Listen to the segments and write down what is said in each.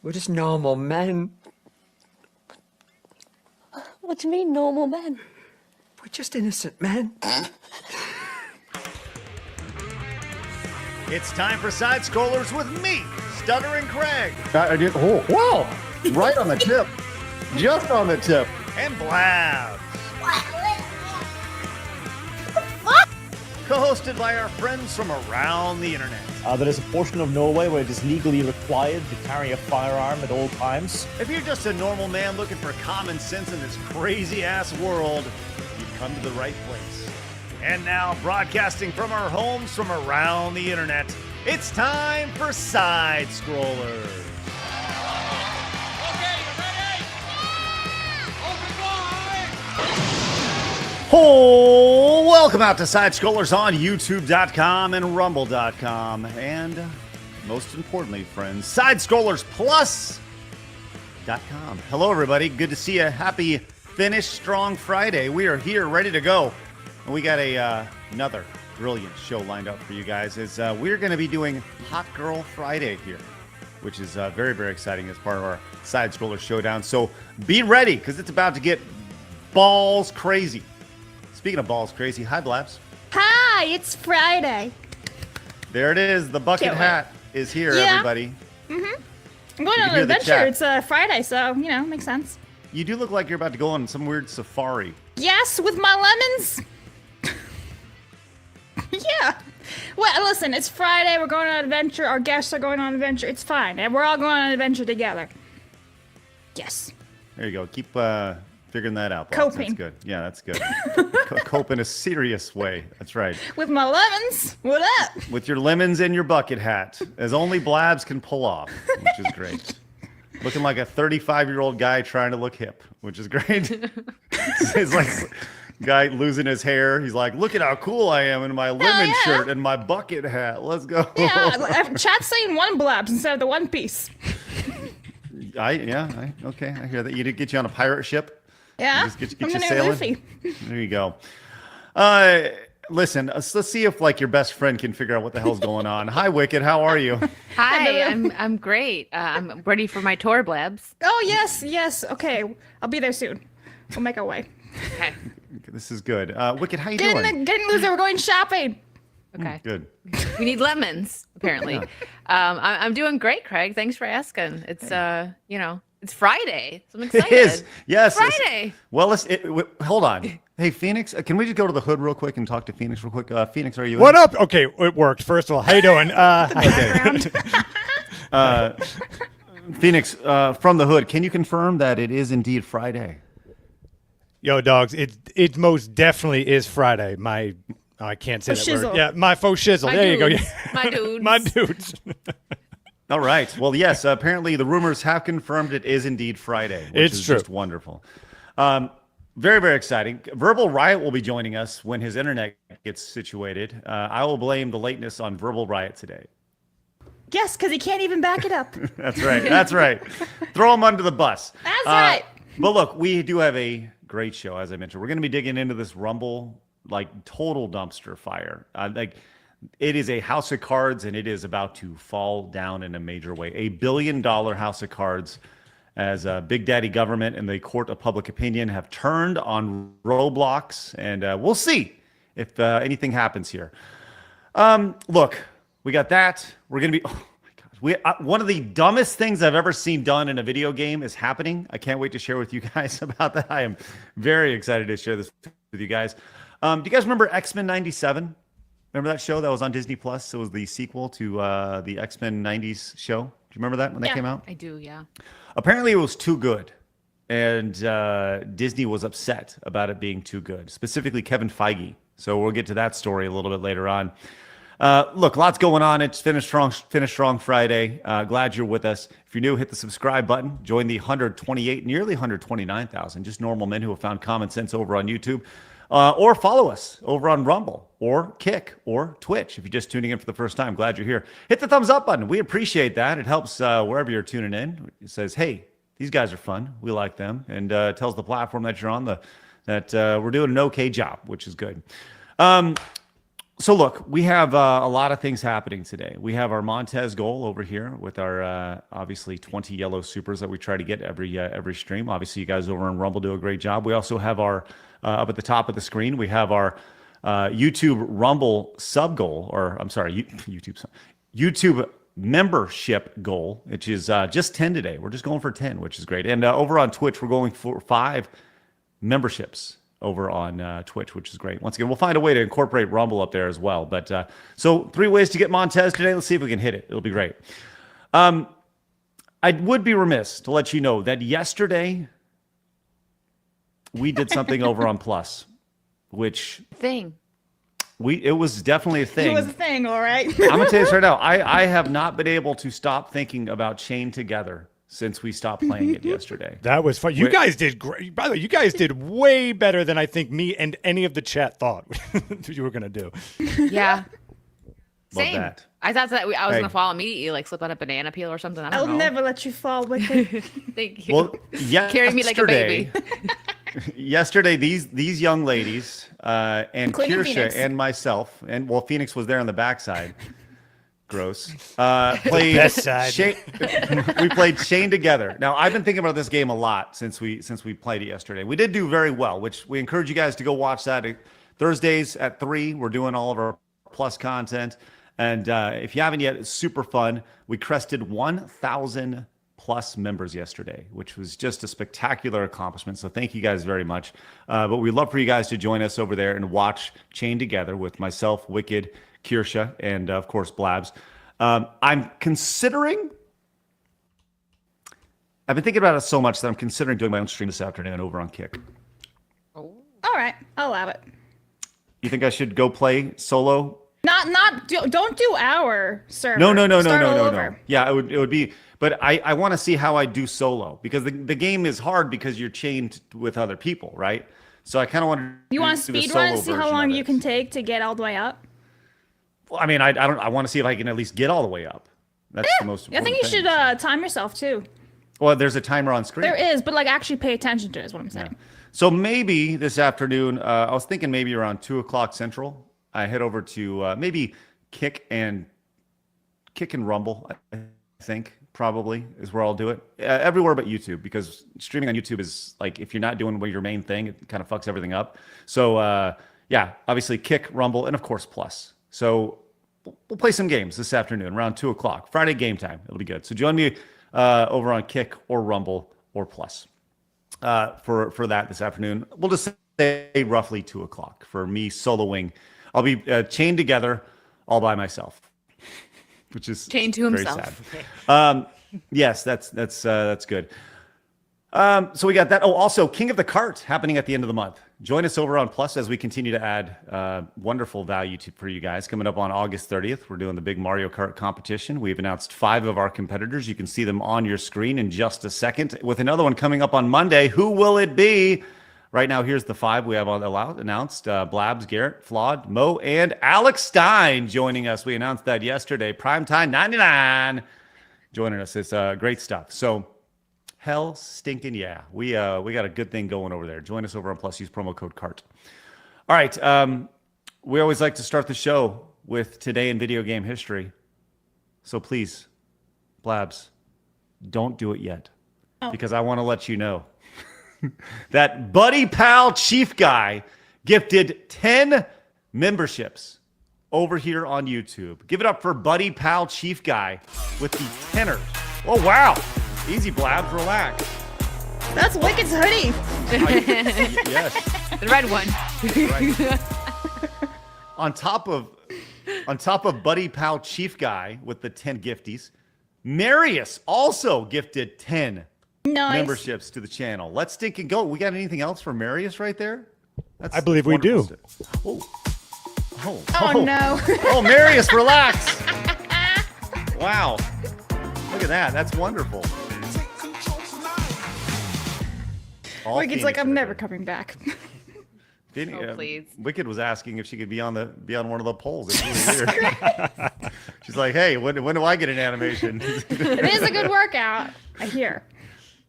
We're just normal men. What do you mean, normal men? We're just innocent men. It's time for Side Scrollers with me, Stuttering Craig. I did. Oh, wow. Right on the tip. Just on the tip. And Blabs. Co-hosted by our friends from around the internet. There is a portion of Norway where it is legally required to carry a firearm at all times. If you're just a normal man looking for common sense in this crazy-ass world, you've come to the right place. And now, broadcasting from our homes from around the internet, it's time for Side Scrollers. Oh, welcome out to Side Scrollers on YouTube.com and Rumble.com. And most importantly, friends, SideScrollersPlus.com. Hello, everybody. Good to see you. Happy Finish Strong Friday. We are here ready to go. And we got another brilliant show lined up for you guys. We're going to be doing Hot Girl Friday here, which is very, very exciting as part of our Side Scroller Showdown. So be ready, because it's about to get balls crazy. Speaking of balls crazy, hi, Blabs. Hi, it's Friday. There it is. The bucket hat is here, everybody. Mm-hmm. I'm going on an adventure. It's Friday, so, makes sense. You do look like you're about to go on some weird safari. Yes, with my lemons. Yeah. Well, listen, it's Friday. We're going on an adventure. Our guests are going on an adventure. It's fine. And we're all going on an adventure together. Yes. There you go. Keep figuring that out. Blabs. Coping. That's good. Yeah, that's good. Cope in a serious way. That's right. With my lemons. What up? With your lemons and your bucket hat, as only Blabs can pull off, which is great. Looking like a 35-year-old guy trying to look hip, which is great. It's like guy losing his hair. He's like, look at how cool I am in my lemon shirt and my bucket hat. Let's go. Yeah, chat's saying one Blabs instead of the one piece. Okay, I hear that. You did get you on a pirate ship. Yeah, just get you sailing. There you go. Listen, let's see if your best friend can figure out what the hell's going on. Hi, Wicked. How are you? Hi, I'm great. I'm ready for my tour, Blabs. Oh yes. Okay, I'll be there soon. We'll make our way. Okay. This is good. Wicked, how you doing? Getting loser. We're going shopping. Okay. Good. We need lemons, apparently. Yeah. I'm doing great, Craig. Thanks for asking. It's it's Friday. So I'm excited. It is. Yes. It's Friday. Well, hold on. Hey, Phoenix, can we just go to the hood real quick and talk to Phoenix real quick? Phoenix, are you What up? Okay, it worked. First of all, how you doing? Phoenix, from the hood, can you confirm that it is indeed Friday? Yo, dogs, it most definitely is Friday. I can't say that word. Yeah, my faux shizzle. There you go. Yeah. My dudes. My dudes. All right. Well, yes, apparently the rumors have confirmed it is indeed Friday, which is true. Just wonderful. Very, very exciting. Verbal Riot will be joining us when his internet gets situated. I will blame the lateness on Verbal Riot today. Yes, because he can't even back it up. That's right. That's right. Throw him under the bus. That's right. But look, we do have a great show, as I mentioned. We're going to be digging into this Rumble, total dumpster fire. It is a house of cards, and it is about to fall down in a major way. $1 billion house of cards, as Big Daddy government and the court of public opinion have turned on Roblox, and we'll see if anything happens here. Look, we got that. We're going to be... Oh, my gosh. One of the dumbest things I've ever seen done in a video game is happening. I can't wait to share with you guys about that. I am very excited to share this with you guys. Do you guys remember X-Men 97? Remember that show that was on Disney Plus? It was the sequel to the X-Men 90s show. Do you remember that when that came out? I do, yeah. Apparently it was too good. And Disney was upset about it being too good, specifically Kevin Feige. So we'll get to that story a little bit later on. Look, lots going on. It's Finish Strong Friday. Glad you're with us. If you're new, hit the subscribe button. Join the 128, nearly 129,000, just normal men who have found common sense over on YouTube. Or follow us over on Rumble or Kick or Twitch. If you're just tuning in for the first time, glad you're here. Hit the thumbs up button. We appreciate that. It helps wherever you're tuning in. It says, hey, these guys are fun. We like them. And tells the platform that you're on that we're doing an okay job, which is good. So look, we have a lot of things happening today. We have our Montez goal over here with our obviously 20 yellow supers that we try to get every stream. Obviously, you guys over on Rumble do a great job. We also have our up at the top of the screen. We have our YouTube Rumble sub goal, or I'm sorry, YouTube membership goal, which is just 10 today. We're just going for 10, which is great. And over on Twitch, we're going for 5 memberships over on Twitch, which is great. Once again, we'll find a way to incorporate Rumble up there as well. But so 3 ways to get Montez today. Let's see if we can hit it. It'll be great. I would be remiss to let you know that yesterday we did something over on Plus, which it was definitely a thing. It was a thing, all right. I'm gonna tell you this right now. I have not been able to stop thinking about Chained Together since we stopped playing it yesterday. That was fun. You guys did great. By the way, you guys did way better than I think me and any of the chat thought you were going to do. Yeah. Love Same. that. I thought that I was going to fall immediately, like slip on a banana peel or something. I don't I'll know. never let you fall, Wicked. Thank you. Well, Carry me like a baby. Yesterday, these young ladies and Including Kirsha Phoenix. and myself, and well, Phoenix was there on the backside. Gross. Played best side. we played Chained Together. Now, I've been thinking about this game a lot since we played it yesterday. We did do very well, which we encourage you guys to go watch that. Thursdays at 3, we're doing all of our Plus content. And if you haven't yet, it's super fun. We crested 1,000 plus members yesterday, which was just a spectacular accomplishment. So thank you guys very much. But we'd love for you guys to join us over there and watch Chained Together with myself, Wicked, Kirsha, and of course, Blabs. I've been thinking about it so much that I'm considering doing my own stream this afternoon over on Kick. All right, I'll allow it. You think I should go play solo? Don't do our server. No. Yeah, it would be, but I want to see how I do solo, because the game is hard because you're chained with other people, right? So I kind of want to. You want to speed run and see how long you can take to get all the way up? Well, I mean, I want to see if I can at least get all the way up. That's the most I important think you thing. should time yourself too. Well, there's a timer on screen. There is, but like actually pay attention to it is what I'm saying. Yeah. So maybe this afternoon, I was thinking maybe around 2:00 Central, I head over to maybe Kick and Rumble. I think probably is where I'll do it. Everywhere but YouTube, because streaming on YouTube is like, if you're not doing your main thing, it kind of fucks everything up. So yeah, obviously Kick, Rumble, and of course Plus. So we'll play some games this afternoon around 2:00 Friday game time. It'll be good. So join me over on Kick or Rumble or Plus for that this afternoon. We'll just say roughly 2:00 for me soloing. I'll be chained together all by myself, which is Chained to very himself. sad. Yes, that's good. So we got that. Oh, also King of the Cart happening at the end of the month. Join us over on Plus as we continue to add wonderful value for you guys. Coming up on August 30th, we're doing the big Mario Kart competition. We've announced 5 of our competitors. You can see them on your screen in just a second, with another one coming up on Monday. Who will it be? Right now, here's the 5 we have announced. Blabs, Garrett, Flawed, Mo, and Alex Stein joining us. We announced that yesterday. Primetime 99 joining us. It's great stuff. So hell stinking yeah. We got a good thing going over there. Join us over on Plus. Use promo code CART. All right. We always like to start the show with today in video game history. So please, Blabs, don't do it yet. Because I want to let you know that Buddy Pal Chief Guy gifted 10 memberships over here on YouTube. Give it up for Buddy Pal Chief Guy with the tenors. Oh, wow. Easy, Blabs. Relax. That's Wicked's hoodie. Yes. The red one. Right. On top of Buddy Pal Chief Guy with the 10 gifties, Marius also gifted 10 memberships to the channel. Let's stink and go. We got anything else for Marius right there? I believe we do. Oh no. Oh, Marius, relax. Wow. Look at that. That's wonderful. Wicked's like, I'm never coming back. Please. Wicked was asking if she could be on one of the polls. It's really weird. She's like, hey, when do I get an animation? It is a good workout, I hear.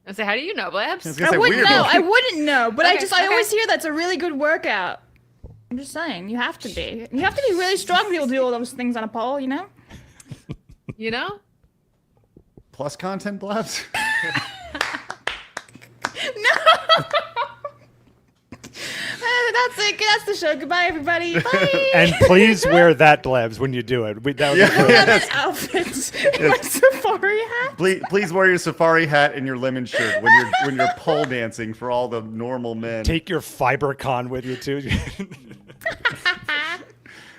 I say, how do you know, Blabs? I wouldn't know, but Okay, I always hear that's a really good workout. I'm just saying, you have to be. You have to be really strong to be able to do all those things on a pole, you know? You know? Plus content, Blabs? That's it. That's the show. Goodbye, everybody. Bye. And please wear that, Blabs, when you do it. That would be great. Lemon outfits. My safari hat. Please wear your safari hat and your lemon shirt when you're pole dancing for all the normal men. Take your FiberCon with you too.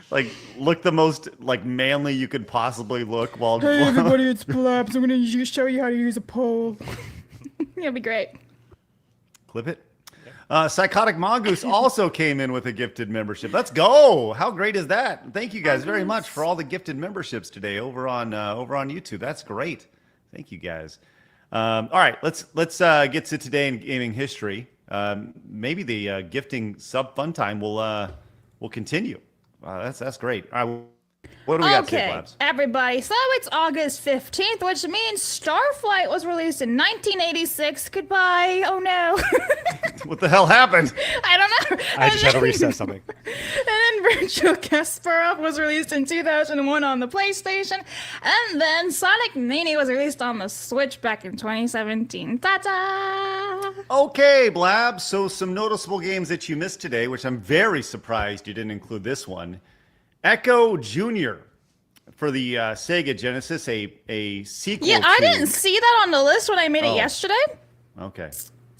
Like, look the most like manly you could possibly look while. Hey everybody, it's Blabs. I'm gonna show you how to use a pole. It'll be great. Clip it. Psychotic Mongoose also came in with a gifted membership. Let's go! How great is that? Thank you guys very much for all the gifted memberships today over on YouTube. That's great. Thank you guys. All right, let's get to today in gaming history. Maybe the gifting sub fun time will continue. That's great. All right, what do we got today, Blabs? Everybody. So it's August 15th, which means Starflight was released in 1986. Goodbye. Oh no. What the hell happened? I don't know. I just had to reset something. And then Virtual Kasparov was released in 2001 on the PlayStation. And then Sonic Mania was released on the Switch back in 2017. Ta-da! Okay, Blabs. So some noticeable games that you missed today, which I'm very surprised you didn't include this one. Echo Jr. for the Sega Genesis, a sequel. Yeah, I didn't see that on the list when I made it yesterday. Okay.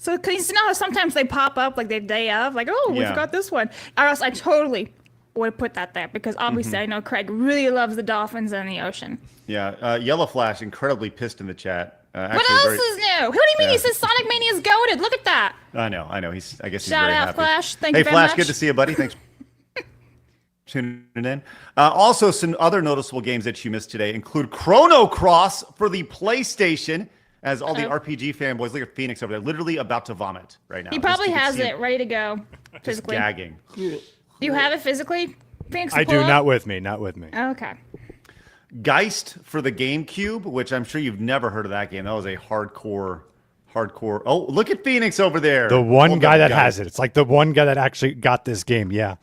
So, because you know how sometimes they pop up like the day of, like, oh, we Yeah. forgot this one. Or else I totally would put that there because obviously I know Craig really loves the dolphins and the ocean. Yeah, Yellow Flash incredibly pissed in the chat. What else is new? Who do you mean? Yeah. He says Sonic Mania is goated. Look at that. I know. I guess he's Shout very out, happy. Flash. Thank Hey, you very Flash, much. good to see you, buddy. Thanks for tuning in. Also, some other noticeable games that you missed today include Chrono Cross for the PlayStation. As all the RPG fanboys, look at Phoenix over there, literally about to vomit right now. He probably Just- you can has see it him ready to go just physically. gagging. Do you have it physically? Phoenix, I pull do. up? Not with me. Not with me. Okay. Geist for the GameCube, which I'm sure you've never heard of that game. That was a hardcore. Oh, look at Phoenix over there. The one Hold guy up, that guys. has it. It's like the one guy that actually got this game. Yeah.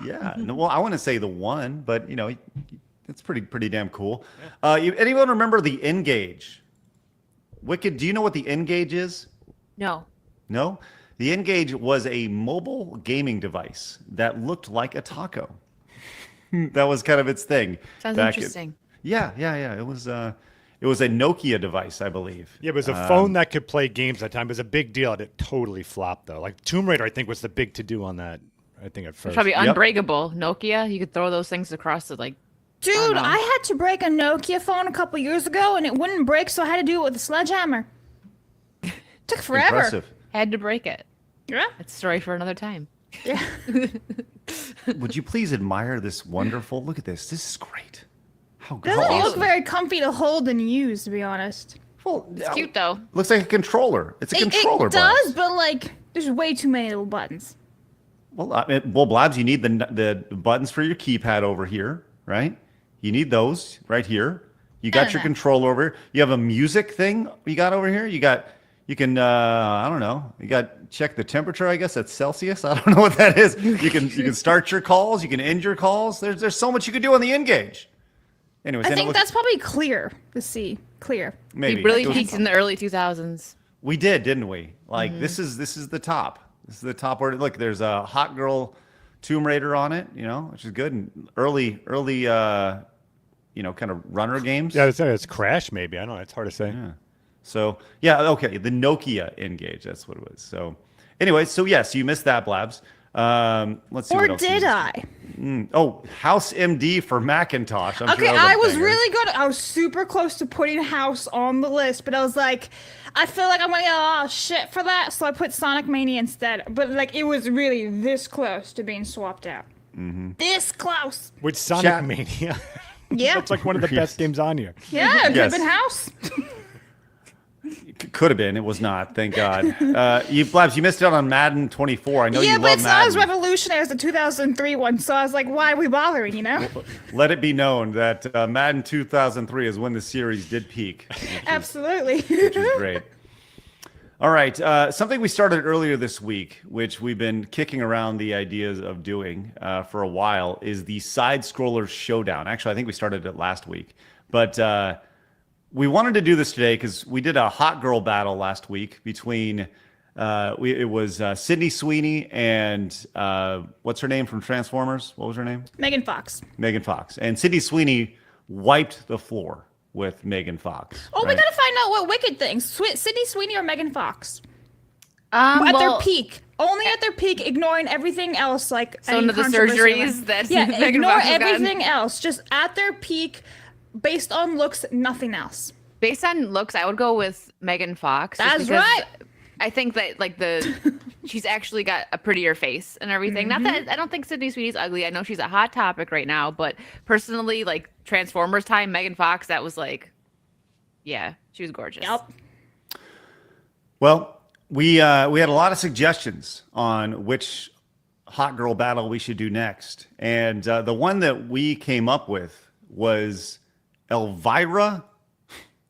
Yeah. No, well, I want to say the one, but it's pretty damn cool. Anyone remember the N-Gage? Wicked, do you know what the N-Gage is? No. No? The N-Gage was a mobile gaming device that looked like a taco. That was kind of its thing. Sounds back interesting. Yeah. It was a Nokia device, I believe. Yeah, it was a phone that could play games at the time. It was a big deal, and it totally flopped, though. Like Tomb Raider, I think, was the big to-do on that, I think, at It's first. probably unbreakable. Nokia, you could throw those things across the, like, Dude, I had to break a Nokia phone a couple years ago, and it wouldn't break, so I had to do it with a sledgehammer. Took forever. Impressive. had to break it. Yeah. It's a story for another time. Yeah. Would you please admire this wonderful? Look at this. This is great. How Doesn't awesome. look very comfy to hold and use, to be honest. Well, It's cute though. looks like a controller. It's a controller. It does, Blabs. but like, there's way too many little buttons. Well, Blabs, you need the buttons for your keypad over here, right? You need those right here. You got your controller over here. You have a music thing you got over here. You can I don't know. You got check the temperature. I guess that's Celsius. I don't know what that is. You can start your calls. You can end your calls. There's so much you can do on the N-Gage. Anyways, I think that's probably clear to see. Clear. maybe It really It was- peaked in the early 2000s. We did, didn't we? Like this is the top. This is the top word. Look, there's a hot girl Tomb Raider on it, which is good. And early kind of runner games. Yeah, it's Crash maybe. I don't know. It's hard to say. Yeah. So yeah, okay, the Nokia N-Gage, that's what it was. So anyway, so yes, you missed that, Blabs. Let's see. Or what else did you I? missed. Oh, House MD for Macintosh. I'm Okay, sure that I a was banger. really good. I was super close to putting House on the list, but I was like, I feel like I'm gonna get a lot of shit for that, so I put Sonic Mania instead. But like, it was really this close to being swapped out. Mm-hmm. This close. With Sonic Chat- Mania. Yeah. That's like one of the best games on here. Yeah, it could have Yes. been House. Could have been. It was not. Thank God. Blabs, you missed out on Madden 24. I know Yeah, you but love it's not as Madden. revolutionary as the 2003 one, so I was like, why are we bothering, Let it be known that Madden 2003 is when the series did peak, Absolutely. which is great. All right. Something we started earlier this week, which we've been kicking around the ideas of doing for a while, is the side scroller showdown. Actually, I think we started it last week, but we wanted to do this today because we did a hot girl battle last week between it was Sydney Sweeney and what's her name from Transformers? What was her name? Megan Fox. Megan Fox. And Sydney Sweeney wiped the floor with Megan Fox. Oh, right? we gotta find out what Wicked thinks. Sydney Sweeney or Megan Fox? At Their peak. Only at their peak, ignoring everything else, like So any none of the controversy surgeries around- that yeah, Megan ignore Fox has gotten? everything else. Just at their peak, based on looks, nothing else. Based on looks, I would go with Megan Fox. just That's because right. I think that like she's actually got a prettier face and everything. Not that I don't think Sydney Sweeney's ugly. I know she's a hot topic right now, but personally, like Transformers time, Megan Fox, that was like, yeah, she was gorgeous. Yep. Well, we had a lot of suggestions on which hot girl battle we should do next, and the one that we came up with was Elvira,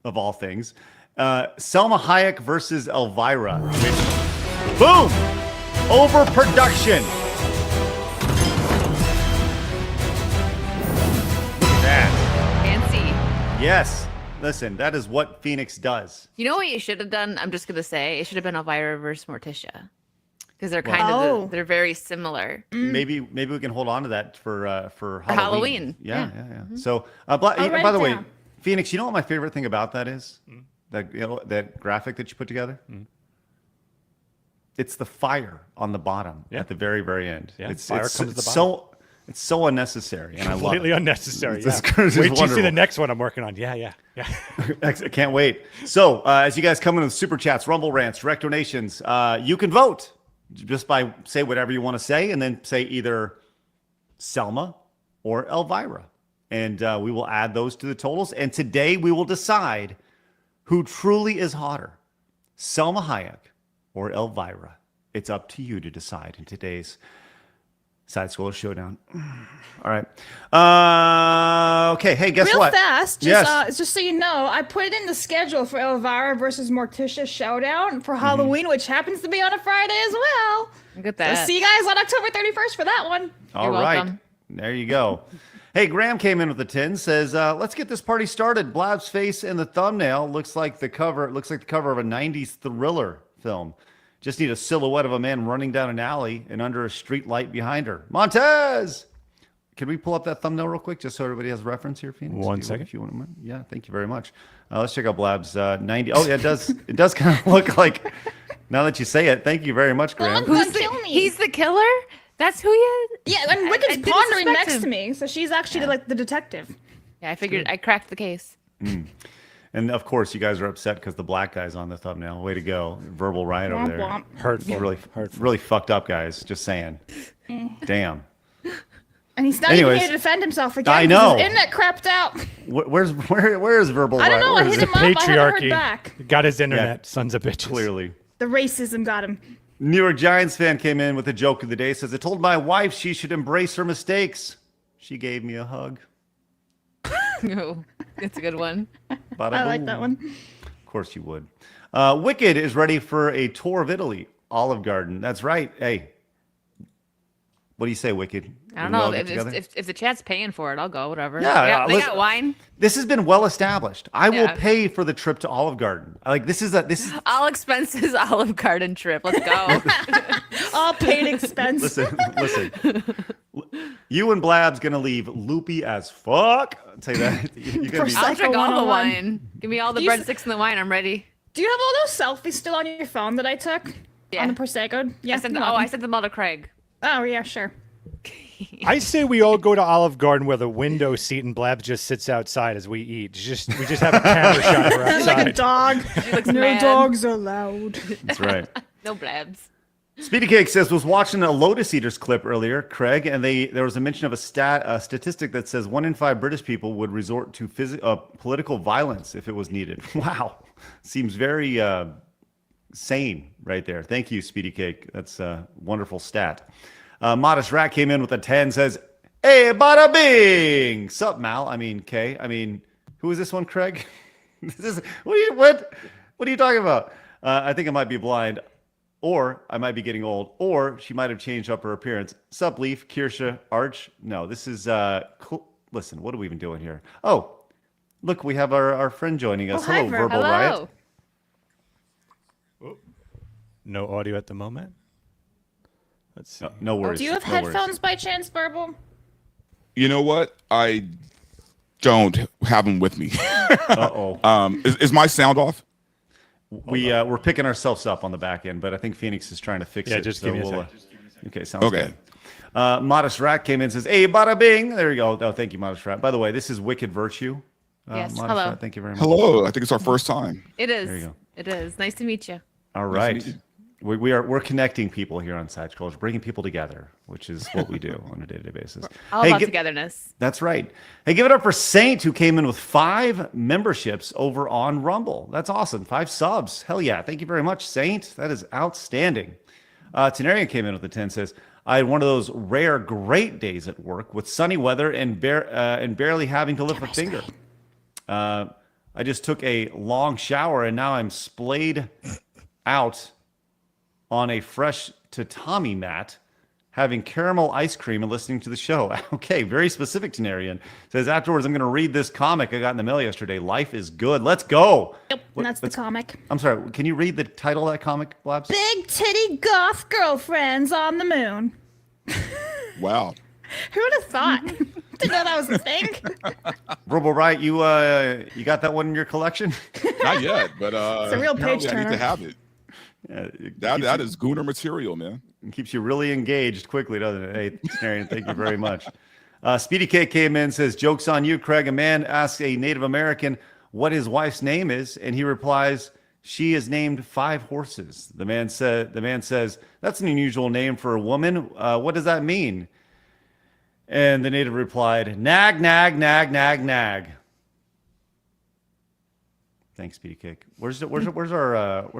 of all things, Selma Hayek versus Elvira. Which, boom, overproduction. Look at that. Fancy. Yes. Listen, that is what Phoenix does. You know what you should have done? I'm just gonna say it should have been Elvira versus Morticia, because they're they're very similar. Maybe we can hold on to that for Halloween. Halloween. Yeah. Yeah. So, write by the it way, down. Phoenix, you know what my favorite thing about that is? That graphic that you put together. It's the fire on the bottom at the very, very end. Yeah, It's fire comes at the it's so unnecessary, and I love Completely it. unnecessary. It's Yeah. just Wait till you see wonderful. the next one I'm working on. Yeah. I can't wait. So, as you guys come in with super chats, Rumble rants, direct donations, you can vote just by say whatever you want to say, and then say either Selma or Elvira, and we will add those to the totals. And today we will decide who truly is hotter, Selma Hayek or Elvira. It's up to you to decide in today's Side Scroller Showdown. All right. Okay. Hey, guess Real what? fast, Yes. just so you know, I put it in the schedule for Elvira versus Morticia Showdown for Halloween, which happens to be on a Friday as well. Look at So that. see you guys on October 31st for that one. All You're right. welcome. There you go. Hey, Graham came in with the 10, says, let's get this party started. Blab's face in the thumbnail looks like the cover of a 90s thriller film. Just need a silhouette of a man running down an alley and under a street light behind her. Montez! Can we pull up that thumbnail real quick just so everybody has reference here, Phoenix? One If you- second. If you want to. Yeah, thank you very much. Let's check out Blab's 90. Oh, yeah, it does kind of look like, now that you say it, thank you very much, Graham. Someone's gonna kill me. He's the killer? That's who he is? Yeah, and I Wicked's didn't pondering suspect next him. to me, so she's actually like the detective. Yeah, I figured I cracked the case. And of course, you guys are upset because the black guy's on the thumbnail. Way to go. Verbal riot over Womp there. womp. Hurtful. Really fucked up, guys. Just saying. Damn. And he's not Anyways, even here to defend himself again. I 'cause know. His internet crapped out. Where is verbal I don't riot? know. I Where hit is him it? up. I haven't heard Patriarchy back. got his internet. Sons of bitches. Clearly. The racism got him. New York Giants fan came in with a joke of the day. Says, I told my wife she should embrace her mistakes. She gave me a hug. Oh, that's a good one. Bada I like boom. that one. Of course you would. Wicked is ready for a tour of Italy. Olive Garden. That's right. Hey. What do you say, Wicked? I don't We all know. get together? If the chat's paying for it, I'll go. Whatever. Yeah, they listen- got wine. This has been well established. I will Yeah. pay for the trip to Olive Garden. Like this is All expenses, Olive Garden trip. Let's go. All paid expense. listen. You and Blab's gonna leave loopy as fuck. I'll tell you that. You're gonna be, Psycho I'll drink all the 101. wine. Give me all the Do you- breadsticks and the wine. I'm ready. Do you have all those selfies still on your phone that I took? Yeah. On the Prosecco? Yeah. I sent them all to Craig. Oh, yeah, sure. I say we all go to Olive Garden with a window seat and Blabs just sits outside as we eat. We just have a camera shot of her Sounds like a outside. dog. She looks No mad. dogs allowed. that's right. No blabs. Speedy Cake says was watching a Lotus Eaters clip earlier, Craig, and there was a mention of a statistic that says 1 in 5 British people would resort to political violence if it was needed. Wow, seems very sane right there. Thank you, Speedy Cake. That's a wonderful stat. Modest Rat came in with a 10. Says, "Hey, bada bing, sup, Mal? I mean, Kay. I mean, who is this one, Craig? This is what are you talking about? I think I might be blind, or I might be getting old, or she might have changed up her appearance. Sup, Leaf, Kirsha, Arch? No, this is listen, what are we even doing here? Oh, look, we have our friend joining us. hi, Hello, Verbal. Verbal Riot. No audio at the moment. Let's see. No worries. Do you have no worries. headphones by chance, Burble? You know what? I don't have them with me. Uh-oh. Is my sound off? We're picking ourselves up on the back end, but I think Phoenix is trying to fix it. Just give me a second. Okay, sounds Okay. good. Modest Rat came in and says, hey, bada bing. There you go. Oh, thank you, Modest Rat. By the way, this is Wicked Virtue. Yes, Modest hello. Rat, thank you very much. Hello. I think it's our first time. It is. There you go. It is. Nice to meet you. All Nice to right. meet We're connecting people here on Side Scrollers, bringing people together, which is what we do on a day-to-day basis. All about togetherness. That's right. Hey, give it up for Saint, who came in with 5 memberships over on Rumble. That's awesome. 5 subs. Hell yeah. Thank you very much, Saint. That is outstanding. Tenarian came in with a 10, says, I had one of those rare great days at work with sunny weather and barely having to lift a finger. I just took a long shower and now I'm splayed out on a fresh tatami mat, having caramel ice cream and listening to the show. Okay, very specific, Tenarian. Says, afterwards, I'm going to read this comic I got in the mail yesterday. Life is good. Let's go. Yep, that's the comic. I'm sorry, can you read the title of that comic, Blabs? Big titty goth girlfriends on the moon. Wow. Who would have thought? Didn't know that was a thing. Verbal Riot, you got that one in your collection? Not yet, but It's a real page apparently I need turner. to have it. Yeah, That is Gooner material, man. It keeps you really engaged quickly, doesn't it? Hey, Tenarian, thank you very much. Speedy K came in, says, joke's on you, Craig. A man asks a Native American what his wife's name is, and he replies, she is named 5 horses. The man says, that's an unusual name for a woman. What does that mean? And the native replied, nag, nag, nag, nag, nag. Thanks, Speedy Cake. Where's our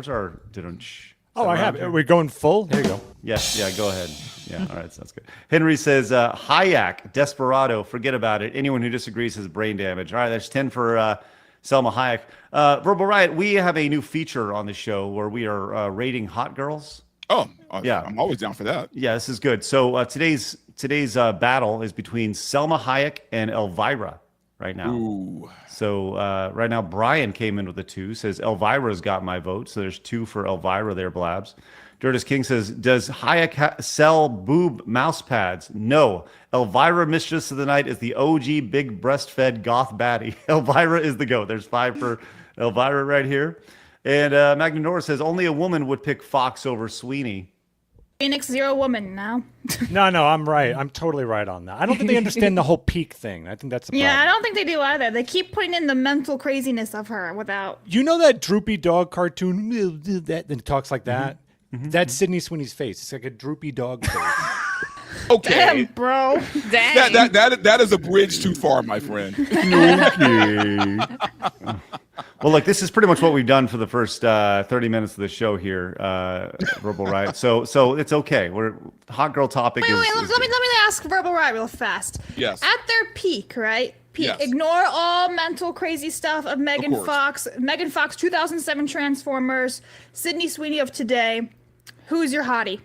Oh, I have it. We're going full. Here you go. Yes, yeah, go ahead. Yeah, all right, sounds good. Henry says, Hayek, Desperado, forget about it. Anyone who disagrees has brain damage. All right, that's 10 for Selma Hayek. Verbal Riot, we have a new feature on the show where we are rating hot girls. Oh, Yeah. I'm always down for that. Yeah, this is good. So today's battle is between Selma Hayek and Elvira right now. Ooh. So right now, Brian came in with a 2, says Elvira's got my vote. So there's 2 for Elvira there, Blabs. Dirtus King says, does Hayek sell boob mouse pads? No. Elvira, Mistress of the Night, is the OG big breastfed goth baddie. Elvira is the GOAT. There's 5 for Elvira right here. And Magnanora says, only a woman would pick Fox over Sweeney. Phoenix 0 woman now. No, I'm right. I'm totally right on that. I don't think they understand the whole peak thing. I think that's the problem. Yeah, I don't think they do either. They keep putting in the mental craziness of her without. You know that droopy dog cartoon that talks like that? That's Sydney Sweeney's face. It's like a droopy dog face. Okay. Damn, bro. Dang. That is a bridge too far, my friend. Okay. Well, look, this is pretty much what we've done for the first 30 minutes of the show here, Verbal Riot. So it's okay. We're hot girl topic Wait, is. let me ask Verbal Riot real fast. Yes. At their peak, right? Peak. Yes. Ignore all mental crazy stuff of Megan course. Fox, 2007 Transformers, Sydney Sweeney of today. Who's your hottie?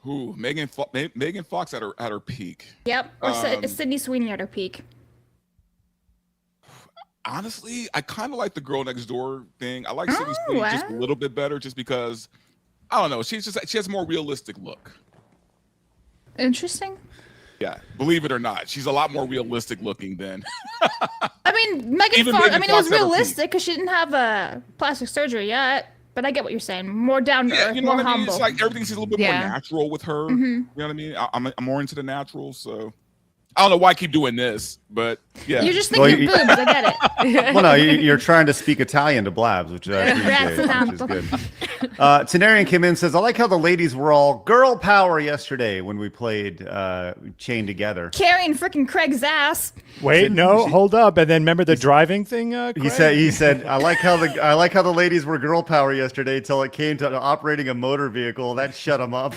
Who? Megan Fox at her peak. Yep. Or Sydney Sweeney at her peak. Honestly, I kind of like the girl next door thing. I like Sydney Sweeney just a little bit better, just because I don't know. She has a more realistic look. Interesting. Yeah, believe it or not, she's a lot more realistic looking than. I mean, Megan Even Fox. Megan I mean, it was Fox at her realistic because she didn't have plastic surgery yet. But I get what you're saying. More down to earth, you know more what I mean? humble. It's like everything's a little bit more natural with her. Mm-hmm. You know what I mean? I'm more into the natural, so I don't know why I keep doing this, but yeah. You're just thinking boobs. I get it. Well, no, you're trying to speak Italian to Blabs, which I appreciate, which is good. Tenarian came in and says, I like how the ladies were all girl power yesterday when we played Chained Together. Carrying freaking Craig's ass. Wait, no, hold up. And then remember the driving thing? He said, I like how the ladies were girl power yesterday till it came to operating a motor vehicle. That shut them up.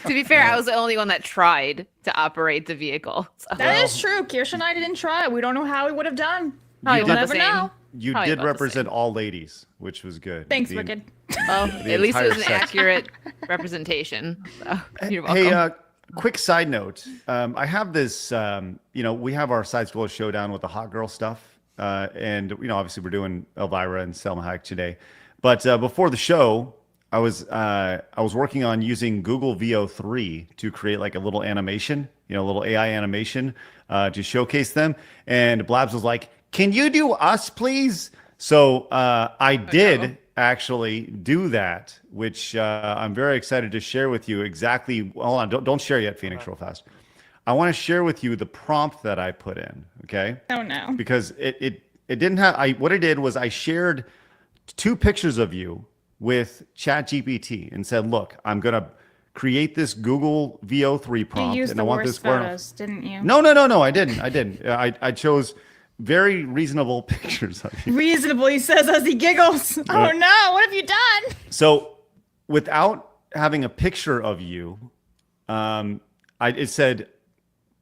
To be fair, I was the only one that tried to operate the vehicle. So. That is true. Kirsch and I didn't try. We don't know how we would have done. Probably We'll not the never same. know. you Probably did about the represent same. all ladies, which was good. Thanks, Wicked. Well, the at least it was entire an sex. accurate representation. So, you're welcome. Hey, quick side note. I have this, we have our side scroller showdown with the hot girl stuff. And, obviously we're doing Elvira and Selma Hayek today. But before the show, I was working on using Google VO3 to create like a little animation, a little AI animation to showcase them. And Blabs was like, "Can you do us, please?" So I did actually do that, which I'm very excited to share with you exactly. Hold on, don't share yet, Phoenix, real fast. I want to share with you the prompt that I put in. Okay. Oh no. Because it didn't have. What I did was I shared 2 pictures of you with ChatGPT and said, "Look, I'm gonna create this Google VO3 prompt, You used and the I want worst this." photos, didn't you? No, I didn't. I chose very reasonable pictures of you. Reasonable, he says as he giggles. Oh no, what have you done? So, without having a picture of you, it said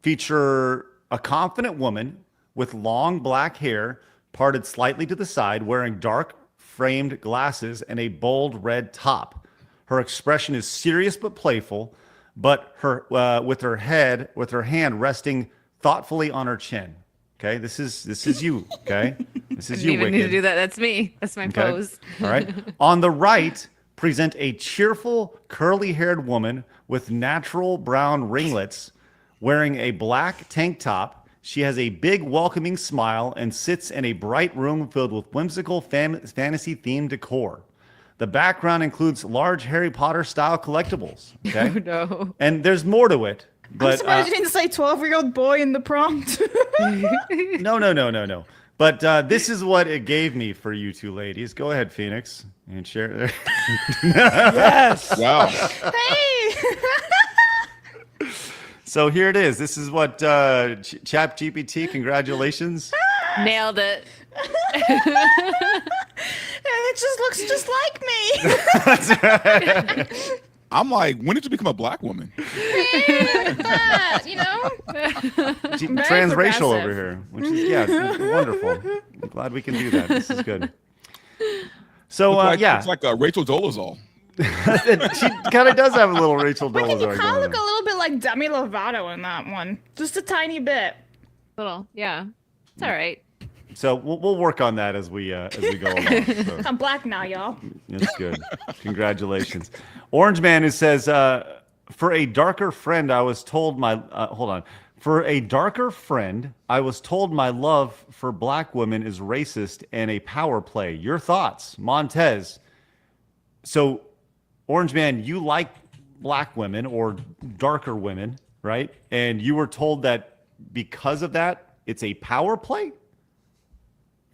feature a confident woman with long black hair parted slightly to the side, wearing dark framed glasses and a bold red top. Her expression is serious but playful, but with her hand resting thoughtfully on her chin. Okay, this is you. Okay, this is Didn't you. even Wicked. need to do that. That's me. That's my Okay. pose. All right. On the right, present a cheerful, curly-haired woman with natural brown ringlets, wearing a black tank top. She has a big, welcoming smile and sits in a bright room filled with whimsical fantasy-themed decor. The background includes large Harry Potter-style collectibles. Okay. Oh, no. And there's more to it. But I'm surprised you didn't say 12-year-old boy in the prompt. No. But this is what it gave me for you 2 ladies. Go ahead, Phoenix, and share it. Yes. Wow. Hey! So here it is. This is what Chat GPT. Congratulations. Nailed it. It just looks just like me. I'm like, when did you become a black woman? That, Transracial progressive. over here, which is wonderful. I'm glad we can do that. This is good. So It's like Rachel Dolezal. she kind of does have a little Rachel You Dolezal kind of going look a on. little bit like Demi Lovato in that one. Just a tiny bit. Little, yeah. It's all right. So we'll work on that as we go along. So. I'm black now, y'all. That's good. Congratulations. Orange Man, who says, for a darker friend, I was told my For a darker friend, I was told my love for black women is racist and a power play. Your thoughts, Montez? So, Orange Man, you like black women or darker women, right? And you were told that because of that, it's a power play?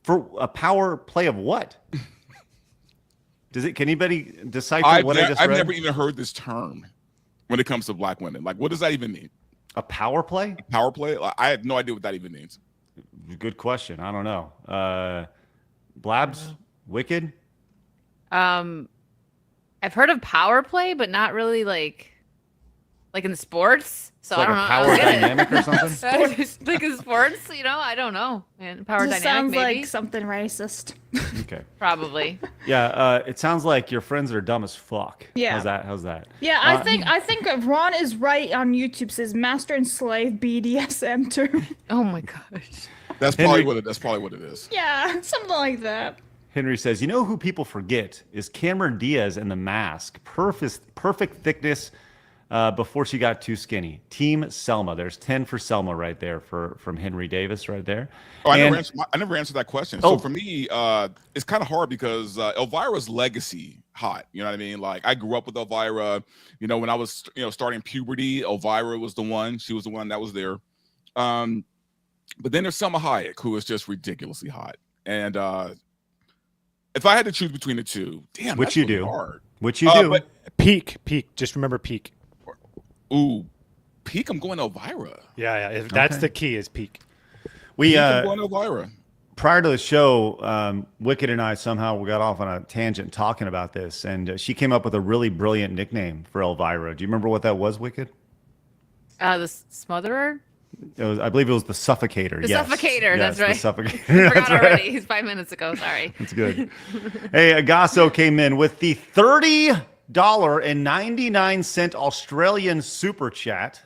For a power play of what? Can anybody decipher what I just read? I've never even heard this term when it comes to black women. Like, what does that even mean? A power play? Power play? Like, I have no idea what that even means. Good question. I don't know. Blabs? Wicked? I've heard of power play, but not really like in sports. So It's like I don't a know. power dynamic or something? Like in sports, I don't know. Man, power Just dynamic sounds maybe. like something racist. Okay. Probably. Yeah, it sounds like your friends are dumb as fuck. Yeah. How's that? Yeah, I think Ron is right on YouTube. Says master and slave BDSM term. Oh my gosh. That's probably what it is. Yeah, something like that. Henry says, you know who people forget is Cameron Diaz in The Mask. Perfect thickness before she got too skinny. Team Selma. There's 10 for Selma right there from Henry Davis right there. Oh, I never answered that question. Oh. So for me, it's kind of hard because Elvira's legacy hot. You know what I mean? Like, I grew up with Elvira. When I was starting puberty, Elvira was the one. She was the one that was there. But then there's Selma Hayek, who is just ridiculously hot. And if I had to choose between the two, damn, Which that's you really do. hard. Which you do. But, Peak. Just remember peak. ooh, peak. I'm going Elvira. Yeah. That's Okay. the key is peak. We I'm going Elvira. prior to the show, Wicked and I somehow got off on a tangent talking about this, and she came up with a really brilliant nickname for Elvira. Do you remember what that was, Wicked? The smotherer? I believe it was the Suffocator. The yes. Suffocator, Yes, that's right. The Suffocator. I forgot That's right. already. He's 5 minutes ago. Sorry. That's good. Hey, Agasso came in with the $30.99 Australian super chat.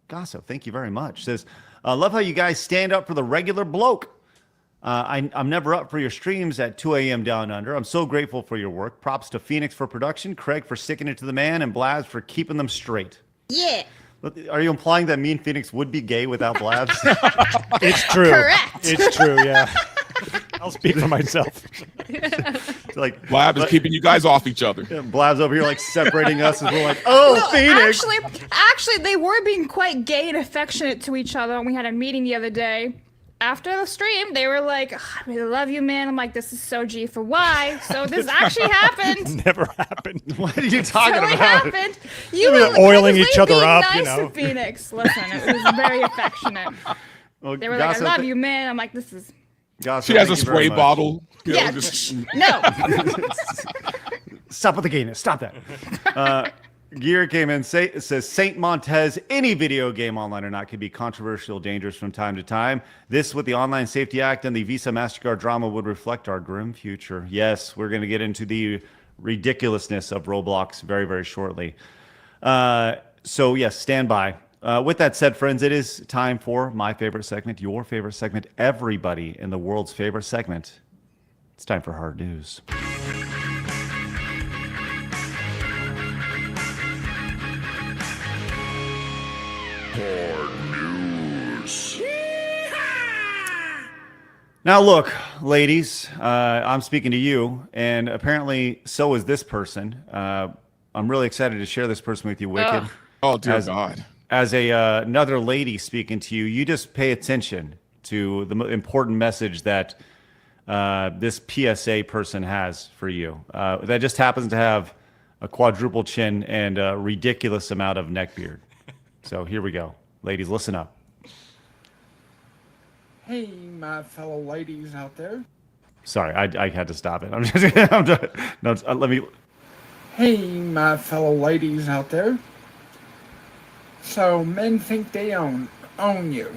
Agasso, thank you very much. Says, I love how you guys stand up for the regular bloke. I'm never up for your streams at 2 a.m. down under. I'm so grateful for your work. Props to Phoenix for production, Craig for sticking it to the man, and Blabs for keeping them straight. Yeah. Are you implying that me and Phoenix would be gay without Blabs? It's true. Correct. It's true, yeah. I'll speak for myself. Like Blab is keeping you guys off each other. Blabs over here like separating us, and we're like, oh, No, Phoenix. actually, they were being quite gay and affectionate to each other. And we had a meeting the other day. After the stream, they were like, I really love you, man. I'm like, this is so G for Y. So this actually happened. Never happened. What are you talking Totally about? happened. They were oiling each other being up, nice you know. To Phoenix. Listen, it was very affectionate. Well, They were like, I love you, man. I'm like, this is. Gossip, She has a thank you very spray much. bottle. You know, Yeah, just- no. Stop with the gayness. Stop that. Gear came in. It says Saint Montez. Any video game, online or not, can be controversial, dangerous from time to time. This, with the Online Safety Act and the Visa MasterCard drama, would reflect our grim future. Yes, we're going to get into the ridiculousness of Roblox very, very shortly. So yes, stand by. With that said, friends, it is time for my favorite segment, your favorite segment, everybody in the world's favorite segment. It's time for hard news. Now, look, ladies, I'm speaking to you, and apparently so is this person. I'm really excited to share this person with you, Wicked. Oh, dear God. As another lady speaking to you, you just pay attention to the important message that this PSA person has for you. That just happens to have a quadruple chin and a ridiculous amount of neck beard. So here we go. Ladies, listen up. Hey, my fellow ladies out there. Sorry, I had to stop it. I'm just, let me. Hey, my fellow ladies out there. So men think they own you.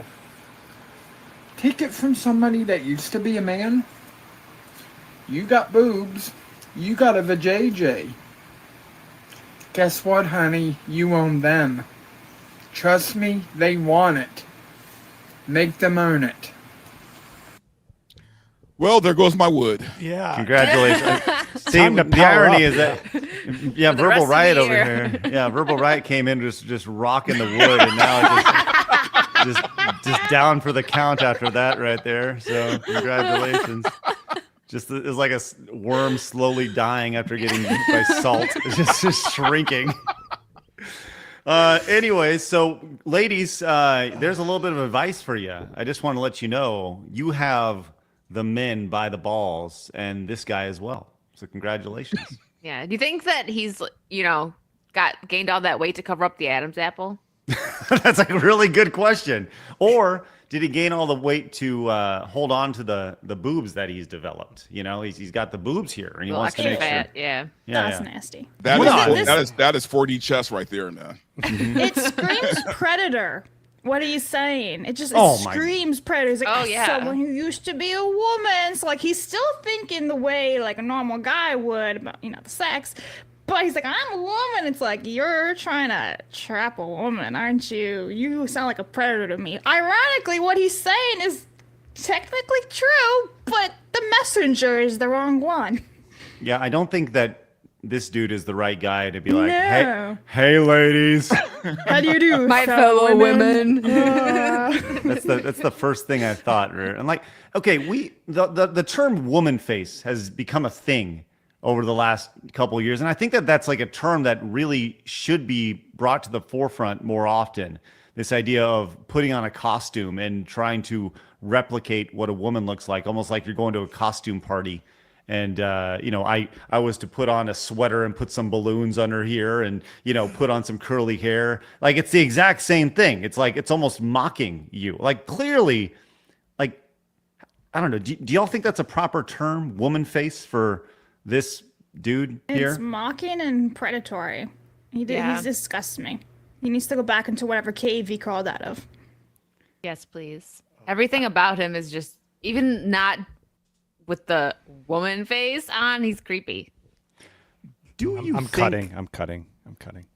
Take it from somebody that used to be a man. You got boobs. You got a vajayjay. Guess what, honey? You own them. Trust me, they want it. Make them earn it. Well, there goes my wood. Yeah. Congratulations. See, Time to the power irony up. is that, yeah, For the rest Verbal of Riot the over year. here. Yeah, Verbal Riot came in just rocking the wood, and now just down for the count after that right there. So congratulations. It's like a worm slowly dying after getting beat by salt. It's just shrinking. Anyway, so ladies, there's a little bit of advice for you. I just want to let you know you have the men by the balls, and this guy as well. So congratulations. Yeah. Do you think that he's, gained all that weight to cover up the Adam's apple? That's a really good question. Or did he gain all the weight to hold on to the boobs that he's developed? He's got the boobs here, and he wants to extra make fat, sure. yeah. That's nasty. That Well, is 4D chess right there, man. It screams predator. What are you saying? It screams predator. He's like, Oh, yeah. someone who used to be a woman. So like he's still thinking the way like a normal guy would about the sex. But he's like, I'm a woman. It's like, you're trying to trap a woman, aren't you? You sound like a predator to me. Ironically, what he's saying is technically true, but the messenger is the wrong one. Yeah, I don't think that this dude is the right guy to be like, No. hey, ladies. How do you do, My fellow women. That's the first thing I thought. Right? And like, okay, the term woman face has become a thing over the last couple of years, and I think that's like a term that really should be brought to the forefront more often. This idea of putting on a costume and trying to replicate what a woman looks like, almost like you're going to a costume party. And I was to put on a sweater and put some balloons under here and put on some curly hair. Like it's the exact same thing. It's like it's almost mocking you. Like clearly, like I don't know. Do y'all think that's a proper term, woman face, for this dude here? It's mocking and predatory. He Yeah. disgusts me. He needs to go back into whatever cave he crawled out of. Yes, please. Everything about him is just, even not with the woman face on, he's creepy. I'm cutting.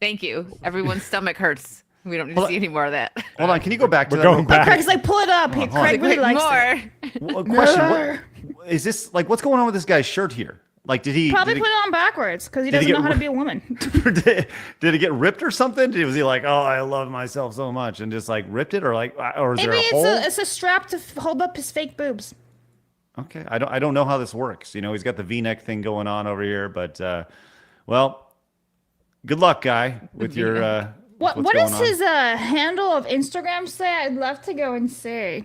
Thank you. Everyone's stomach hurts. We don't need to see any more of that. Hold on, can you go back to We're that? going back. Craig's like, pull it up. Craig really likes it. More. Well, question: is this like what's going on with this guy's shirt here? Like, did he Probably put it on backwards because he did he doesn't know get how to be a woman. did it get ripped or something? Was he like, oh, I love myself so much, and just like ripped it, or like, or is Maybe there a hole? it's a strap to hold up his fake boobs. Okay, I don't know how this works. You know, he's got the V-neck thing going on over here, but well, good luck, guy, with your. What does his handle of Instagram say? I'd love to go and see,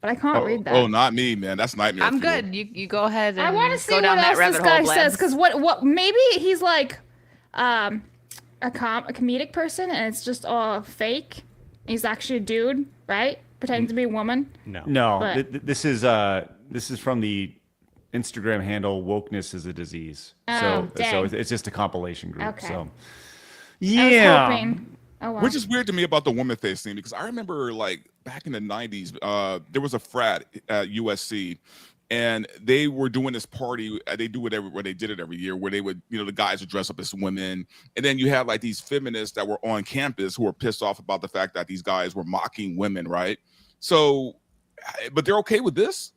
but I can't read that. Oh, not me, man. That's nightmare. I'm fuel. good. You go ahead and I want to see go down what that else rabbit this guy hole, says, Blabs. because what maybe he's like a comedic person and it's just all fake. He's actually a dude, right? Pretending to be a woman. No, But- this is from the Instagram handle "Wokeness is a Disease." So dang. it's just a compilation group. Okay. So I was yeah. hoping. Oh, wow. Which is weird to me about the woman face thing, because I remember like back in the 90s, there was a frat at USC, and they were doing this party. They do it they did it every year, where they would, the guys would dress up as women, and then you had like these feminists that were on campus who were pissed off about the fact that these guys were mocking women, right? So, but they're okay with this.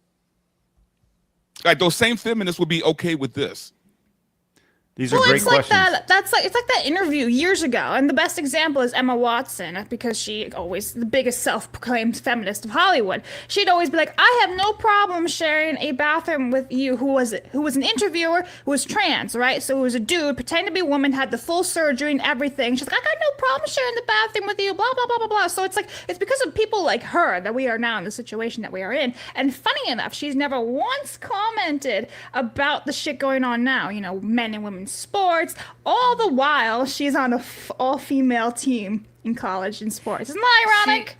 Like those same feminists would be okay with this. These are great it's like questions. it's like that interview years ago, and the best example is Emma Watson, because she always the biggest self-proclaimed feminist of Hollywood. She'd always be like, "I have no problem sharing a bathroom with you." Who was an interviewer who was trans, right? So it was a dude pretending to be a woman, had the full surgery and everything. She's like, "I got no problem sharing the bathroom with you." Blah blah blah blah blah. So it's like it's because of people like her that we are now in the situation that we are in. And funny enough, she's never once commented about the shit going on now. Men and women sports, all the while she's on a all-female team in college in sports. Isn't that ironic?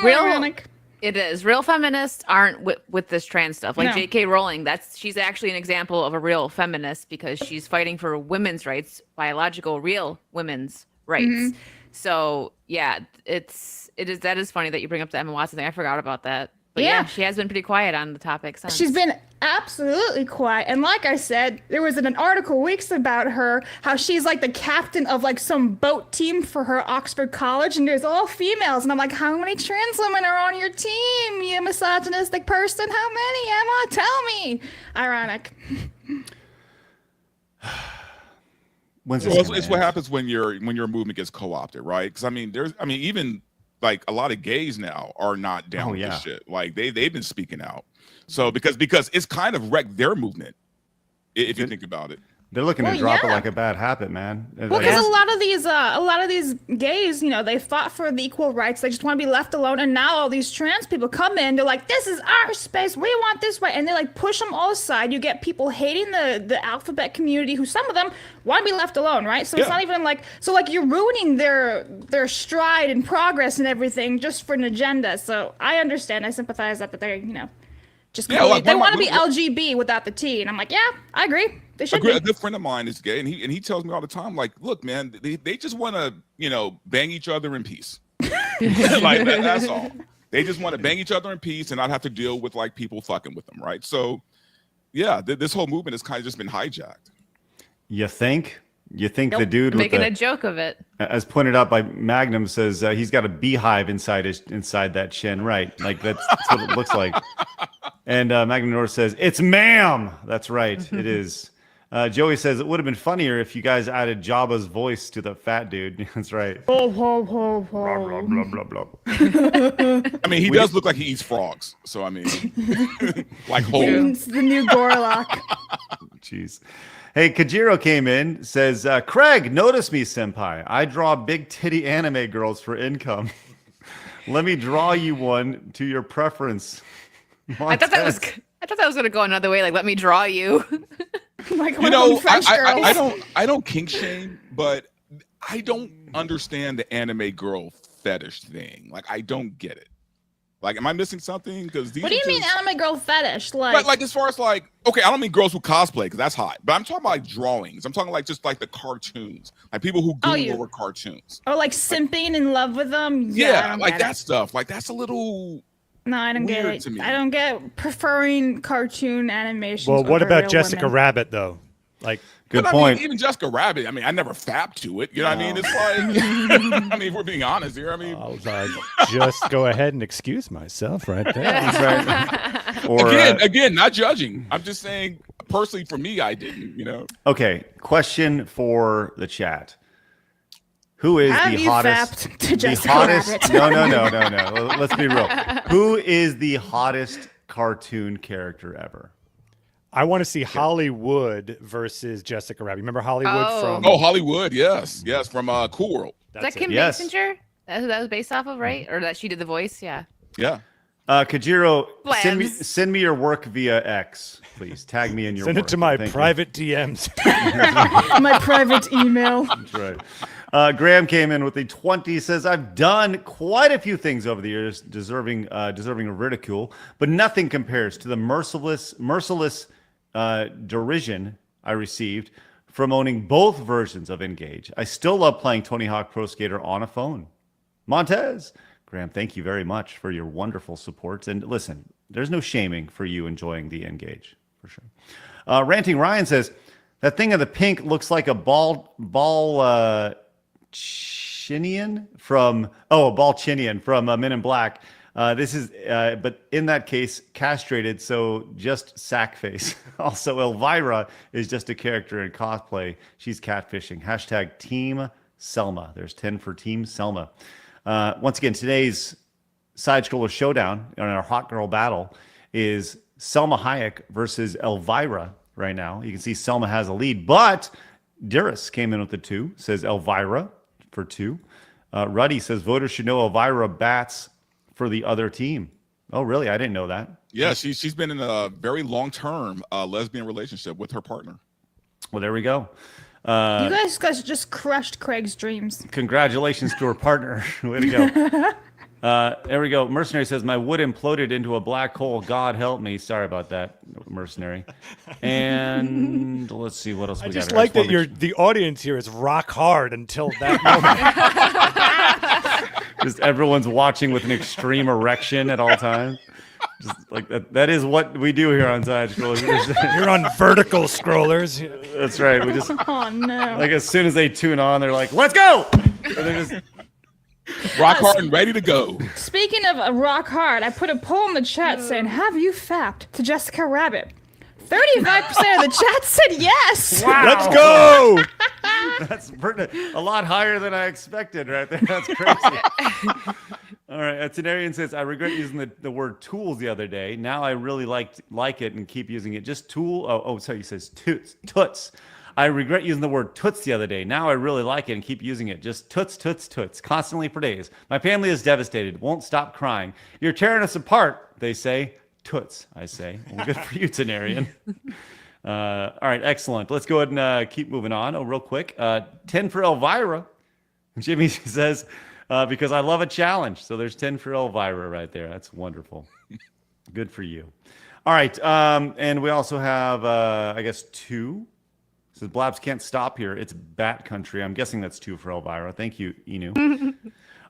Ironic? It is. Real feminists aren't with this trans stuff. Like No. J.K. Rowling, she's actually an example of a real feminist, because she's fighting for women's rights, biological, real women's rights. Mm-hmm. So yeah, that is funny that you bring up the Emma Watson thing. I forgot about that. But yeah, she has been pretty quiet on the topic since. She's been absolutely quiet. And like I said, there was an article weeks about her, how she's like the captain of like some boat team for her Oxford College, and there's all females. And I'm like, how many trans women are on your team, you misogynistic person? How many, Emma? Tell me. Ironic. When's this Well, gonna it's what end? happens when your movement gets co-opted, right? Because even like a lot of gays now are not down with this shit. Like they've been speaking out. So because it's kind of wrecked their movement, if you think about it. They're looking to drop it like a bad habit, man. Well, because a lot of these gays, they fought for the equal rights. They just want to be left alone. And now all these trans people come in. They're like, "This is our space. We want this way," and they like push them all aside. You get people hating the alphabet community, who some of them want to be left alone, right? So it's not even like you're ruining their stride and progress and everything just for an agenda. So I understand. I sympathize that they're just they want to be LGB without the T, and I'm like, yeah, I agree. They should be. A good friend of mine is gay, and he tells me all the time, like, look, man, they just want to bang each other in peace. Like that's all. They just want to bang each other in peace and not have to deal with like people fucking with them, right? So yeah, this whole movement has kind of just been hijacked. You think? You think the dude making a joke of it, as pointed out by Magnum, says he's got a beehive inside that chin, right? Like that's what it looks like. And Magnum North says it's ma'am. That's right, it is. Joey says it would have been funnier if you guys added Jabba's voice to the fat dude. That's right. Ho, ho, ho, ho. Blah, blah, blah, blah, blah. I mean, he does look like he eats frogs. So I mean, like whole. It's the new Gorlock. Jeez. Hey, Kajiro came in, says, Craig, notice me, senpai. I draw big titty anime girls for income. Let me draw you one to your preference. I thought that was gonna go another way. Like, let me draw you. Like French girls. I don't kink shame, but I don't understand the anime girl fetish thing. Like, I don't get it. Like, am I missing something? Because what do you mean anime girl fetish? Like as far as like, okay, I don't mean girls who cosplay because that's hot, but I'm talking about like drawings. I'm talking like just like the cartoons, like people who do lower cartoons. Or like simping in love with them. Yeah, like that stuff. Like that's a little No, I don't get Weird it. to me. I don't get preferring cartoon animations. Well, what over about real Jessica women. Rabbit though? Like, Good But, point. I mean, even Jessica Rabbit. I mean, I never fapped to it. You know what I mean? It's like, I mean, if we're being honest here. I mean, I'll just go ahead and excuse myself right there. That's right. Or again, not judging. I'm just saying, personally, for me, I didn't. You know. okay. Question for the chat: Who is Have the you hottest? fapped to The Jessica hottest? Rabbit? No. Let's be real. Who is the hottest cartoon character ever? I want to see Hollywood versus Jessica Rabbit. Remember Hollywood from? Oh, Hollywood, yes, from Cool World. Is that Kim Yes. Basinger? That's who that was based off of, right? Or that she did the voice? Yeah. Yeah. Kajiro, Blabs. send me your work via X, please. Tag me in your Send work. it to my Thank you. private DMs. My private email. That's right. Graham came in with the 20. Says, I've done quite a few things over the years deserving of ridicule, but nothing compares to the merciless derision I received from owning both versions of Engage. I still love playing Tony Hawk Pro Skater on a phone. Montez. Graham, thank you very much for your wonderful support. And listen, there's no shaming for you enjoying the Engage, for sure. Ranting Ryan says, that thing of the pink looks like a ball chinian from Men in Black. This is, but in that case, castrated, so just sack face. Also, Elvira is just a character in cosplay. She's catfishing. Hashtag Team Selma. There's 10 for Team Selma. Once again, today's side scroller showdown on our hot girl battle is Selma Hayek versus Elvira right now. You can see Selma has a lead, but Duras came in with the 2, says Elvira for 2. Ruddy says voters should know Elvira bats for the other team. Oh, really? I didn't know that. Yeah, she's been in a very long-term lesbian relationship with her partner. Well, there we go. You guys just crushed Craig's dreams. Congratulations to her partner. Way to go. There we go. Mercenary says, my wood imploded into a black hole. God help me. Sorry about that, Mercenary. And let's see what else we got. I just here. like that the audience here is rock hard until that moment. Just everyone's watching with an extreme erection at all times. Just like that. That is what we do here on Side Scrollers. You're on vertical scrollers. That's right. We just Oh no. like as soon as they tune on, they're like, "Let's go!" And they're just Rock hard and ready to go. Speaking of rock hard, I put a poll in the chat saying, have you fapped to Jessica Rabbit? 35% of the chat said yes. Wow. Let's go. That's a lot higher than I expected right there. That's crazy. All right. Tenarian says, I regret using the word tools the other day. Now I really like it and keep using it. Just tool. Oh, sorry. He says toots. I regret using the word toots the other day. Now I really like it and keep using it. Just toots, constantly for days. My family is devastated. Won't stop crying. You're tearing us apart, they say. Toots, I say. Well, good for you, Tenarian. All right, excellent. Let's go ahead and keep moving on. Oh, real quick. 10 for Elvira. Jimmy says, because I love a challenge. So there's 10 for Elvira right there. That's wonderful. Good for you. All right. And we also have, I guess, 2. Says Blabs can't stop here. It's bat country. I'm guessing that's 2 for Elvira. Thank you, Inu.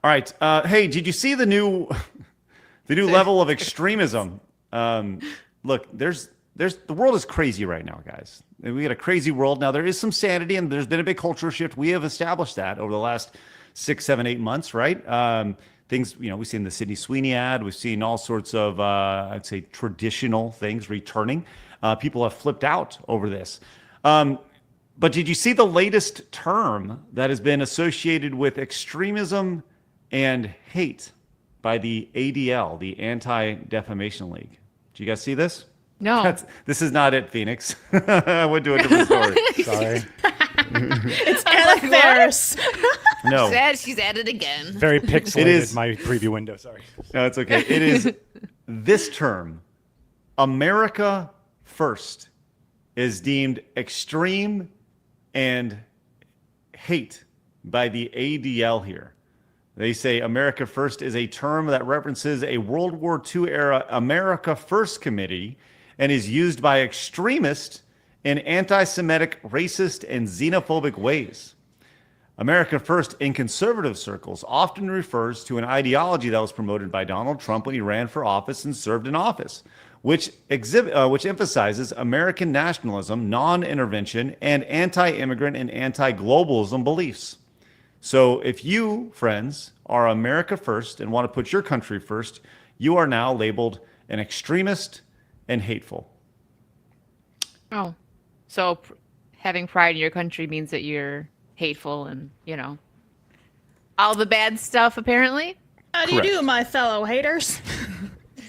All right. Hey, did you see the new level of extremism? Look, there's the world is crazy right now, guys. We got a crazy world now. There is some sanity, and there's been a big cultural shift. We have established that over the last 6, 7, 8 months, right? Things, we've seen the Sydney Sweeney ad. We've seen all sorts of, I'd say, traditional things returning. People have flipped out over this. But did you see the latest term that has been associated with extremism and hate by the ADL, the Anti-Defamation League? Did you guys see this? No. This is not it, Phoenix. I went to a different story. Sorry. It's Anna Faris. No. She's at it again. Very pixelated, It is. my preview window. Sorry. No, it's okay. It is this term, America First, is deemed extreme and hate by the ADL here. They say America First is a term that references a World War II era America First committee and is used by extremists in anti-Semitic, racist, and xenophobic ways. America First in conservative circles often refers to an ideology that was promoted by Donald Trump when he ran for office and served in office, which emphasizes American nationalism, non-intervention, and anti-immigrant and anti-globalism beliefs. So if you, friends, are America First and want to put your country first, you are now labeled an extremist and hateful. Oh, so having pride in your country means that you're hateful and, all the bad stuff, apparently? How do you do, my fellow haters?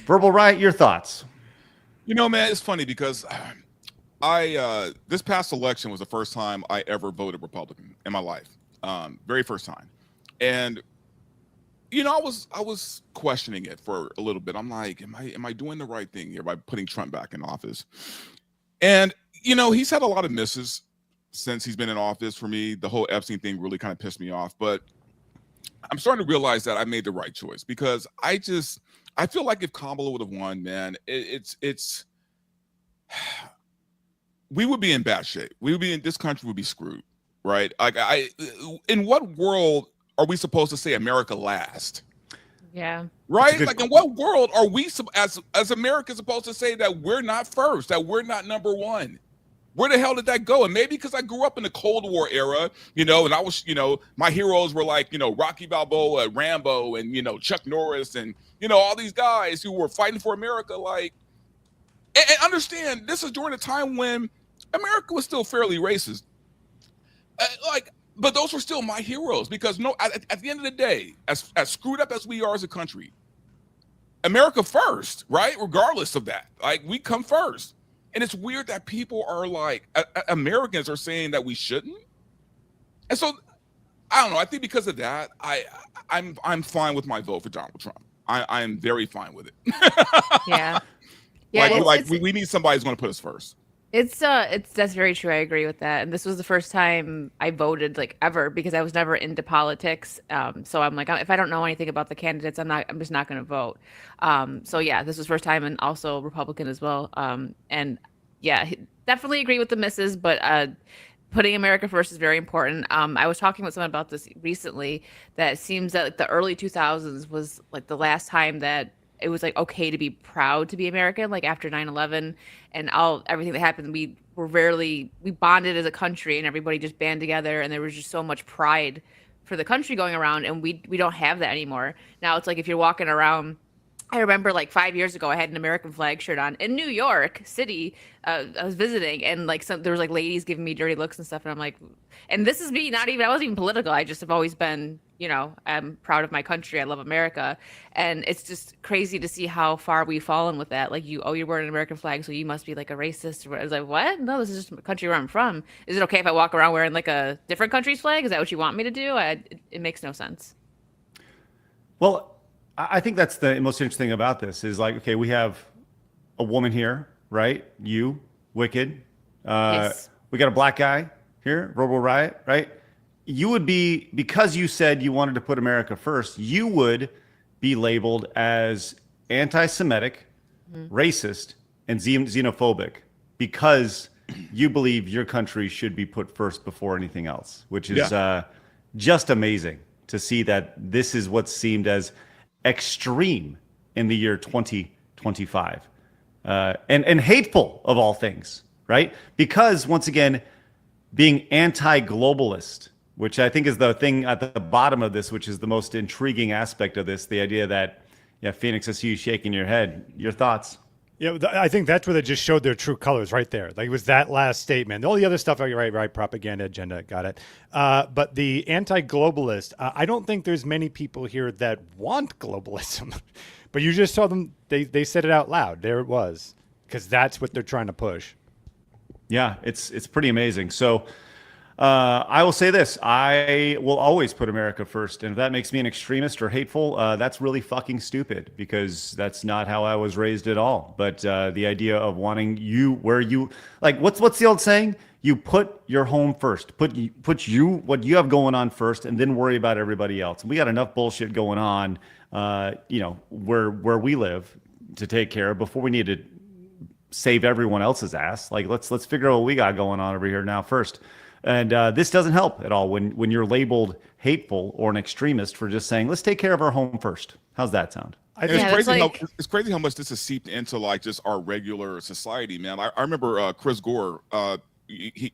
Verbal Riot, your thoughts? Man, it's funny because I this past election was the first time I ever voted Republican in my life. Very first time. And I was questioning it for a little bit. I'm like, am I doing the right thing here by putting Trump back in office? And he's had a lot of misses since he's been in office. For me, the whole Epstein thing really kind of pissed me off, but I'm starting to realize that I made the right choice because I feel like if Kamala would have won, man, we would be in bad shape. This country would be screwed, right? Like in what world are we supposed to say America last? Yeah. Right? Like in what world are we as Americans supposed to say that we're not first, that we're not number one? Where the hell did that go? And maybe because I grew up in the Cold War era, and I was, my heroes were like, Rocky Balboa, Rambo, and, Chuck Norris, and, all these guys who were fighting for America. Like, and understand, this is during a time when America was still fairly racist. But those were still my heroes because at the end of the day, as screwed up as we are as a country, America first, right? Regardless of that, like we come first. And it's weird that people are like, Americans are saying that we shouldn't. And so, I don't know. I think because of that, I'm fine with my vote for Donald Trump. I am very fine with it. Yeah. We need somebody who's going to put us first. That's very true. I agree with that. And this was the first time I voted like ever because I was never into politics. So I'm like, if I don't know anything about the candidates, I'm just not going to vote. So yeah, this was first time and also Republican as well. And yeah, definitely agree with the misses, but putting America first is very important. I was talking with someone about this recently that it seems that like, the early 2000s was like the last time that it was like okay to be proud to be American, like after 9/11 and everything that happened, we bonded as a country and everybody just band together and there was just so much pride for the country going around and we don't have that anymore. Now it's like if you're walking around, I remember like 5 years ago, I had an American flag shirt on in New York City. I was visiting and like there was like ladies giving me dirty looks and stuff. And I'm like, and this is me, I wasn't even political. I just have always been, I'm proud of my country. I love America. And it's just crazy to see how far we've fallen with that. Like you're wearing an American flag, so you must be like a racist. I was like, what? No, this is just the country where I'm from. Is it okay if I walk around wearing like a different country's flag? Is that what you want me to do? It makes no sense. Well, I think that's the most interesting thing about this is like, okay, we have a woman here, right? You, Wicked. Yes. We got a black guy here, Verbal Riot, right? You would be, because you said you wanted to put America first, you would be labeled as anti-Semitic, racist, and xenophobic because you believe your country should be put first before anything else, which is just amazing to see that this is what seemed as extreme in the year 2025 and hateful of all things, right? Because once again, being anti-globalist, which I think is the thing at the bottom of this, which is the most intriguing aspect of this, the idea that, Phoenix, I see you shaking your head. Your thoughts? Yeah, I think that's where they just showed their true colors right there. Like it was that last statement. All the other stuff, right, propaganda agenda, got it. But the anti-globalist, I don't think there's many people here that want globalism. But you just saw them, they said it out loud. There it was, because that's what they're trying to push. Yeah, it's pretty amazing. So I will say this. I will always put America first. And if that makes me an extremist or hateful, that's really fucking stupid because that's not how I was raised at all. But the idea of wanting what's the old saying? You put your home first. Put what you have going on first and then worry about everybody else. We got enough bullshit going on, where we live to take care of before we need to save everyone else's ass. Like let's figure out what we got going on over here now first. And this doesn't help at all when you're labeled hateful or an extremist for just saying, let's take care of our home first. How's that sound? It's crazy how much this has seeped into like just our regular society, man. I remember Chris Gore. He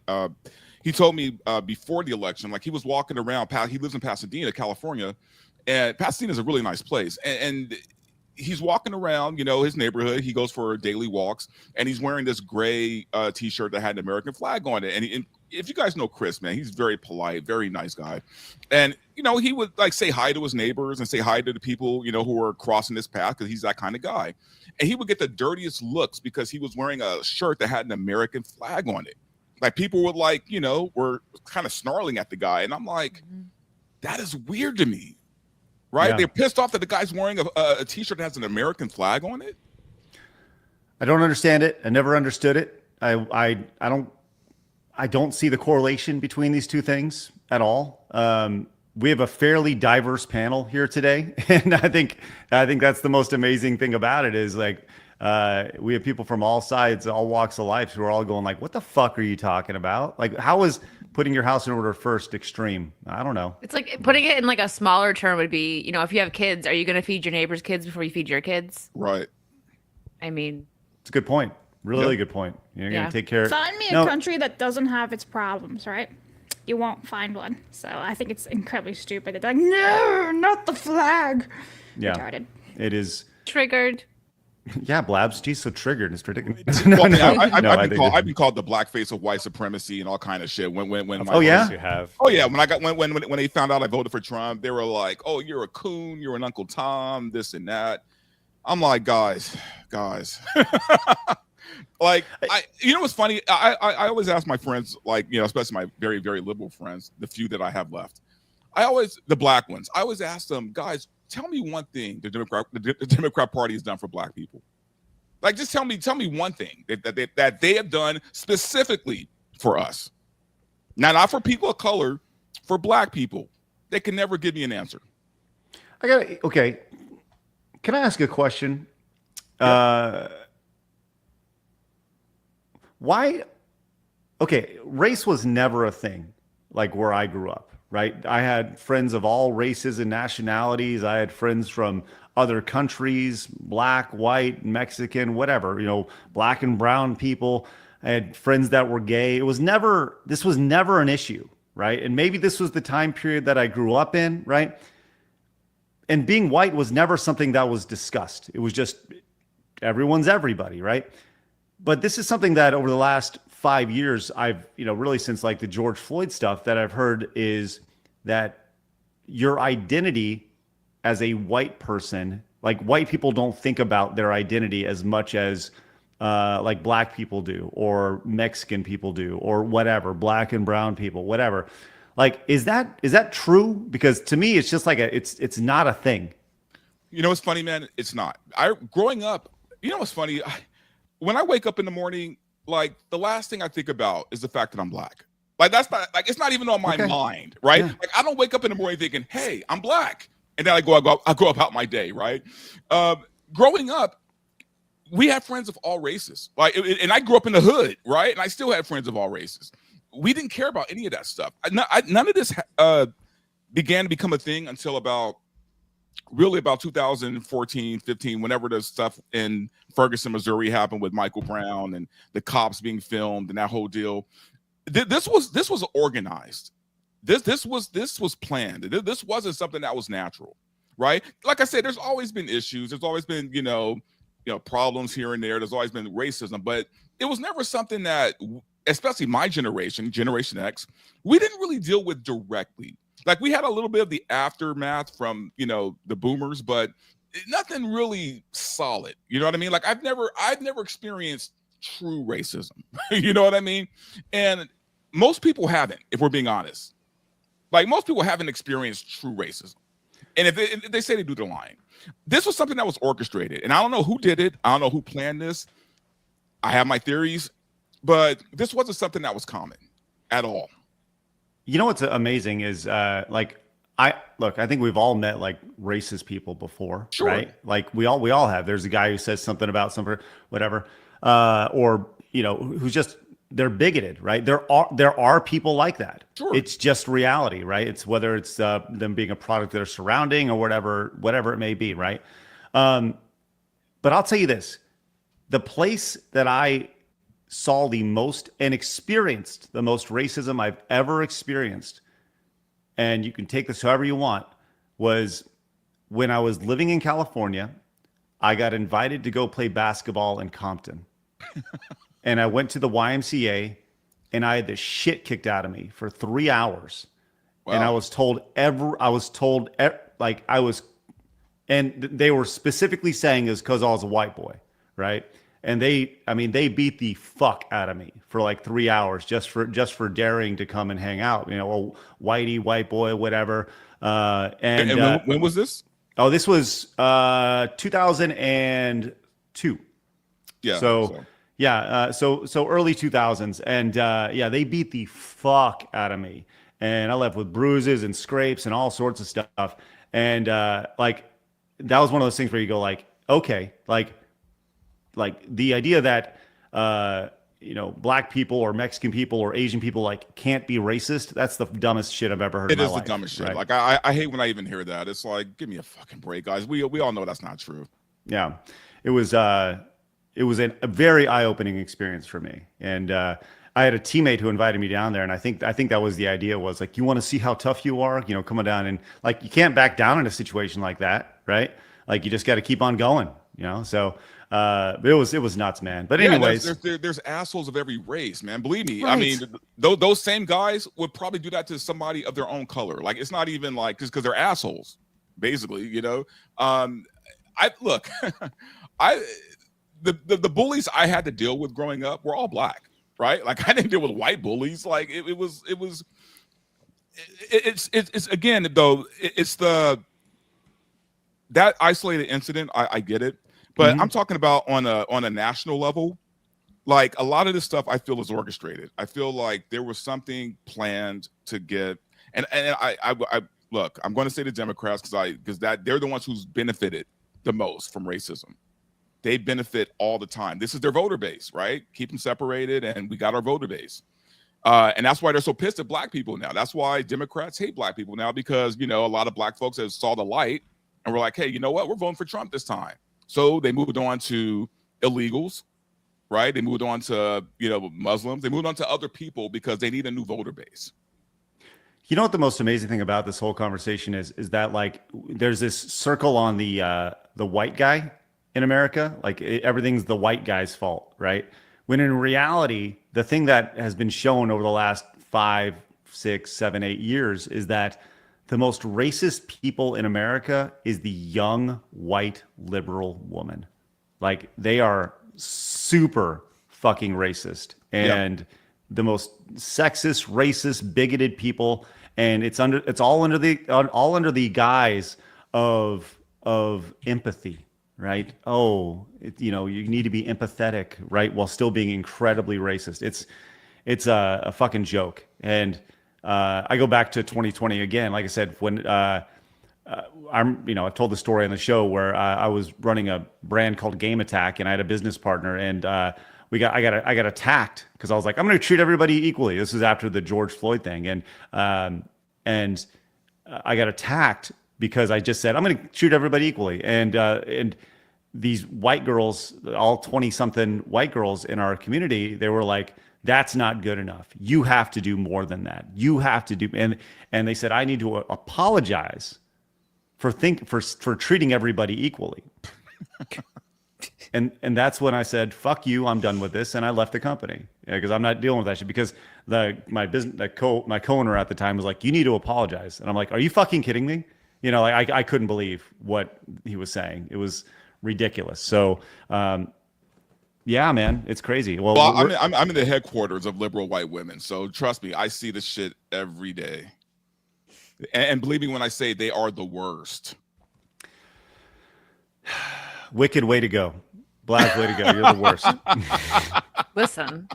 told me before the election, like he was walking around. He lives in Pasadena, California, and Pasadena is a really nice place. And he's walking around, his neighborhood. He goes for daily walks, and he's wearing this gray T-shirt that had an American flag on it. And if you guys know Chris, man, he's very polite, very nice guy. And he would like say hi to his neighbors and say hi to the people who were crossing his path, because he's that kind of guy. And he would get the dirtiest looks because he was wearing a shirt that had an American flag on it. Like people would were kind of snarling at the guy, and I'm like, that is weird to me. Right? Yeah. They're pissed off that the guy's wearing a T-shirt that has an American flag on it. I don't understand it. I never understood it. I don't see the correlation between these two things at all. We have a fairly diverse panel here today, and I think that's the most amazing thing about it is like we have people from all sides, all walks of life, who are all going like, "What the fuck are you talking about? Like, how is putting your house in order first extreme?" I don't know. It's like putting it in like a smaller term would be, if you have kids, are you going to feed your neighbor's kids before you feed your kids? Right. I mean, it's a good point. Really good point. You're going to take care of. Find me a country that doesn't have its problems, right? You won't find one. So I think it's incredibly stupid. They're like, no, not the flag. Yeah. Retarded. It is. Triggered. Yeah, Blabs. Geez, so triggered. It's ridiculous. I've been called the blackface of white supremacy and all kind of shit. When oh yeah, you have. Oh yeah, when they found out I voted for Trump, they were like, "Oh, you're a coon. You're an Uncle Tom. This and that." I'm like, guys. Like, what's funny? I always ask my friends, like, especially my very, very liberal friends, the few that I have left. The black ones. I always ask them, guys, tell me one thing the Democrat Party has done for black people. Like, just tell me one thing that they have done specifically for us. Now, not for people of color, for black people. They can never give me an answer. Okay. Can I ask a question? Yeah. Why? Okay, race was never a thing like where I grew up, right? I had friends of all races and nationalities. I had friends from other countries, black, white, Mexican, whatever, black and brown people. I had friends that were gay. This was never an issue, right? And maybe this was the time period that I grew up in, right? And being white was never something that was discussed. It was just everyone's everybody, right? But this is something that over the last 5 years, I've, really since like the George Floyd stuff that I've heard is that your identity as a white person, like white people don't think about their identity as much as like black people do, or Mexican people do, or whatever, black and brown people, whatever. Like, is that true? Because to me, it's just like it's not a thing. What's funny, man? It's not. Growing up, what's funny? When I wake up in the morning, like the last thing I think about is the fact that I'm black. Like that's not like it's not even on my mind, right? Yeah. Like I don't wake up in the morning thinking, "Hey, I'm black," and then I go about my day, right? Growing up, we had friends of all races, like, and I grew up in the hood, right? And I still had friends of all races. We didn't care about any of that stuff. None of this began to become a thing until about 2014, 15, whenever the stuff in Ferguson, Missouri happened with Michael Brown and the cops being filmed and that whole deal. This was organized. This was planned. This wasn't something that was natural, right? Like I said, there's always been issues. There's always been, problems here and there. There's always been racism, but it was never something that, especially my generation, Generation X, we didn't really deal with directly. Like we had a little bit of the aftermath from, the boomers, but nothing really solid. You know what I mean? Like I've never experienced true racism. You know what I mean? And most people haven't, if we're being honest. Like most people haven't experienced true racism. And if they say they do, they're lying. This was something that was orchestrated. And I don't know who did it. I don't know who planned this. I have my theories, but this wasn't something that was common at all. You know what's amazing is I think we've all met like racist people before, sure. Right? Like we all have. There's a guy who says something about something, whatever, or who's just they're bigoted, right? There are people like that. Sure. It's just reality, right? It's whether it's them being a product of their surrounding or whatever it may be, right? But I'll tell you this: the place that I saw the most and experienced the most racism I've ever experienced, and you can take this however you want, was when I was living in California. I got invited to go play basketball in Compton. And I went to the YMCA and I had the shit kicked out of me for 3 hours. Wow. And and they were specifically saying is because I was a white boy, right? And they beat the fuck out of me for like 3 hours just for daring to come and hang out, white boy, whatever. And when was this? Oh, this was 2002. Yeah. So early 2000s, and they beat the fuck out of me, and I left with bruises and scrapes and all sorts of stuff. And that was one of those things where you go like, okay, like the idea that black people or Mexican people or Asian people like can't be racist. That's the dumbest shit I've ever heard. It in my is the life, dumbest shit. right? Like I hate when I even hear that. It's like, give me a fucking break, guys. We all know that's not true. Yeah, it was a very eye-opening experience for me. And I had a teammate who invited me down there, and I think that was the idea, was like, you want to see how tough you are, coming down, and like you can't back down in a situation like that, right? Like you just got to keep on going, So it was nuts, man. But anyways, there's assholes of every race, man. Believe me. Right. I mean, those same guys would probably do that to somebody of their own color. Like it's not even like just because they're assholes, basically. The bullies I had to deal with growing up were all black, right? Like I didn't deal with white bullies. Like it's again though, it's that isolated incident. I get it. But I'm talking about on a national level. Like a lot of this stuff I feel is orchestrated. I feel like there was something planned to get, and I look, I'm going to say the Democrats because they're the ones who's benefited the most from racism. They benefit all the time. This is their voter base, right? Keep them separated, and we got our voter base. And that's why they're so pissed at black people now. That's why Democrats hate black people now, because a lot of black folks have saw the light and we're like, hey, you know what? We're voting for Trump this time. So they moved on to illegals, right? They moved on to, Muslims. They moved on to other people because they need a new voter base. You know what the most amazing thing about this whole conversation is that like there's this circle on the white guy in America. Like everything's the white guy's fault, right? When in reality, the thing that has been shown over the last 5, 6, 7, 8 years is that the most racist people in America is the young white liberal woman. Like they are super fucking racist and the most sexist, racist, bigoted people. And it's all under the guise of empathy, right? Oh, you need to be empathetic, right? While still being incredibly racist. It's a fucking joke. And I go back to 2020 again. Like I said, when I've told the story on the show where I was running a brand called Game Attack, and I had a business partner, and I got attacked because I was like, I'm going to treat everybody equally. This is after the George Floyd thing, and I got attacked because I just said I'm going to treat everybody equally, and these white girls, all 20-something white girls in our community, they were like, that's not good enough. You have to do more than that. You have to do, and they said I need to apologize for treating everybody equally. and that's when I said, "Fuck you, I'm done with this," and I left the company because I'm not dealing with that shit. Because my co-owner at the time was like, "You need to apologize," and I'm like, "Are you fucking kidding me?" I couldn't believe what he was saying. It was ridiculous. So. Yeah, man, it's crazy. Well, I'm in the headquarters of liberal white women, so trust me, I see this shit every day. And believe me when I say they are the worst. Wicked way to go. Blabs, way to go. You're the worst. Listen.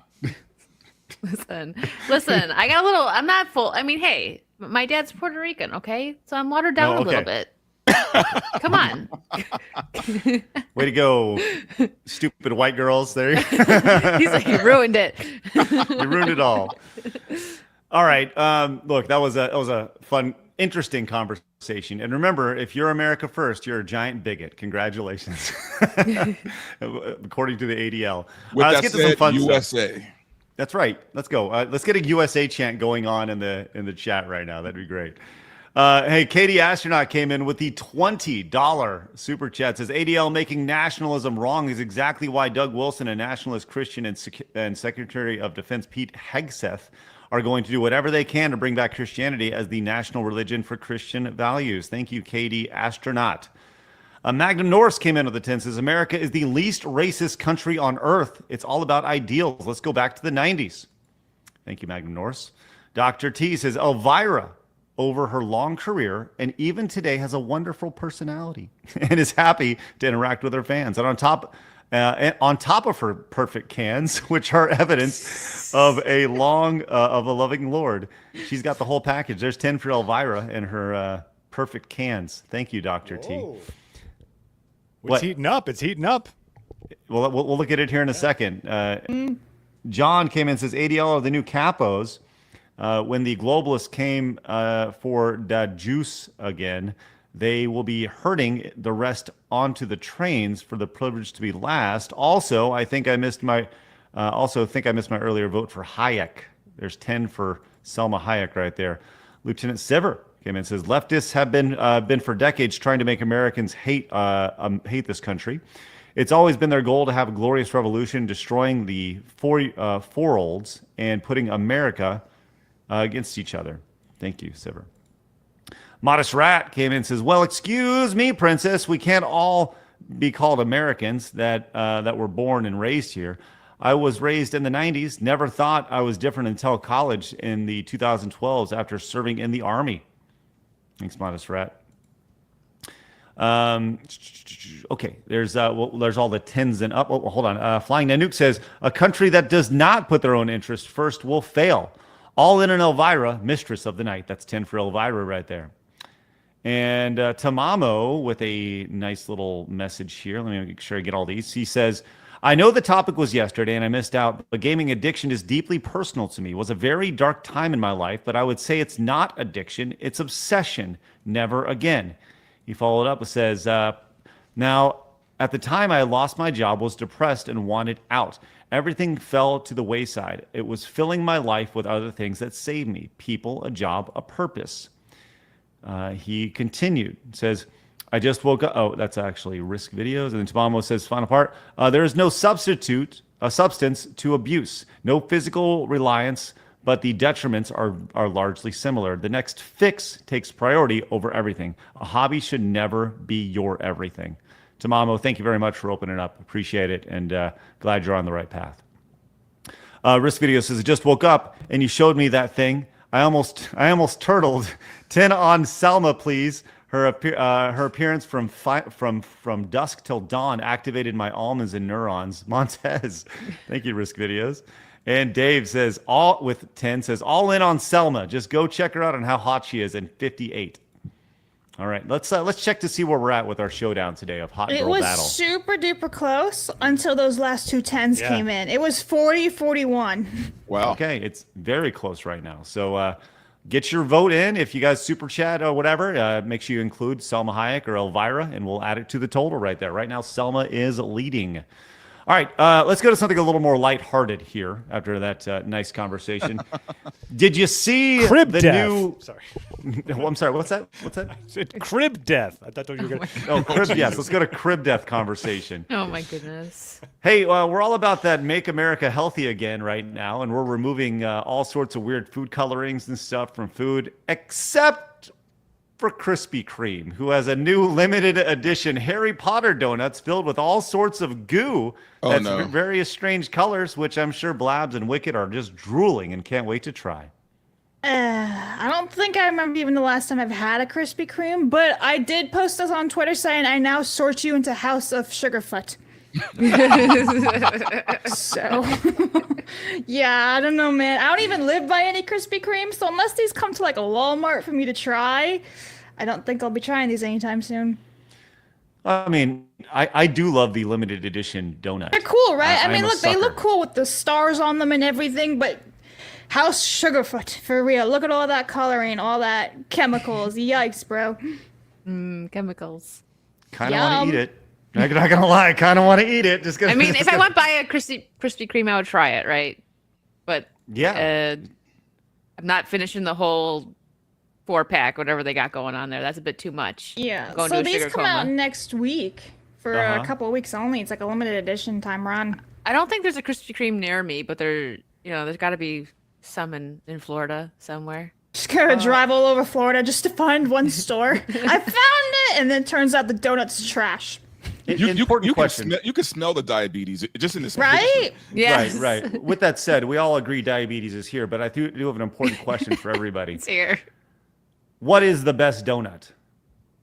I got a little. I'm not full. I mean, hey, my dad's Puerto Rican, okay? So I'm watered down a little bit. Come on. Way to go, stupid white girls. There. He's like, you ruined it. You ruined it all. All right. Look, that was a fun, interesting conversation. And remember, if you're America first, you're a giant bigot. Congratulations. According to the ADL. Let's get to some fun USA. stuff. That's right. Let's go. Let's get a USA chant going on in the chat right now. That'd be great. Hey, Katie Astronaut came in with the $20 super chat. Says ADL making nationalism wrong is exactly why Doug Wilson, a nationalist Christian, and Secretary of Defense Pete Hegseth are going to do whatever they can to bring back Christianity as the national religion for Christian values. Thank you, Katie Astronaut. Magnum Norris came in with the 10, says America is the least racist country on earth. It's all about ideals. Let's go back to the 90s. Thank you, Magnum Norris. Dr. T says Elvira, over her long career and even today, has a wonderful personality and is happy to interact with her fans. And on top of her perfect cans, which are evidence of a loving Lord, she's got the whole package. There's 10 for Elvira and her perfect cans. Thank you, Dr. T. It's heating up. It's heating up. Well, we'll look at it here in a second. John came in and says ADL are the new capos. When the globalists came for the juice again, they will be herding the rest onto the trains for the privilege to be last. Also, I think I missed my earlier vote for Hayek. There's 10 for Selma Hayek right there. Lieutenant Siver came in and says leftists have been for decades trying to make Americans hate this country. It's always been their goal to have a glorious revolution, destroying the four-olds and putting America against each other. Thank you, Siver. Modest Rat came in and says, well, excuse me, Princess. We can't all be called Americans that were born and raised here. I was raised in the 90s. Never thought I was different until college in the 2012s after serving in the Army. Thanks, Modest Rat. Okay, there's all the 10s and up. Oh, hold on. Flying Nanook says, a country that does not put their own interest first will fail. All in an Elvira, mistress of the night. That's 10 for Elvira right there. And Tamamo with a nice little message here. Let me make sure I get all these. He says, I know the topic was yesterday and I missed out, but gaming addiction is deeply personal to me. It was a very dark time in my life, but I would say it's not addiction. It's obsession. Never again. He followed up and says, now, at the time I lost my job, was depressed and wanted out. Everything fell to the wayside. It was filling my life with other things that saved me. People, a job, a purpose. He continued, says, I just woke up. Oh, that's actually Risk Videos. And then Tamamo says, final part, there is no substance to abuse. No physical reliance, but the detriments are largely similar. The next fix takes priority over everything. A hobby should never be your everything. Tamamo, thank you very much for opening up. Appreciate it, and glad you're on the right path. Risk Video says, I just woke up, and you showed me that thing. I almost turtled. 10 on Selma, please. Her appearance from dusk till dawn activated my almonds and neurons. Montez, thank you, Risk Videos. And Dave says, all in on Selma. Just go check her out and how hot she is. And 58. All right, let's check to see where we're at with our showdown today of hot girl battle. It was super duper close until those last two 10s came in. It was 40-41. Wow. Okay, it's very close right now. So get your vote in. If you guys super chat or whatever, make sure you include Selma Hayek or Elvira, and we'll add it to the total right there. Right now, Selma is leading. All right, let's go to something a little more lighthearted here after that nice conversation. Did you see Crib the death. new? Sorry. Oh, I'm sorry. What's that? I said crib death. I thought you were going to. Oh, crib. Yes, let's go to crib death conversation. Oh my goodness. Hey, we're all about that Make America Healthy again right now, and we're removing all sorts of weird food colorings and stuff from food, except for Krispy Kreme, who has a new limited edition Harry Potter donuts filled with all sorts of goo that's various strange colors, which I'm sure Blabs and Wicked are just drooling and can't wait to try. I don't think I remember even the last time I've had a Krispy Kreme, but I did post this on Twitter saying I now sort you into House of Sugarfoot. So, yeah, I don't know, man. I don't even live by any Krispy Kreme, so unless these come to like a Walmart for me to try, I don't think I'll be trying these anytime soon. I mean, I do love the limited edition donut. They're cool, right? I I'm mean, a look, they look sucker. cool with the stars on them and everything, but House Sugarfoot, for real. Look at all that coloring, all that chemicals. Yikes, bro. Chemicals. Kind of want to eat it. I'm not gonna lie, I kind of want to eat it. Just I mean, if I went by a Krispy Kreme, I would try it, right? But yeah, I'm not finishing the whole 4-pack, whatever they got going on there. That's a bit too much. Yeah, Going so to a these sugar come out coma. next week for a couple of weeks only. It's like a limited edition time run. I don't think there's a Krispy Kreme near me, but there's got to be some in Florida somewhere. Just gotta drive all over Florida just to find one store. I found it, and then turns out the donut's trash. Important question. You can smell the diabetes just in this Right? picture. Yes. Right. With that said, we all agree diabetes is here, but I do have an important question for everybody. It's here. What is the best donut?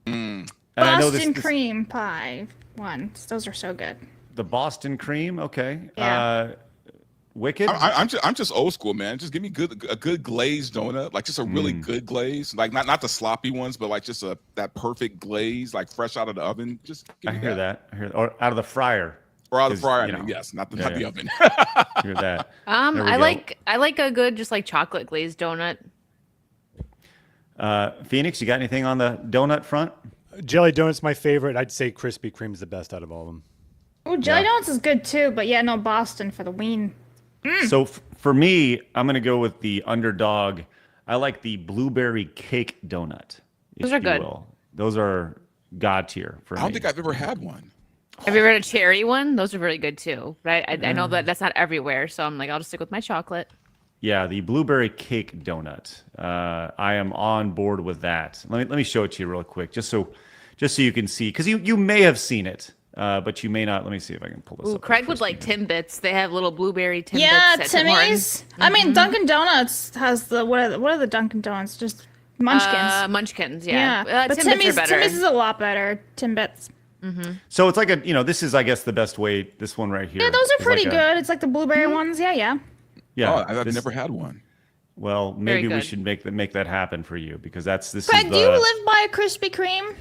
And I know Boston this- cream pie ones. Those are so good. The Boston cream, okay. Yeah. Wicked. I'm just old school, man. Just give me a good glazed donut, like just a really good glaze, like not the sloppy ones, but like just that perfect glaze, like fresh out of the oven. Just give I me hear that. Or out of the fryer. Or out of the fryer. You I mean, know. yes, not the Yeah. oven. Hear that. There we I go. like a good just like chocolate glazed donut. Phoenix, you got anything on the donut front? Jelly donut's my favorite. I'd say Krispy Kreme's the best out of all of them. Oh, Jelly Donuts is good too, but yeah, no, Boston for the ween. So for me, I'm going to go with the underdog. I like the blueberry cake donut. Those if are you good. will. Those are god tier for me. I don't think I've ever had one. Have you ever had a cherry one? Those are really good too, right? I know that that's not everywhere, so I'm like, I'll just stick with my chocolate. Yeah, the blueberry cake donut. I am on board with that. Let me show it to you real quick, just so you can see, because you may have seen it, but you may not. Let me see if I can pull this Ooh, up. Craig would like Timbits. They have little blueberry Timbits. Yeah, at Tim Hortons. Timmy's. I mean, Dunkin' Donuts has the what are the Dunkin' Donuts? Just Munchkins. Munchkins, yeah. But Timbits Timmy's are better. Timmy's is a lot better. Timbits. So it's like this is, I guess, the best way. This one right here. Yeah, those are is pretty like a- good. It's like the blueberry ones. Yeah, yeah. Yeah, Oh, I've this- never had one. Well, Very maybe we good. should make that happen for you, because this Craig, is do you live by a Krispy Kreme?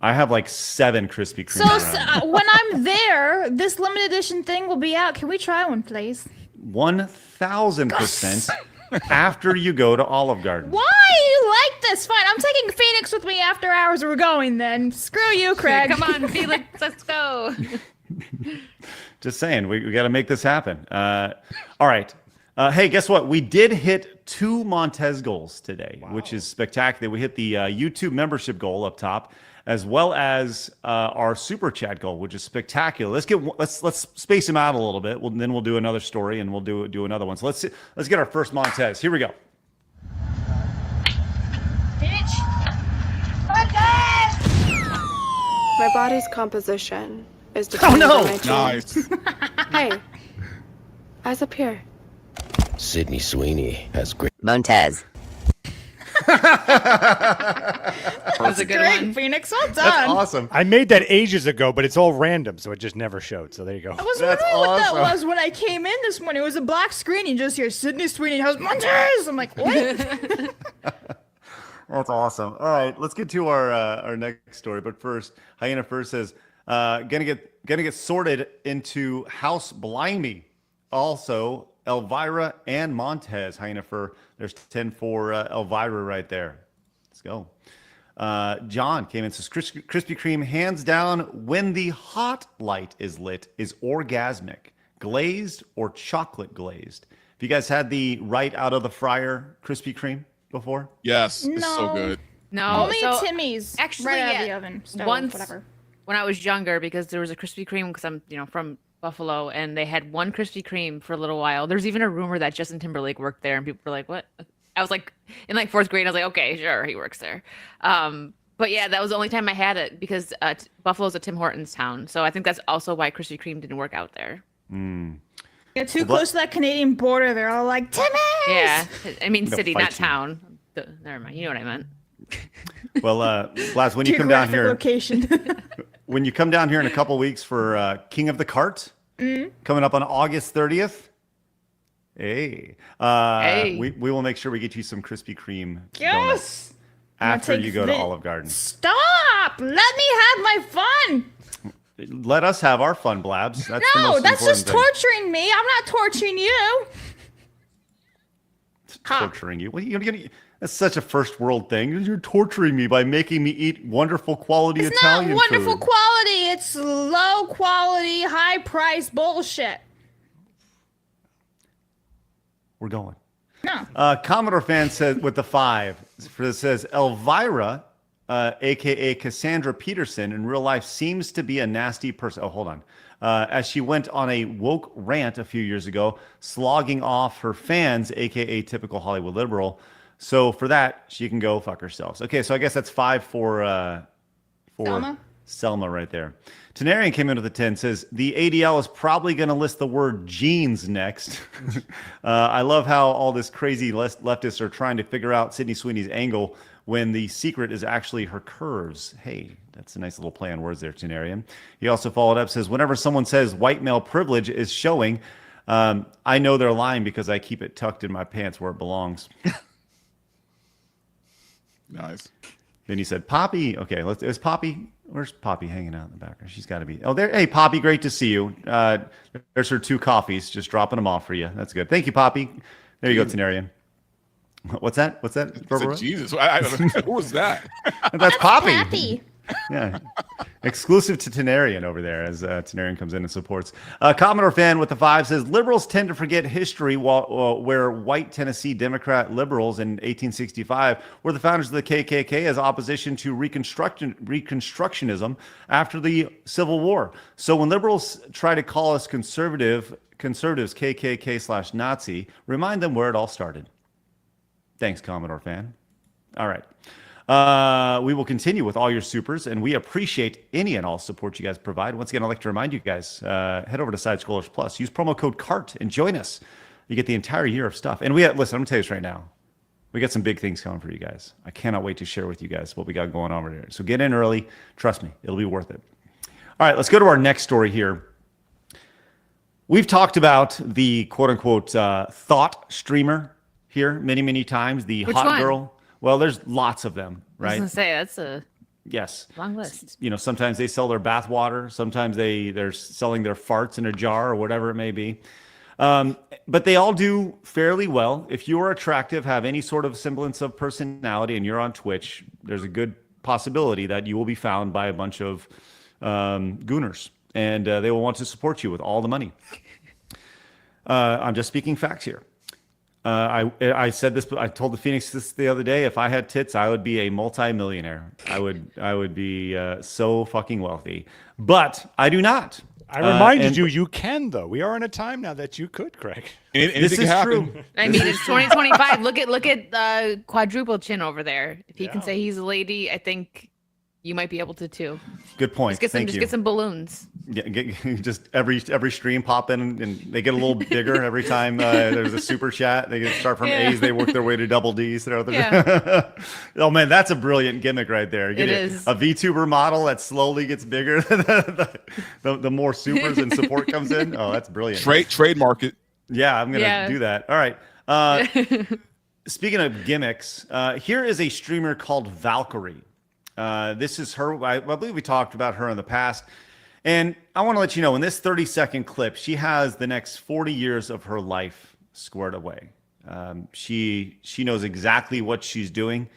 I have like 7 Krispy Kremes. So around. when I'm there, this limited edition thing will be out. Can we try one, please? 1000% after you go to Olive Garden. Why you like this? Fine, I'm taking Phoenix with me after hours. We're going then. Screw you, Craig. Come on, Felix, let's go. Just saying, we got to make this happen. All right. Hey, guess what? We did hit 2 Montez goals today, which is spectacular. We hit the YouTube membership goal up top, as well as our super chat goal, which is spectacular. Let's space them out a little bit. Then we'll do another story, and we'll do another one. So let's get our first Montez. Here we go. My body's composition is determined by my genes. Nice. Hey, eyes up here. Sydney Sweeney has great. Montez. That was a good Great, one. Phoenix. Well done. That's awesome. I made that ages ago, but it's all random, so it just never showed. So there you go. I was That's wondering what that awesome. was when I came in this morning. It was a black screen. You just hear Sydney Sweeney House Montez. I'm like, what? That's awesome. All right, let's get to our next story. But first, Hyena First says, gonna get sorted into House Blimey. Also, Elvira and Montez. Hyena Fur. There's 10 for Elvira right there. Let's go. John came in, says Krispy Kreme, hands down, when the hot light is lit, is orgasmic, glazed or chocolate glazed. Have you guys had the right out of the fryer Krispy Kreme before? Yes, it's so No. good. No, Only so Timmy's. actually, right out of yeah, the oven. Stove, once whatever. when I was younger, because there was a Krispy Kreme, because I'm from Buffalo, and they had one Krispy Kreme for a little while. There's even a rumor that Justin Timberlake worked there, and people were like, "What?" I was like, in like 4th grade, I was like, "Okay, sure, he works there." But yeah, that was the only time I had it, because Buffalo's a Tim Hortons town, so I think that's also why Krispy Kreme didn't work out there. You're too close to that Canadian border. They're all like, Timmy's! Yeah, I mean They'll city, fight not you. town. Never mind, you know what I meant. Well, Blaz, when you come down Geographic here, location. when you come down here in a couple weeks for King of the Cart, coming up on August 30th. Hey, Hey. We will make sure we get you some Krispy Kreme donuts Yes! after take you go to the- Olive Garden. Stop! Let me have my fun. Let us have our fun, Blabs. That's the No, most that's important just thing. torturing me. I'm not torturing you. Torturing you? What are you gonna? That's such a first world thing. You're torturing me by making me eat wonderful quality It's Italian not wonderful food. quality. It's low quality, high price bullshit. We're going. No. Commodore fan said with the 5 says Elvira, aka Cassandra Peterson, in real life seems to be a nasty person. Oh, hold on. As she went on a woke rant a few years ago, slogging off her fans, aka typical Hollywood liberal. So for that, she can go fuck herself. Okay, so I guess that's 5 for Selma right there. Tenarian came in with a 10, says the ADL is probably going to list the word jeans next. I love how all this crazy leftists are trying to figure out Sydney Sweeney's angle when the secret is actually her curves. Hey, that's a nice little play on words there, Tenarian. He also followed up, says, whenever someone says white male privilege is showing, I know they're lying because I keep it tucked in my pants where it belongs. Nice. Then he said, Poppy. Okay, is Poppy? Where's Poppy hanging out in the background? She's got to be. Oh, there. Hey, Poppy, great to see you. There's her 2 coffees. Just dropping them off for you. That's good. Thank you, Poppy. There you go, Tenarian. What's that? What's that? Jesus. Who was that? That's Poppy. Happy. Yeah. Exclusive to Tenarian over there as Tenarian comes in and supports. Commodore fan with the 5 says liberals tend to forget history where white Tennessee Democrat liberals in 1865 were the founders of the KKK as opposition to Reconstructionism after the Civil War. So when liberals try to call us conservatives KKK/Nazi, remind them where it all started. Thanks, Commodore fan. All right. We will continue with all your supers, and we appreciate any and all support you guys provide. Once again, I'd like to remind you guys, head over to Side Scrollers Plus, use promo code CART, and join us. You get the entire year of stuff. And listen, I'm going to tell you this right now. We got some big things coming for you guys. I cannot wait to share with you guys what we got going on over there. So get in early. Trust me, it'll be worth it. All right, let's go to our next story here. We've talked about the quote-unquote thought streamer here many, many times, the Which hot one? girl. Well, there's lots of them, I was right? gonna say that's a Yes. long list. You know, sometimes they sell their bath water. Sometimes they're selling their farts in a jar or whatever it may be. But they all do fairly well. If you are attractive, have any sort of semblance of personality, and you're on Twitch, there's a good possibility that you will be found by a bunch of gooners, and they will want to support you with all the money. I'm just speaking facts here. I said this, but I told the Phoenix this the other day. If I had tits, I would be a multi-millionaire. I would be so fucking wealthy. But I do not. I reminded you can, though. We are in a time now that you could, Craig. This is true. I mean, it's 2025. Look at quadruple chin over there. If he can say he's a lady, I think you might be able to too. Good point. Just get some balloons. Yeah, just every stream pop in, and they get a little bigger every time there's a super chat. They start from A's, they work their way to double D's. Oh man, that's a brilliant gimmick right there. It is. A VTuber model that slowly gets bigger the more supers and support comes in. Oh, that's brilliant. Trademark it. Yeah, I'm gonna do that. All right. Speaking of gimmicks, here is a streamer called Valkyrae. This is her. I believe we talked about her in the past. And I want to let you know, in this 30-second clip, she has the next 40 years of her life squared away. She knows exactly what she's doing.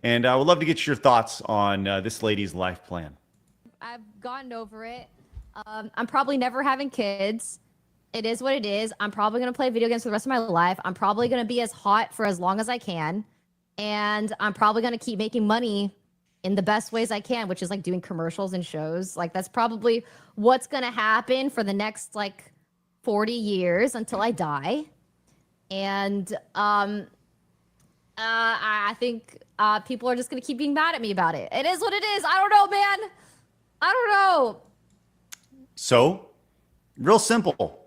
And I would love to get your thoughts on this lady's life plan. I've gotten over it. I'm probably never having kids. It is what it is. I'm probably going to play video games for the rest of my life. I'm probably going to be as hot for as long as I can. And I'm probably going to keep making money in the best ways I can, which is like doing commercials and shows. Like that's probably what's going to happen for the next like 40 years until I die. And I think people are just going to keep being mad at me about it. It is what it is. I don't know, man. I don't know. So, real simple.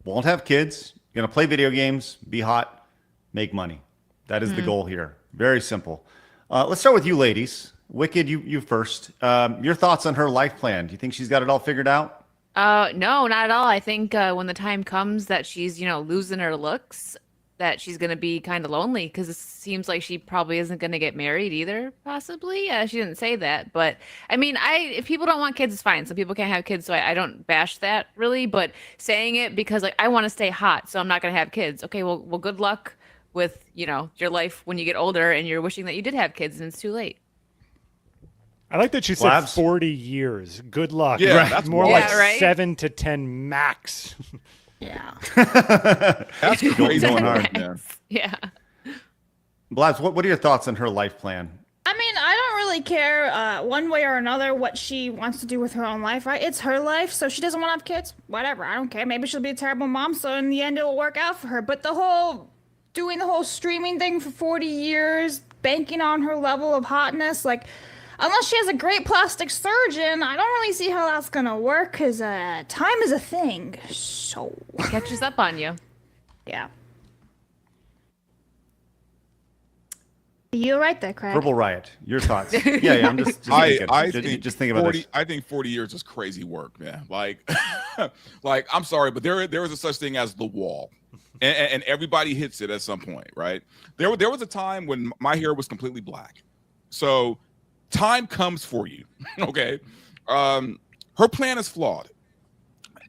Won't have kids. Going to play video games, be hot, make money. That is the goal here. Very simple. Let's start with you ladies. Wicked, you first. Your thoughts on her life plan? Do you think she's got it all figured out? No, not at all. I think when the time comes that she's, losing her looks, that she's going to be kind of lonely because it seems like she probably isn't going to get married either, possibly. She didn't say that. But I mean, if people don't want kids, it's fine. Some people can't have kids, so I don't bash that really. But saying it because like I want to stay hot, so I'm not going to have kids. Okay, well, good luck with, you know, your life when you get older and you're wishing that you did have kids and it's too late. I like that she said Blabs? 40 years. Good luck. Yeah, Right. that's More wild. like Yeah, right? 7 to 10 max. Yeah. That's crazy. Going hard. Yeah. Yeah. Blabs, what are your thoughts on her life plan? I mean, I don't really care one way or another what she wants to do with her own life, right? It's her life, so she doesn't want to have kids. Whatever, I don't care. Maybe she'll be a terrible mom, so in the end it'll work out for her. But doing the whole streaming thing for 40 years, banking on her level of hotness, like, unless she has a great plastic surgeon, I don't really see how that's gonna work, because time is a thing, so... Catches up on you. Yeah. You're right there, Craig. Verbal riot. Your thoughts? Yeah. I'm just thinking. I Just think think about 40. this. I think 40 years is crazy work, man. Like, like I'm sorry, but there is a such thing as the wall, and everybody hits it at some point, right? There was a time when my hair was completely black, so time comes for you. Okay, her plan is flawed,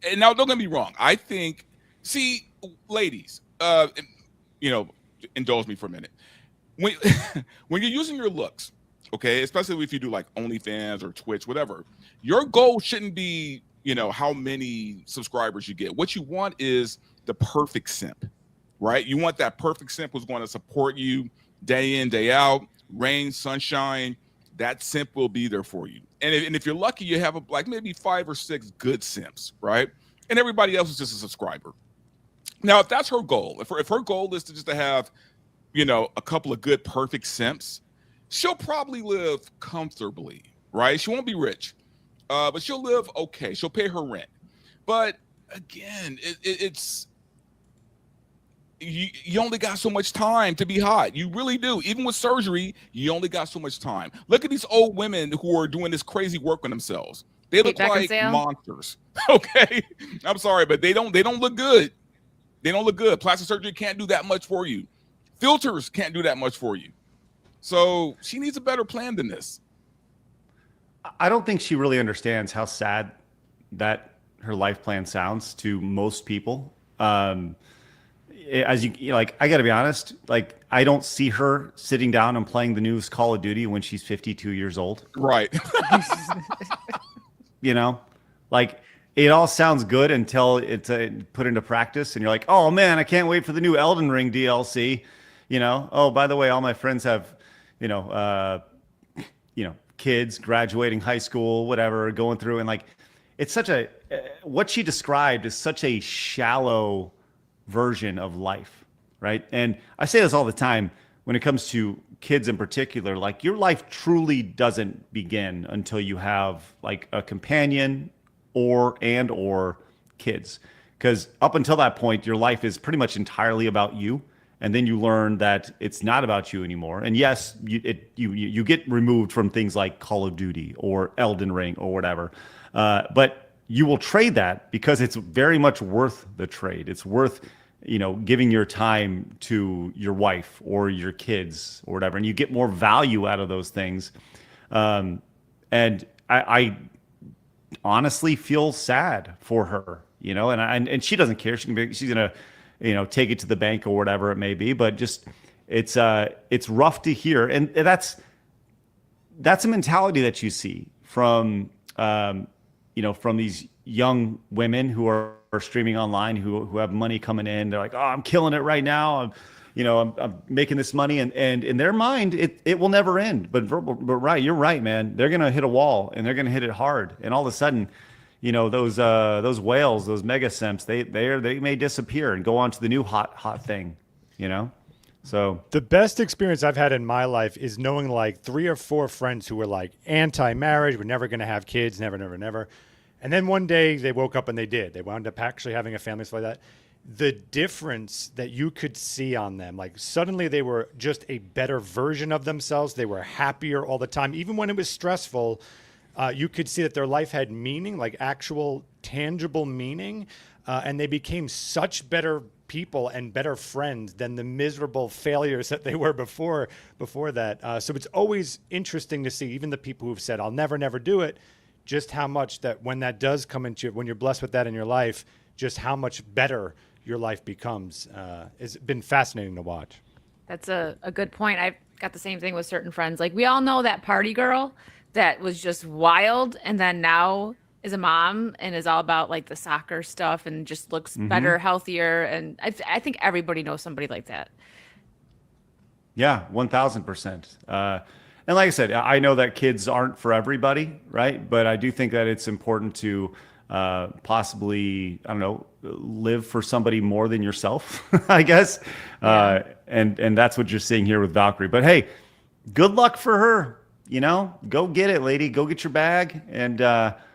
and now don't get me wrong. I think, see, ladies, you know, indulge me for a minute. When you're using your looks, okay, especially if you do like OnlyFans or Twitch, whatever, your goal shouldn't be, you know, how many subscribers you get. What you want is the perfect simp, right? You want that perfect simp who's going to support you day in, day out, rain, sunshine. That simp will be there for you. And if you're lucky, you have like maybe 5 or 6 good simps, right? And everybody else is just a subscriber. Now, if that's her goal, if her goal is to have, you know, a couple of good, perfect simps, she'll probably live comfortably, right? She won't be rich, but she'll live okay. She'll pay her rent. But again, it's you only got so much time to be hot. You really do. Even with surgery, you only got so much time. Look at these old women who are doing this crazy work on themselves. They look like monsters. Okay, I'm sorry, but they don't look good. They don't look good. Plastic surgery can't do that much for you. Filters can't do that much for you. So she needs a better plan than this. I don't think she really understands how sad that her life plan sounds to most people. As you like, I got to be honest, like I don't see her sitting down and playing the newest Call of Duty when she's 52 years old. Right. You know, like it all sounds good until it's put into practice and you're like, oh man, I can't wait for the new Elden Ring DLC. You know, oh, by the way, all my friends have, kids graduating high school, whatever, going through. And like, it's such what she described is such a shallow version of life, right? And I say this all the time when it comes to kids in particular, like your life truly doesn't begin until you have like a companion or kids. Because up until that point, your life is pretty much entirely about you. And then you learn that it's not about you anymore. And yes, you get removed from things like Call of Duty or Elden Ring or whatever. But you will trade that because it's very much worth the trade. It's worth, giving your time to your wife or your kids or whatever. And you get more value out of those things. And I honestly feel sad for her, and she doesn't care. She's going to, take it to the bank or whatever it may be, but just it's rough to hear. And that's a mentality that you see from from these young women who are streaming online, who have money coming in. They're like, oh, I'm killing it right now. I'm making this money, and in their mind, it will never end. But right, you're right, man. They're gonna hit a wall, and they're gonna hit it hard, and all of a sudden, those whales, those mega simps, they may disappear and go on to the new hot thing, So the best experience I've had in my life is knowing like 3 or 4 friends who were like anti-marriage, we're never going to have kids, never. And then one day they woke up and they did. They wound up actually having a family, stuff like that. The difference that you could see on them, like suddenly they were just a better version of themselves. They were happier all the time. Even when it was stressful, you could see that their life had meaning, like actual tangible meaning. And they became such better people and better friends than the miserable failures that they were before that. So it's always interesting to see, even the people who've said, I'll never do it, just how much that when that does come into, when you're blessed with that in your life, just how much better your life becomes. It's been fascinating to watch. That's a good point. I've got the same thing with certain friends. Like, we all know that party girl that was just wild and then now is a mom and is all about like the soccer stuff and just looks better, healthier. And I think everybody knows somebody like that. Yeah, 1000%. And like I said, I know that kids aren't for everybody, right? But I do think that it's important to possibly, I don't know, live for somebody more than yourself, I guess. Yeah. And that's what you're seeing here with Valkyrae. But hey, good luck for her. You know, go get it, lady. Go get your bag, and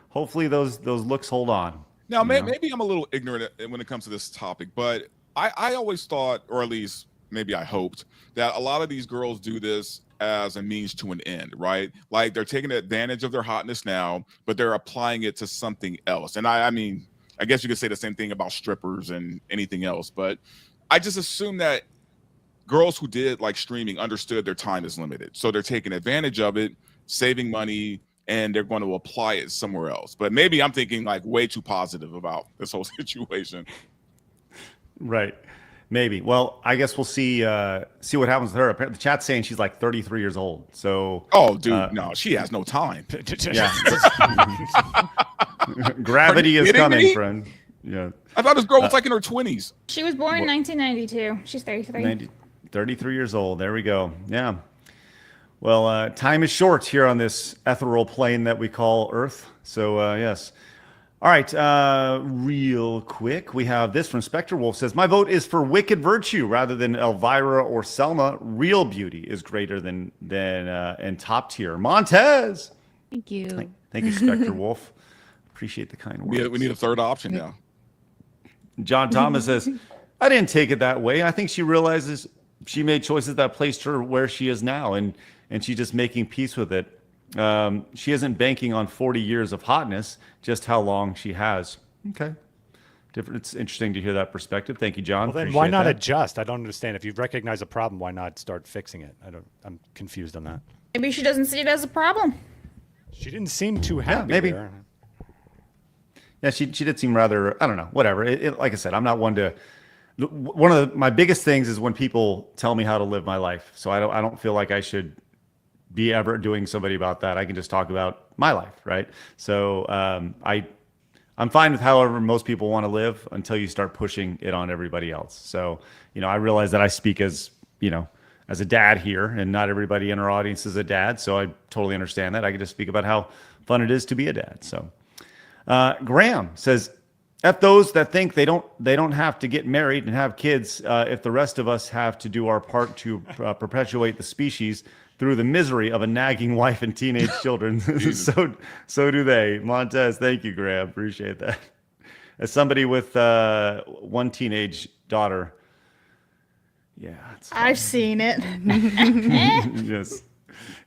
hopefully those looks hold on. Now, maybe I'm a little ignorant when it comes to this topic, but I always thought, or at least maybe I hoped, that a lot of these girls do this as a means to an end, right? Like they're taking advantage of their hotness now, but they're applying it to something else. And I mean, I guess you could say the same thing about strippers and anything else, but I just assume that girls who did like streaming understood their time is limited. So they're taking advantage of it, saving money, and they're going to apply it somewhere else. But maybe I'm thinking like way too positive about this whole situation. Right. Maybe. Well, I guess we'll see what happens with her. The chat's saying she's like 33 years old. So oh, dude, no, she has no time. Yeah. Gravity is coming, me? friend. Yeah. I thought this girl was like in her 20s. She was born in 1992. She's 33. 33 years old. There we go. Yeah. Well, time is short here on this ethereal plane that we call Earth. So, yes. All right. Real quick, we have this from Spectre Wolf. Says, my vote is for Wicked Virtue rather than Elvira or Selma. Real beauty is greater than and top tier. Montez. Thank you. Thank you, Spectre Wolf. Appreciate the kind words. We need a third option now. John Thomas says, I didn't take it that way. I think she realizes she made choices that placed her where she is now, and she's just making peace with it. She isn't banking on 40 years of hotness, just how long she has. Okay. Different. It's interesting to hear that perspective. Thank you, John. Well, then why not adjust? I don't understand. If you recognize a problem, why not start fixing it? I'm confused on that. Maybe she doesn't see it as a problem. She didn't seem too happy. Maybe. There. Yeah, she did seem rather, I don't know, whatever. Like I said, I'm not one to. One of my biggest things is when people tell me how to live my life. So I don't feel like I should be ever doing somebody about that. I can just talk about my life, right? So I'm fine with however most people want to live until you start pushing it on everybody else. So, I realize that I speak as, as a dad here, and not everybody in our audience is a dad. So I totally understand that. I can just speak about how fun it is to be a dad. So Graham says, F those that think they don't have to get married and have kids if the rest of us have to do our part to perpetuate the species through the misery of a nagging wife and teenage children. so do they. Montez, thank you, Graham. Appreciate that. As somebody with one teenage daughter, yeah. I've seen it. Yes.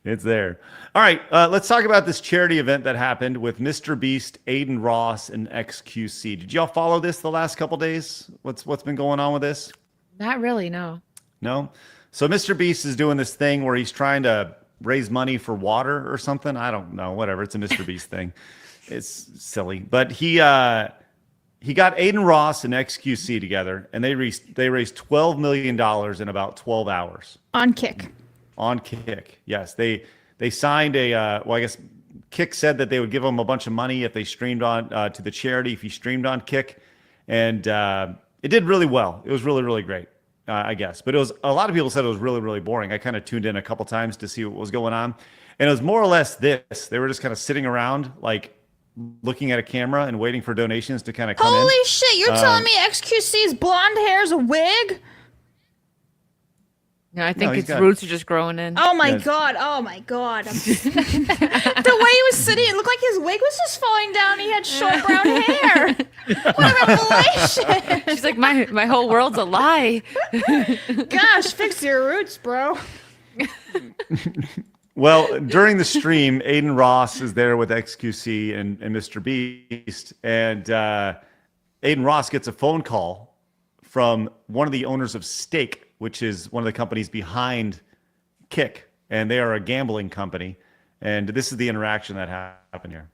It's there. All right, let's talk about this charity event that happened with Mr. Beast, Aiden Ross, and XQC. Did y'all follow this the last couple days? What's been going on with this? Not really, no. No? So Mr. Beast is doing this thing where he's trying to raise money for water or something. I don't know. Whatever. It's a Mr. Beast thing. It's silly. But he got Aiden Ross and XQC together, and they raised $12 million in about 12 hours. On Kick. On Kick, yes. They signed I guess Kick said that they would give them a bunch of money if they streamed on to the charity, if he streamed on Kick. And it did really well. It was really, really great, I guess. But a lot of people said it was really, really boring. I kind of tuned in a couple times to see what was going on. And it was more or less this. They were just kind of sitting around, like, looking at a camera and waiting for donations to kind of come in. Holy shit, you're telling me XQC's blonde hair is a wig? No, I think its roots are just growing in. Oh my god! Oh my god! The way he was sitting, it looked like his wig was just falling down. He had short brown hair. What a revelation! She's like, my whole world's a lie. Gosh, fix your roots, bro. Well, during the stream, Aiden Ross is there with XQC and Mr. Beast, and Aiden Ross gets a phone call from one of the owners of Stake, which is one of the companies behind Kick, and they are a gambling company. And this is the interaction that happened here.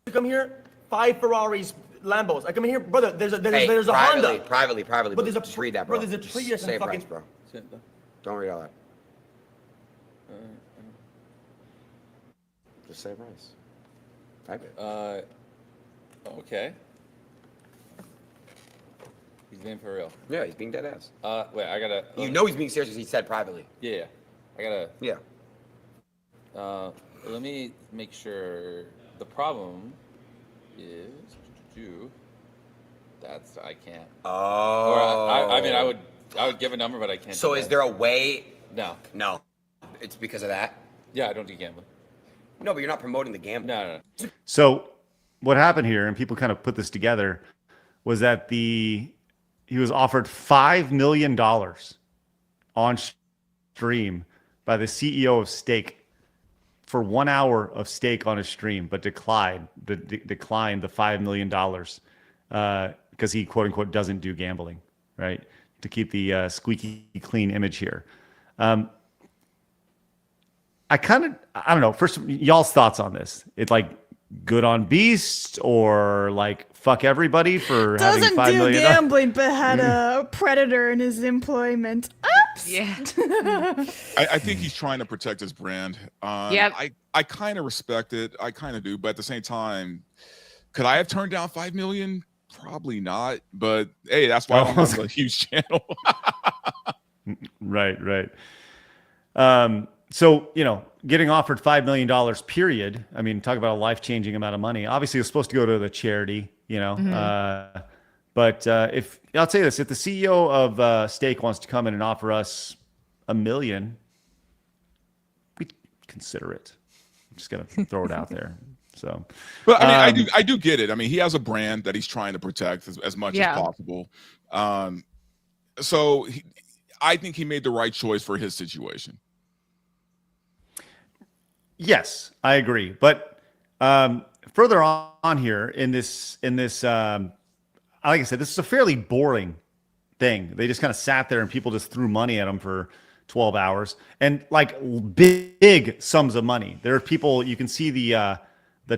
You come here, 5 Ferraris, Lambos. I come in here, brother. There's a privately, Honda. Privately, But there's a just read that, bro. Bro, there's a Prius Say and fucking. price, bro. Don't read all that. Just say price. Type it. Okay. He's being for real. Yeah, he's being dead ass. Wait, I gotta. You know he's being serious because he said privately. Yeah, I gotta. Yeah. Let me make sure. The problem is, that's I can't. Oh. Or I mean, I would give a number, but I can't. So is there a way? No. No. It's because of that. Yeah, I don't do gambling. No, but you're not promoting the gambling. No. So what happened here, and people kind of put this together, was that he was offered $5 million on stream by the CEO of Stake for 1 hour of Stake on his stream, but declined the $5 million because he quote unquote doesn't do gambling, right? To keep the squeaky clean image here. I don't know. First, y'all's thoughts on this. It's like good on Beast or like fuck everybody for having $5 million. Doesn't do gambling, but had a predator in his employment. Oops. Yeah. I think he's trying to protect his brand. Yep. I kind of respect it. I kind of do. But at the same time, could I have turned down $5 million? Probably not. But hey, that's why I'm on a huge channel. Right. So, getting offered $5 million, period. I mean, talk about a life-changing amount of money. Obviously, it's supposed to go to the charity, but if I'll say this, if the CEO of Stake wants to come in and offer us $1 million, we'd consider it. I'm just going to throw it out there. So, but I mean, I do get it. I mean, he has a brand that he's trying to protect as much as possible. So I think he made the right choice for his situation. Yes, I agree. But further on here in this, like I said, this is a fairly boring thing. They just kind of sat there and people just threw money at them for 12 hours and like big sums of money. There are people, you can see the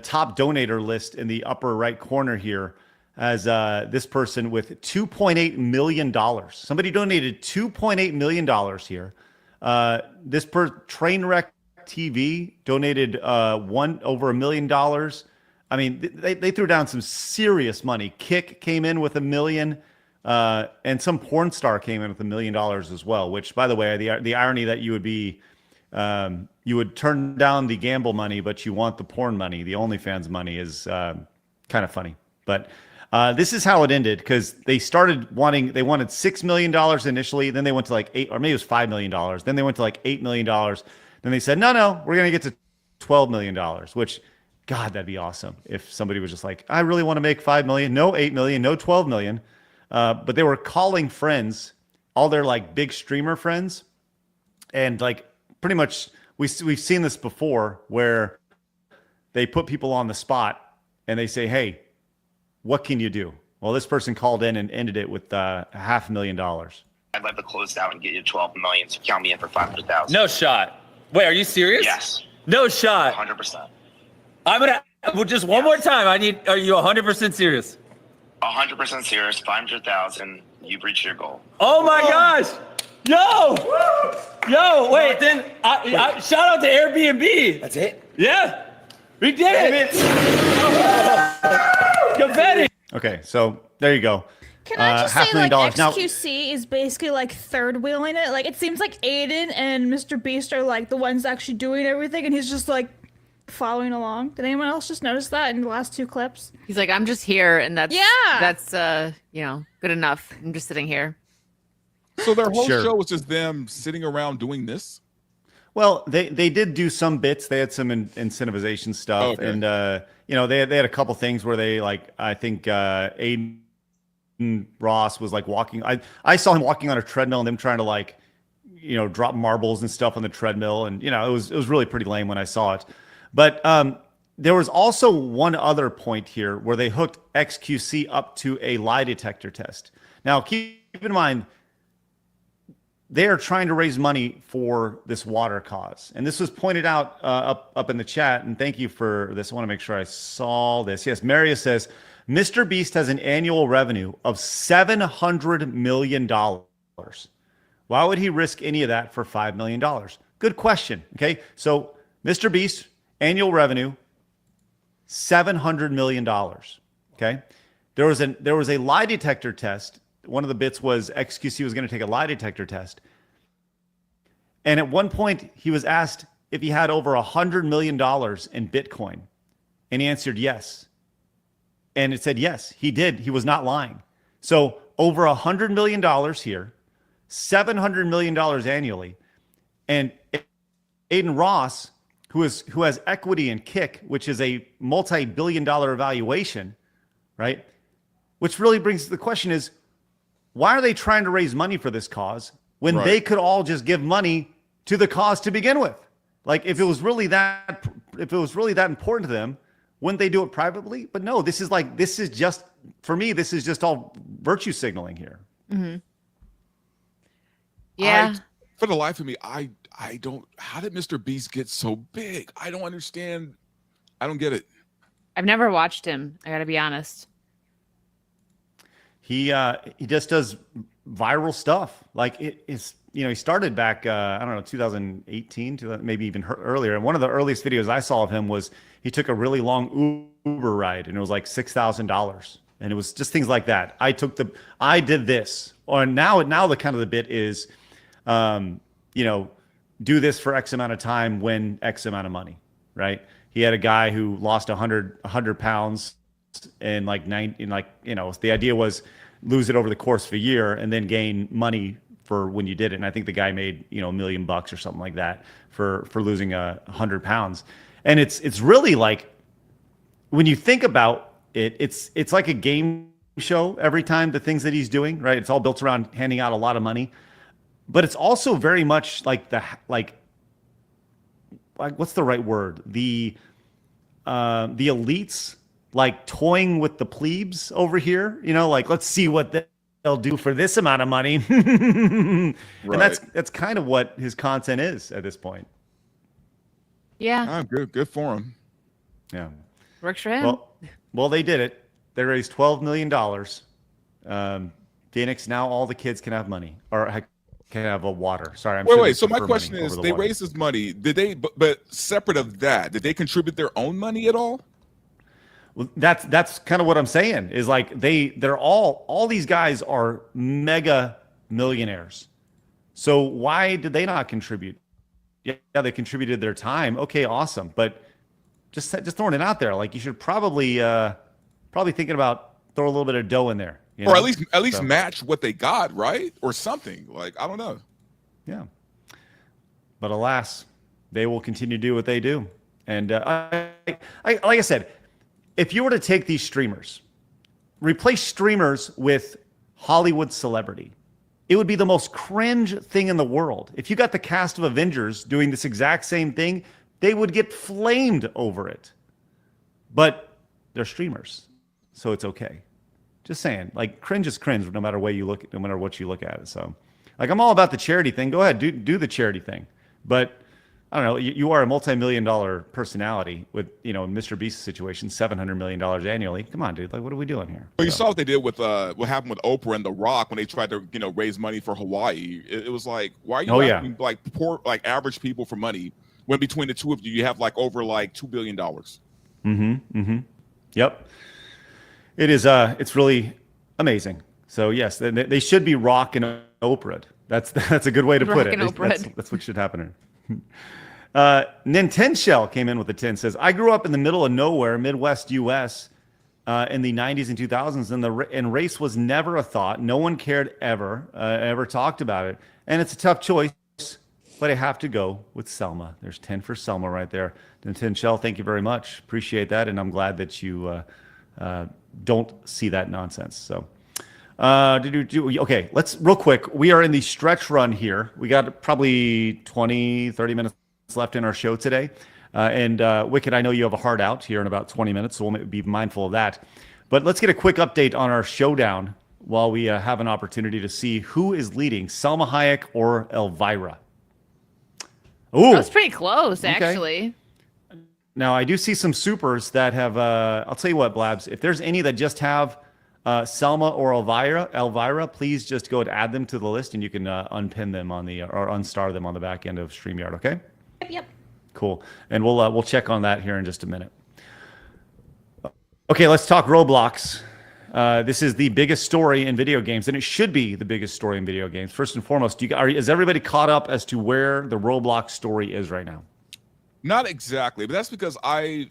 top donator list in the upper right corner here as this person with $2.8 million. Somebody donated $2.8 million here. This Trainwreck TV donated over $1 million. I mean, they threw down some serious money. Kick came in with $1 million, and some porn star came in with $1 million as well. Which, by the way, the irony that you would turn down the gamble money, but you want the porn money, the OnlyFans money, is kind of funny. But this is how it ended, because they wanted $6 million initially, then they went to like $8, or maybe it was $5 million. Then they went to like $8 million. Then they said, no, we're going to get to $12 million, which, God, that'd be awesome if somebody was just like, I really want to make $5 million, no $8 million, no $12 million. But they were calling friends, all their like big streamer friends. And like pretty much we've seen this before where they put people on the spot and they say, hey, what can you do? Well, this person called in and ended it with $500,000. I'd like to close out and get you 12 million, so count me in for 500,000. No shot. Wait, are you serious? Yes. No shot. 100%. I'm gonna just one more time. Are you 100% serious? 100% serious. 500,000. You've reached your goal. Oh my gosh! Yo, wait. Then shout out to Airbnb. That's it. Yeah, we did it. Confetti. Okay, so there you go. Can I just say, like, Now, XQC is basically, like, third wheeling it? Like, it seems like Aiden and Mr. Beast are, like, the ones actually doing everything, and he's just, like, following along. Did anyone else just notice that in the last two clips? He's like, I'm just here, and that's Yeah. good enough. I'm just sitting here. So their whole Sure. show was just them sitting around doing this? well, they did do some bits. They had some incentivization stuff, Okay. and they had a couple things where they I think Aiden Ross was like walking. I saw him walking on a treadmill and them trying to drop marbles and stuff on the treadmill, and it was really pretty lame when I saw it. But there was also one other point here where they hooked XQC up to a lie detector test. Now keep in mind, they are trying to raise money for this water cause. And this was pointed out up in the chat. And thank you for this. I want to make sure I saw this. Yes, Marius says, Mr. Beast has an annual revenue of $700 million. Why would he risk any of that for $5 million? Good question. Okay. So Mr. Beast, annual revenue, $700 million. Okay. There was a lie detector test. One of the bits was XQC was going to take a lie detector test. And at one point he was asked if he had over $100 million in Bitcoin. And he answered yes. And it said, yes, he did. He was not lying. So over $100 million here, $700 million annually. And Aiden Ross, who has equity in Kick, which is a multi-billion-dollar valuation, right? Which really brings the question is, why are they trying to raise money for this cause when they could all just give money to the cause to begin with? Like if it was really that important to them, wouldn't they do it privately? But no, this is just, for me, this is just all virtue signaling here. Mm-hmm. Yeah. For the life of me, I don't, how did Mr. Beast get so big? I don't understand. I don't get it. I've never watched him. I got to be honest. He just does viral stuff. Like he started back, I don't know, 2018, maybe even earlier. And one of the earliest videos I saw of him was he took a really long Uber ride and it was like $6,000. And it was just things like that. I did this. Or now the kind of the bit is, do this for X amount of time, win X amount of money, right? He had a guy who lost 100 pounds and the idea was lose it over the course of a year and then gain money for when you did it. And I think the guy made, $1 million or something like that for losing 100 pounds. And it's really like, when you think about it, it's like a game show every time, the things that he's doing, right? It's all built around handing out a lot of money, but it's also very much like what's the right word? The elites, like toying with the plebes over here, let's see what they'll do for this amount of money. And that's kind of what his content is at this point. Yeah. Good for him. Yeah. Works for him. Well, they did it. They raised $12 million. Phoenix, now all the kids can have money or can have a water. Sorry. Wait. So my question is, they raised this money. Did they, but separate of that, did they contribute their own money at all? Well, that's kind of what I'm saying is like they're all these guys are mega millionaires. So why did they not contribute? Yeah, they contributed their time. Okay, awesome. But just throwing it out there, like you should probably thinking about throw a little bit of dough in there, or at least match what they got, right? Or something. Like, I don't know. Yeah. But alas, they will continue to do what they do. And like I said, if you were to take these streamers, replace streamers with Hollywood celebrity, it would be the most cringe thing in the world. If you got the cast of Avengers doing this exact same thing, they would get flamed over it. But they're streamers, so it's okay. Just saying, like cringe is cringe no matter what you look at it. So, like I'm all about the charity thing. Go ahead, do the charity thing. But I don't know. You are a multi-million-dollar personality with, Mr. Beast's situation, $700 million annually. Come on, dude. Like, what are we doing here? Well, you saw what they did with what happened with Oprah and The Rock when they tried to, raise money for Hawaii. It was like, why are you asking like poor, like average people for money when between the two of you have like over like $2 billion? Yep. It is. It's really amazing. So yes, they should be Rock and Oprah. That's a good way to put it. That's what should happen. Nintendo Shell came in with a 10, says, I grew up in the middle of nowhere, Midwest US, in the 90s and 2000s, and race was never a thought. No one cared ever talked about it. And it's a tough choice, but I have to go with Selma. There's 10 for Selma right there. Nintendo Shell, thank you very much. Appreciate that. And I'm glad that you don't see that nonsense. So, okay, let's real quick. We are in the stretch run here. We got probably 20, 30 minutes left in our show today. And Wicked, I know you have a hard out here in about 20 minutes, so we'll be mindful of that. But let's get a quick update on our Showdown while we have an opportunity to see who is leading, Salma Hayek or Elvira. Ooh, That was pretty close, Okay. actually. Now, I do see some supers that have, I'll tell you what, Blabs, if there's any that just have Selma or Elvira, please just go and add them to the list and you can unpin them on the, or unstar them on the back end of StreamYard, okay? Yep. Cool. And we'll check on that here in just a minute. Okay, let's talk Roblox. This is the biggest story in video games, and it should be the biggest story in video games. First and foremost, is everybody caught up as to where the Roblox story is right now? Not exactly, but that's because I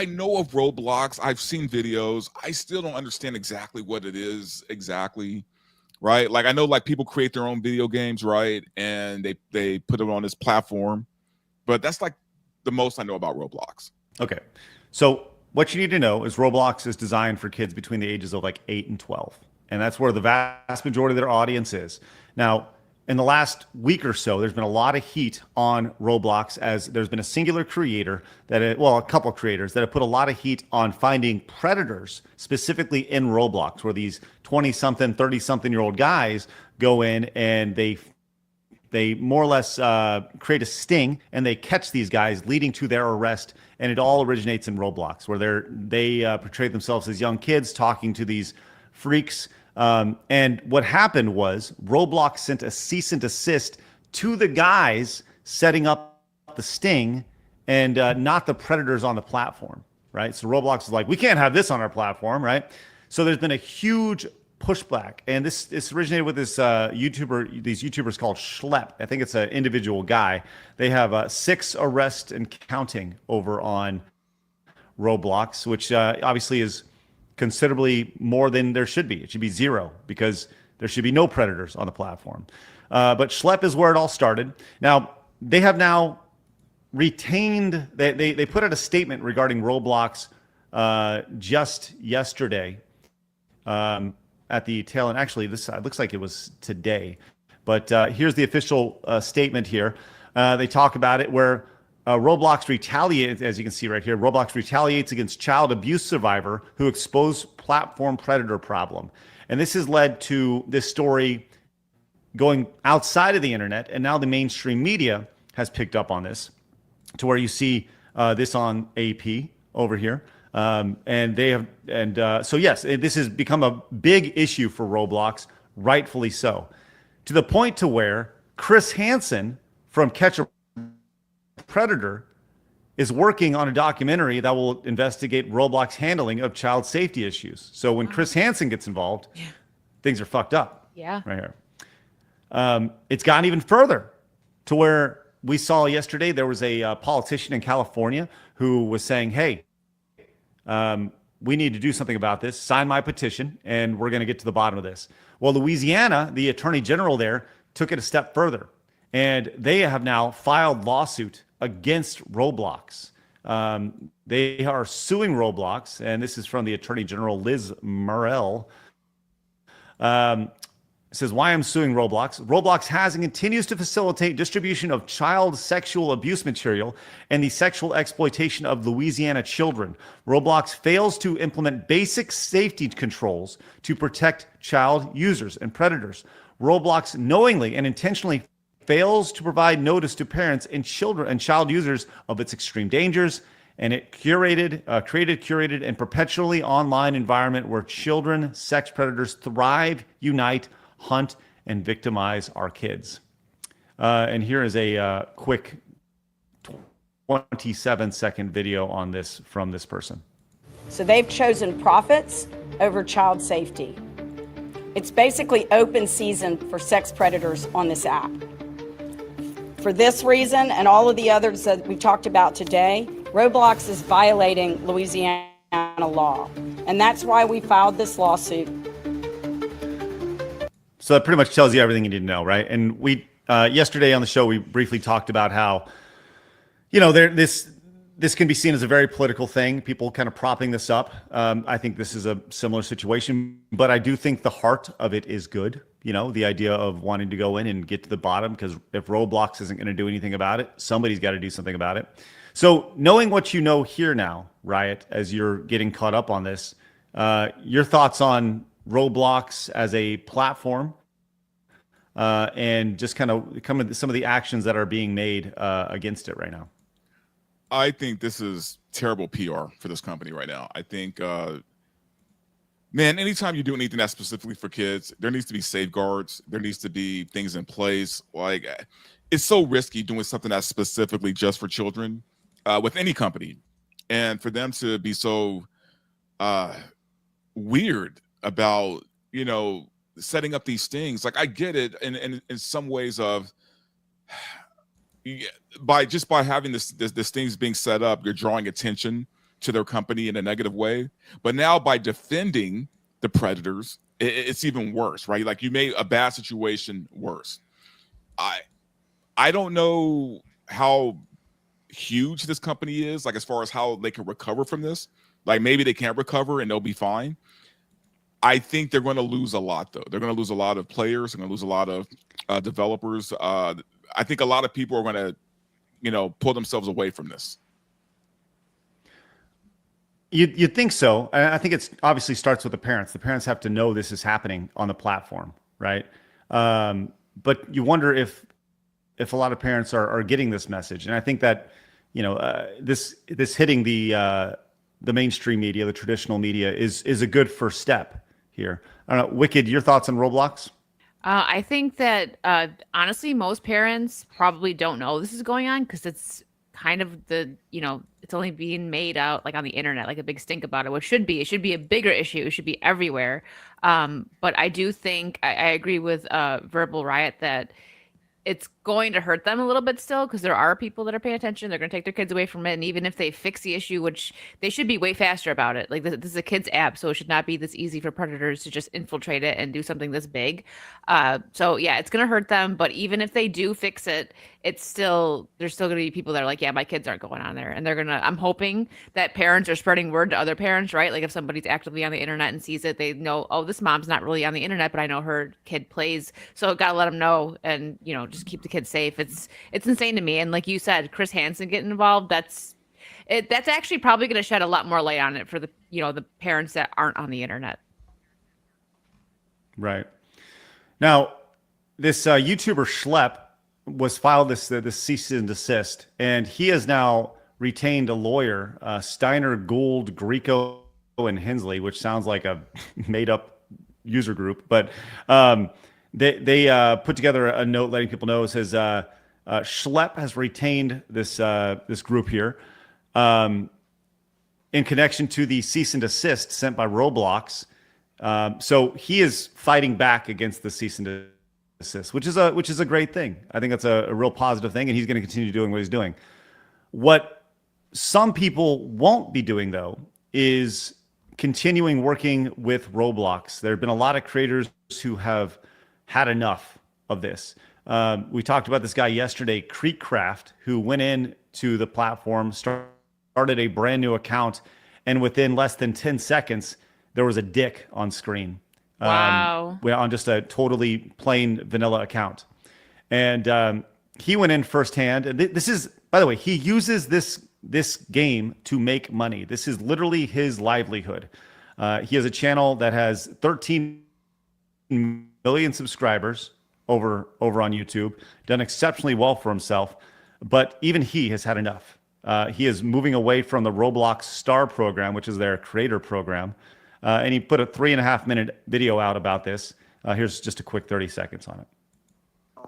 know of Roblox. I've seen videos. I still don't understand exactly what it is exactly, right? Like I know like people create their own video games, right? And they put it on this platform, but that's like the most I know about Roblox. Okay, so what you need to know is Roblox is designed for kids between the ages of like 8 and 12, and that's where the vast majority of their audience is. Now, in the last week or so, there's been a lot of heat on Roblox as there's been a singular creator a couple creators that have put a lot of heat on finding predators specifically in Roblox, where these 20-something, 30-something-year-old guys go in and they more or less create a sting and they catch these guys, leading to their arrest. And it all originates in Roblox, where they portray themselves as young kids talking to these freaks. And what happened was Roblox sent a cease and desist to the guys setting up the sting and not the predators on the platform, right? So Roblox is like, we can't have this on our platform, right? So there's been a huge pushback, and this originated with these YouTubers called Schlep. I think it's an individual guy. They have 6 arrests and counting over on Roblox, which obviously is considerably more than there should be. It should be 0 because there should be no predators on the platform. But Schlep is where it all started. Now, they have now retained, they put out a statement regarding Roblox just yesterday at the tail end. Actually, this looks like it was today. But here's the official statement here. They talk about it where Roblox retaliates, as you can see right here, Roblox retaliates against child abuse survivor who exposed platform predator problem. And this has led to this story going outside of the internet, and now the mainstream media has picked up on this to where you see this on AP over here. And they have, so yes, this has become a big issue for Roblox, rightfully so, to the point to where Chris Hansen from Catch a Predator is working on a documentary that will investigate Roblox handling of child safety issues. So when Chris Hansen gets involved, things are fucked up. Yeah. Right here. It's gotten even further to where we saw yesterday there was a politician in California who was saying, hey, we need to do something about this. Sign my petition, and we're going to get to the bottom of this. Well, Louisiana, the attorney general there, took it a step further, and they have now filed lawsuit against Roblox. They are suing Roblox, and this is from the attorney general, Liz Murrell. It says, why I'm suing Roblox. Roblox has and continues to facilitate distribution of child sexual abuse material and the sexual exploitation of Louisiana children. Roblox fails to implement basic safety controls to protect child users and predators. Roblox knowingly and intentionally fails to provide notice to parents and children and child users of its extreme dangers, and it created, and perpetually online environment where children, sex predators thrive, unite, hunt, and victimize our kids. And here is a quick 27-second video on this from this person. So they've chosen profits over child safety. It's basically open season for sex predators on this app. For this reason and all of the others that we talked about today, Roblox is violating Louisiana law. And that's why we filed this lawsuit. So that pretty much tells you everything you need to know, right? And we yesterday on the show, we briefly talked about how, you know, this can be seen as a very political thing, people kind of propping this up. I think this is a similar situation, but I do think the heart of it is good. You know, the idea of wanting to go in and get to the bottom, because if Roblox isn't going to do anything about it, somebody's got to do something about it. So knowing what you know here now, Riot, as you're getting caught up on this, Your thoughts on Roblox as a platform, and just kind of some of the actions that are being made against it right now? I think this is terrible PR for this company right now. I think, man, anytime you do anything that's specifically for kids, there needs to be safeguards. There needs to be things in place. Like, it's so risky doing something that's specifically just for children with any company. And for them to be so weird about, setting up these things. Like, I get it in some ways of by having this things being set up, you're drawing attention to their company in a negative way. But now by defending the predators, it's even worse, right? Like, you made a bad situation worse. I don't know how huge this company is, like, as far as how they can recover from this. Like, maybe they can't recover and they'll be fine. I think they're going to lose a lot, though. They're going to lose a lot of players. They're going to lose a lot of developers. I think a lot of people are going to, pull themselves away from this. You'd think so. I think it's obviously starts with the parents. The parents have to know this is happening on the platform, right? But you wonder if a lot of parents are getting this message. And I think that, this hitting the mainstream media, the traditional media, is a good first step here. I don't know, Wicked, your thoughts on Roblox? I think that honestly, most parents probably don't know this is going on because it's kind of it's only being made out like on the internet, like a big stink about it. It should be a bigger issue. It should be everywhere. But I do think I agree with Verbal Riot that it's going to hurt them a little bit still, because there are people that are paying attention. They're going to take their kids away from it. And even if they fix the issue, which they should be way faster about it. Like, this is a kid's app, so it should not be this easy for predators to just infiltrate it and do something this big. So yeah, it's going to hurt them. But even if they do fix it, there's still going to be people that are like, yeah, my kids aren't going on there. And I'm hoping that parents are spreading word to other parents, right? Like, if somebody's actively on the internet and sees it, they know, oh, this mom's not really on the internet, but I know her kid plays. So got to let them know and, just keep the kids safe. It's insane to me. And like you said, Chris Hansen getting involved, that's actually probably going to shed a lot more light on it for the parents that aren't on the internet. Right. Now, this YouTuber Schlep was filed this cease and desist, and he has now retained a lawyer, Steiner, Gould, Grieco, and Hensley, which sounds like a made-up user group, but they put together a note letting people know. It says Schlep has retained this group here in connection to the cease and desist sent by Roblox. So he is fighting back against the cease and desist, which is a great thing. I think that's a real positive thing, and he's going to continue doing what he's doing. What some people won't be doing, though, is continuing working with Roblox. There have been a lot of creators who have had enough of this. We talked about this guy yesterday, Creekcraft, who went in to the platform, started a brand new account, and within less than 10 seconds, there was a dick on screen. Wow. On just a totally plain vanilla account. And he went in firsthand. And this is, by the way, he uses this game to make money. This is literally his livelihood. He has a channel that has 13 million subscribers over on YouTube, done exceptionally well for himself, but even he has had enough. He is moving away from the Roblox Star program, which is their creator program, and he put a 3.5-minute video out about this. Here's just a quick 30 seconds on it.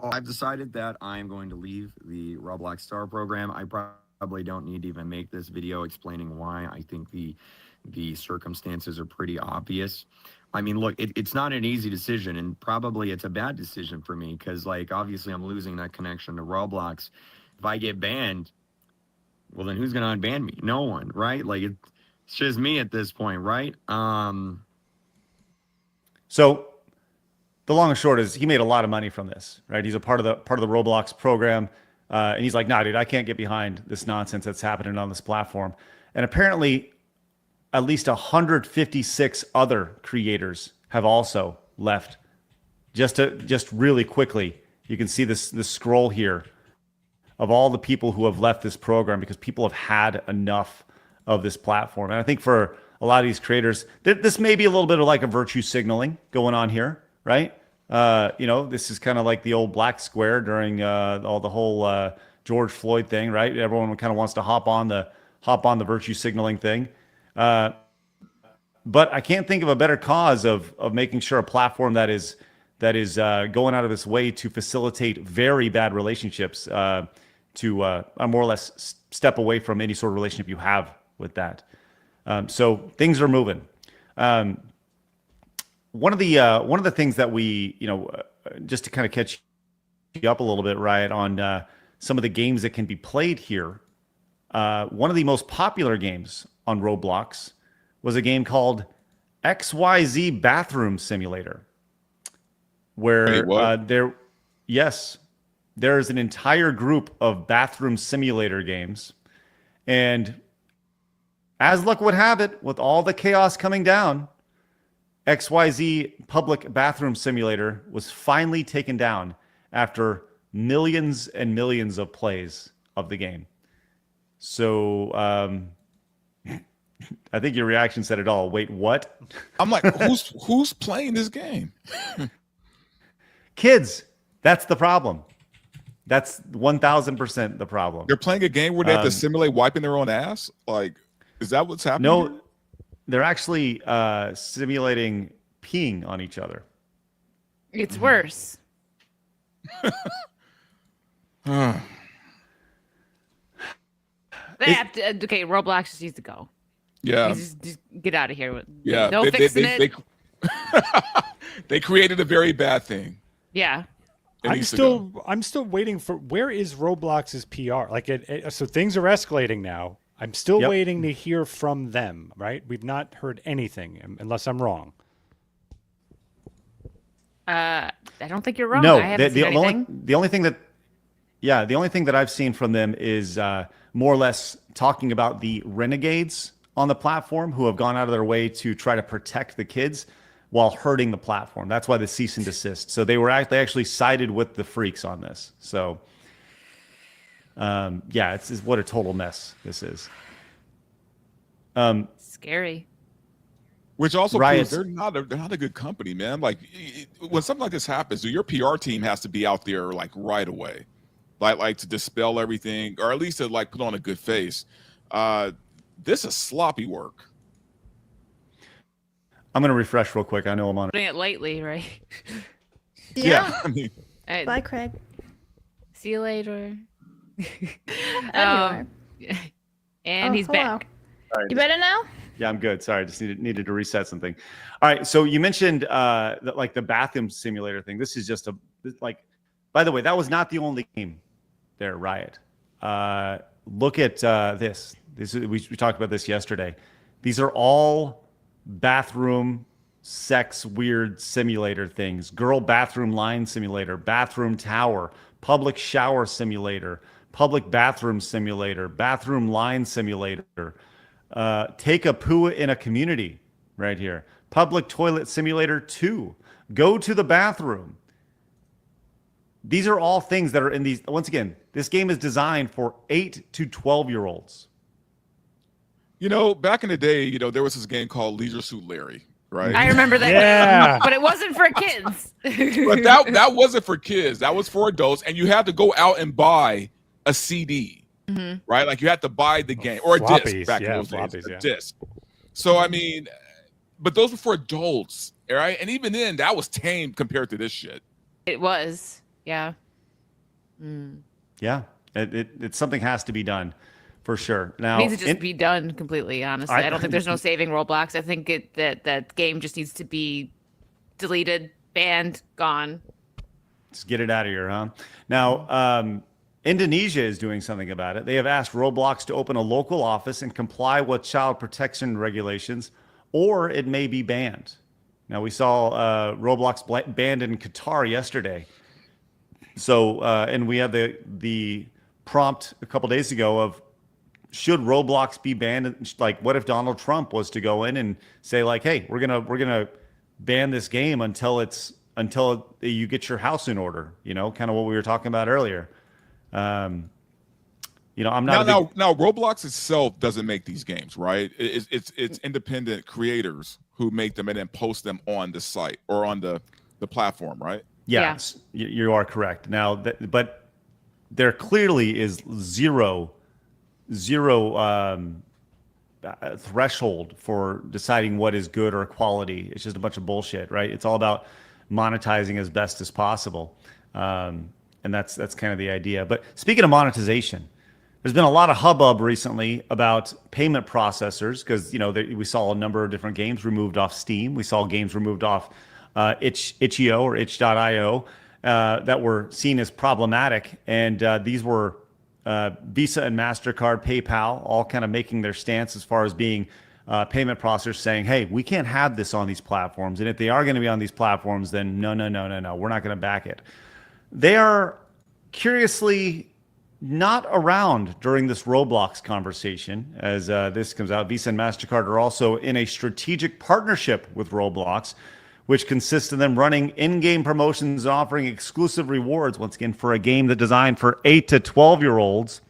I've decided that I'm going to leave the Roblox Star program. I probably don't need to even make this video explaining why. I think the circumstances are pretty obvious. I mean, look, it's not an easy decision, and probably it's a bad decision for me because, like, obviously I'm losing that connection to Roblox. If I get banned, well, then who's going to unban me? No one, right? Like, it's just me at this point, right? So the long and short is he made a lot of money from this, right? He's a part of the Roblox program, and he's like, nah, dude, I can't get behind this nonsense that's happening on this platform. And apparently, at least 156 other creators have also left. Just really quickly, you can see this scroll here of all the people who have left this program because people have had enough of this platform. And I think for a lot of these creators. This may be a little bit of like a virtue signaling going on here, right? This is kind of like the old black square during the whole George Floyd thing, right? Everyone kind of wants to hop on the virtue signaling thing. But I can't think of a better cause of making sure a platform that is going out of its way to facilitate very bad relationships to more or less step away from any sort of relationship you have with that. So things are moving. One of the things that we, just to kind of catch you up a little bit, Riot, on some of the games that can be played here. One of the most popular games on Roblox was a game called XYZ Bathroom Simulator, where there's an entire group of bathroom simulator games. And as luck would have it, with all the chaos coming down, XYZ Public Bathroom Simulator was finally taken down after millions and millions of plays of the game. So I think your reaction said it all. Wait, what? I'm like, who's playing this game? Kids. That's the problem. That's 1,000% the problem. They're playing a game where they have to simulate wiping their own ass? Like, is that what's happening? No, here? they're actually simulating peeing on each other. It's worse. They have to, okay, Roblox just needs to go. Yeah. Just get out of here. Yeah. No fixing it. They created a very bad thing. Yeah. I'm still waiting for, where is Roblox's PR? Like so things are escalating now. I'm still waiting to hear from them, right? We've not heard anything unless I'm wrong. I don't think you're wrong. No, I haven't seen anything. the only thing that I've seen from them is more or less talking about the renegades on the platform who have gone out of their way to try to protect the kids while hurting the platform. That's why the cease and desist. So they actually sided with the freaks on this. So it's what a total mess this is. Scary. Which also proves they're not a good company, man. Like when something like this happens, your PR team has to be out there like right away, like to dispel everything, or at least to like put on a good face. This is sloppy work. I'm gonna refresh real quick. I know I'm on Putting it lightly, right? Yeah. I mean, Bye, Craig. See you later. And he's back. You better now? Yeah, I'm good. Sorry, I just needed to reset something. All right, so you mentioned the bathroom simulator thing. This is just by the way, that was not the only game there, Riot. Look at this. We talked about this yesterday. These are all bathroom sex weird simulator things. Girl bathroom line simulator, bathroom tower, public shower simulator, public bathroom simulator, bathroom line simulator. Take a poo in a community right here. Public toilet simulator 2. Go to the bathroom. These are all things that are in these. Once again, this game is designed for 8 to 12-year-olds. Back in the day, there was this game called Leisure Suit Larry, right? I remember that. But it wasn't for kids. But that wasn't for kids. That was for adults, and you had to go out and buy a CD. Mm-hmm. Right, like you had to buy the game or a disc back in those days. A disc. So I mean, but those were for adults, right? And even then, that was tame compared to this shit. It was, yeah. Yeah, it something has to be done for sure. Now it needs to just be done completely. Honestly, I don't think there's no saving Roblox. I think that game just needs to be deleted, banned, gone. Just get it out of here, huh? Now, Indonesia is doing something about it. They have asked Roblox to open a local office and comply with child protection regulations, or it may be banned. Now, we saw Roblox banned in Qatar yesterday. So, and we had the prompt a couple days ago of, should Roblox be banned? Like, what if Donald Trump was to go in and say, like, hey, we're gonna ban this game until you get your house in order? Kind of what we were talking about earlier. I'm not now Roblox itself doesn't make these games, right? It's independent creators who make them and then post them on the site or on the platform, right? Yes, you are correct. Now, but there clearly is zero threshold for deciding what is good or quality. It's just a bunch of bullshit, right? It's all about monetizing as best as possible, and that's kind of the idea. But speaking of monetization, there's been a lot of hubbub recently about payment processors because we saw a number of different games removed off Steam. We saw games removed off itch.io or itch.io that were seen as problematic, and these were Visa and MasterCard, PayPal, all kind of making their stance as far as being payment processors saying, hey, we can't have this on these platforms. And if they are going to be on these platforms, then no, we're not going to back it. They are curiously not around during this Roblox conversation as this comes out. Visa and MasterCard are also in a strategic partnership with Roblox, which consists of them running in-game promotions and offering exclusive rewards, once again, for a game that's designed for 8 to 12-year-olds.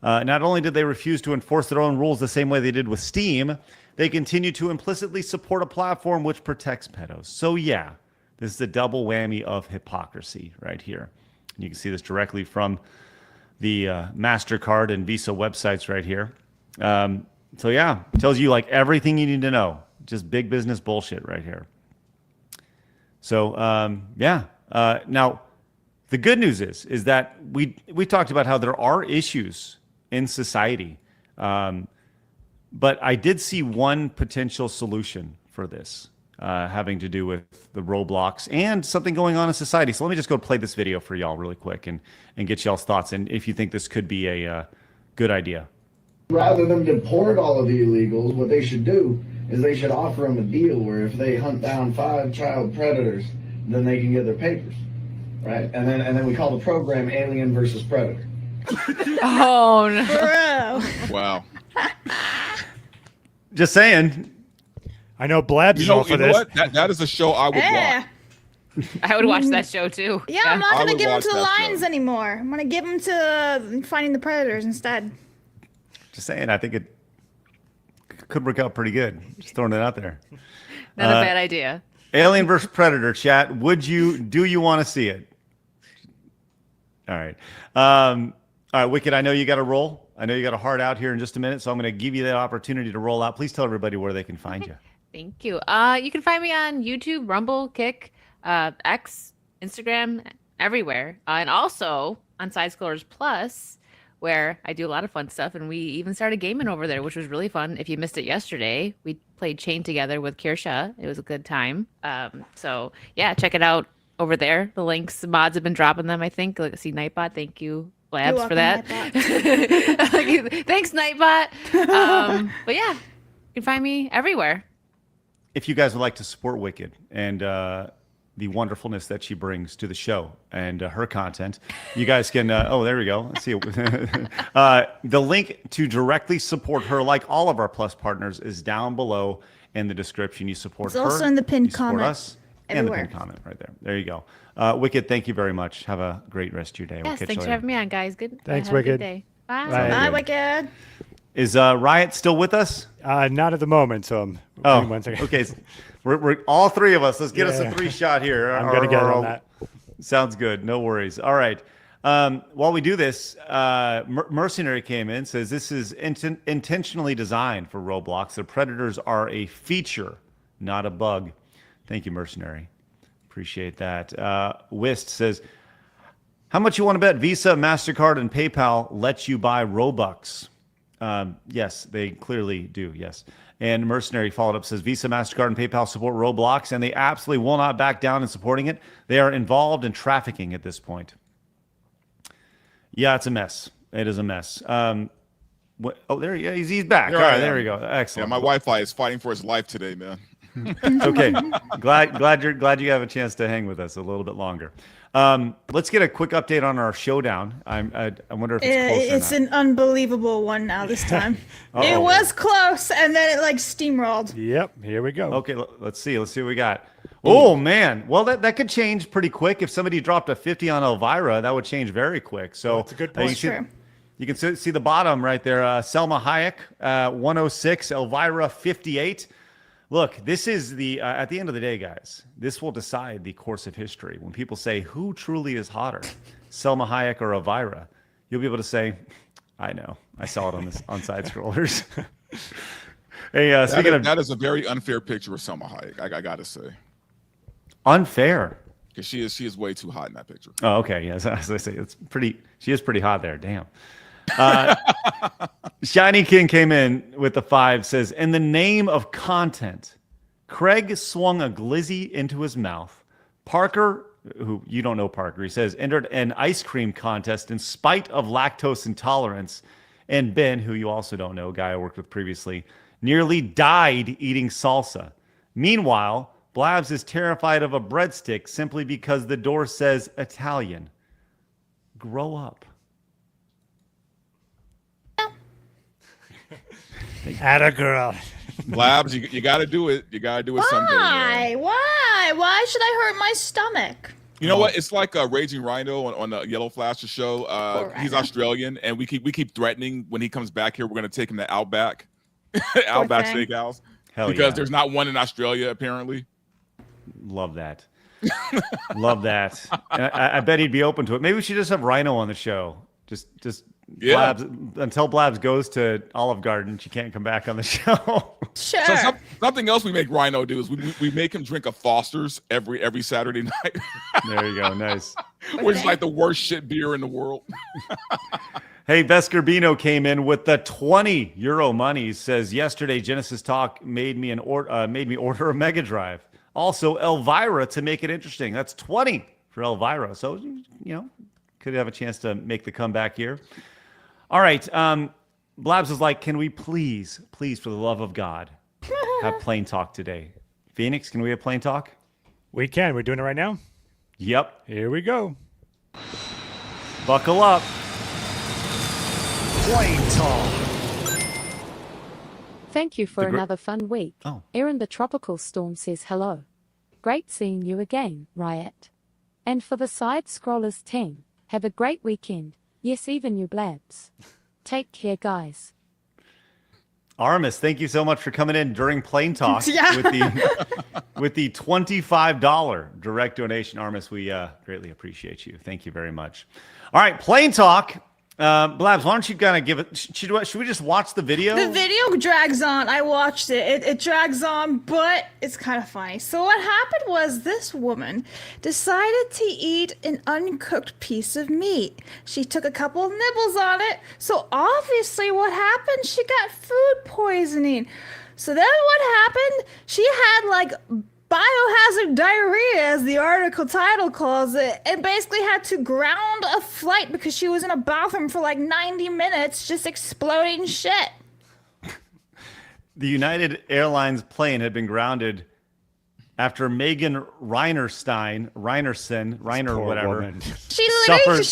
Not only did they refuse to enforce their own rules the same way they did with Steam, they continue to implicitly support a platform which protects pedos. So yeah, this is a double whammy of hypocrisy right here. You can see this directly from the MasterCard and Visa websites right here. So yeah, it tells you like everything you need to know. Just big business bullshit right here. So now the good news is that we talked about how there are issues in society, but I did see one potential solution for this having to do with the Roblox and something going on in society. So let me just go play this video for y'all really quick and get y'all's thoughts and if you think this could be a good idea. Rather than deport all of the illegals, what they should do is they should offer them a deal where if they hunt down 5 child predators, then they can get their papers, right? And then we call the program Alien versus Predator. Oh no! Wow. Just saying. I know Blabs is all for this. What? That is a show I would watch. I would watch that show too. Yeah, I'm not I gonna would give them watch to the that lions anymore. I'm gonna give them to finding the predators instead. Just saying, I think it could work out pretty good. Just throwing it out there. Not a bad idea. Alien versus Predator, chat. Do you want to see it? All right. All right, Wicked, I know you got to roll. I know you got a heart out here in just a minute, so I'm going to give you the opportunity to roll out. Please tell everybody where they can find you. Thank you. You can find me on YouTube, Rumble, Kick, X, Instagram, everywhere. And also on Side Scrollers Plus, where I do a lot of fun stuff. And we even started gaming over there, which was really fun. If you missed it yesterday, we played Chain together with Kirsha. It was a good time. So yeah, check it out over there. The links, the mods have been dropping them, I think. Like, see Nightbot, thank you, Blabs, for that. Thanks, Nightbot. But yeah, you can find me everywhere. If you guys would like to support Wicked and the wonderfulness that she brings to the show and her content, you guys can, there we go. Let's see. The link to directly support her, like all of our Plus partners, is down below in the description. You support her. It's also in the pinned you support comment. Us, and the pinned comment right there. There you go. Wicked, thank you very much. Have a great rest of your day. Yes, thanks for having me on, guys. Thanks, have Wicked. A good day. Bye. Bye, Wicked. Is Riot still with us? Not at the moment. So one second. Okay. We're all three of us. Let's get us a 3-shot here. I'm gonna get on that. Sounds good. No worries. All right. While we do this, Mercenary came in, says this is intentionally designed for Roblox. The predators are a feature, not a bug. Thank you, Mercenary. Appreciate that. Wist says, how much you want to bet Visa, MasterCard, and PayPal let you buy Robux? Yes, they clearly do. Yes. And Mercenary followed up, says Visa, MasterCard, and PayPal support Roblox, and they absolutely will not back down in supporting it. They are involved in trafficking at this point. Yeah, it's a mess. It is a mess. There he is. He's back. All right, there we go. Excellent. Yeah, my Wi-Fi is fighting for its life today, man. Okay. Glad you have a chance to hang with us a little bit longer. Let's get a quick update on our showdown. I wonder if it's close It's an unbelievable one now this time. Uh-oh. It was close, and then it like steamrolled. Yep, here we go. Okay, let's see what we got. Oh man, well that could change pretty quick. If somebody dropped a 50 on Elvira, that would change very quick. So that's a good point. You can see the bottom right there. Selma Hayek, 106. Elvira, 58. Look, this is the at the end of the day, guys, this will decide the course of history. When people say who truly is hotter, Selma Hayek or Elvira, you'll be able to say, I know. I saw it on side scrollers. Hey, speaking of that is a very unfair picture of Selma Hayek. I gotta say, unfair. Because she is way too hot in that picture. Oh, okay. Yes, as I say, it's pretty. She is pretty hot there. Damn. Shiny King came in with the 5. Says, in the name of content, Craig swung a glizzy into his mouth. Parker, who you don't know Parker, he says, entered an ice cream contest in spite of lactose intolerance. And Ben, who you also don't know, a guy I worked with previously, nearly died eating salsa. Meanwhile, Blabs is terrified of a breadstick simply because the door says Italian. Grow up. Atta girl. Blabs, you got to do it. You got to do it someday. Why? Why should I hurt my stomach? You know what? It's like Raging Rhino on the Yellow Flasher show. He's Australian, and we keep threatening when he comes back here, we're going to take him to Outback, Outback Steakhouse, because there's not one in Australia apparently. Love that. Love that. I bet he'd be open to it. Maybe we should just have Rhino on the show. Just Blabs, until Blabs goes to Olive Garden, she can't come back on the show. Sure. So something else we make Rhino do is we make him drink a Foster's every Saturday night. There you go. Nice. Which is like the worst shit beer in the world. Hey, Vescarbino came in with the 20 euro money. Says, yesterday Genesis Talk made me order a Mega Drive. Also, Elvira to make it interesting. That's 20 for Elvira. So, could have a chance to make the comeback here. All right. Blabs is like, can we please, for the love of God, have plain talk today? Phoenix, can we have plain talk? We can. We're doing it right now? Yep. Here we go. Buckle up. Plain talk. Thank you for another fun week. Oh. Erin the Tropical Storm says hello. Great seeing you again, Riot. And for the side scrollers team, have a great weekend. Yes, even you Blabs. Take care, guys. Armis, thank you so much for coming in during Plain Talk Yeah. with the $25 direct donation. Armis, we greatly appreciate you. Thank you very much. All right, Plain Talk. Blabs, why don't you kind of give it? Should we just watch the video? The video drags on. I watched it. It drags on, but it's kind of funny. So what happened was this woman decided to eat an uncooked piece of meat. She took a couple of nibbles on it. So obviously what happened? She got food poisoning. So then what happened? She had like biohazard diarrhea, as the article title calls it, and basically had to ground a flight because she was in a bathroom for like 90 minutes just exploding shit. The United Airlines plane had been grounded after Megan Reinerson, whatever. Woman. She literally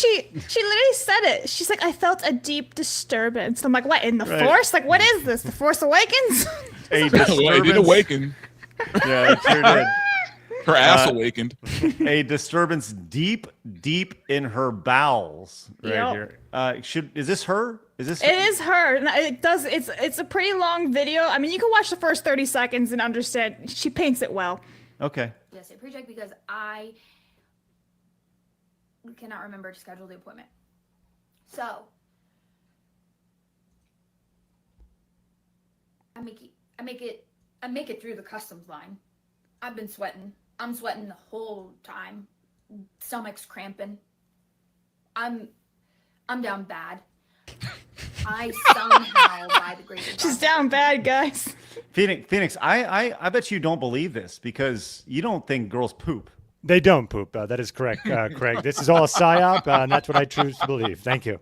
said it. She's like, I felt a deep disturbance. I'm like, what, in the Force? Like, what is this? The Force Awakens? A It did awaken. Yeah, it sure did. Her ass awakened. A disturbance deep in her bowels. Right here. Is this her? Is this? It is her. It does. It's a pretty long video. I mean, you can watch the first 30 seconds and understand. She paints it well. Okay. Yes, I pre-check because I cannot remember to schedule the appointment. So I make it through the customs line. I've been sweating. I'm sweating the whole time. Stomach's cramping. I'm down bad. I somehow by the grace of She's down bad, guys. Phoenix, I bet you don't believe this because you don't think girls poop. They don't poop. That is correct, Craig. This is all a psyop, and that's what I choose to believe. Thank you.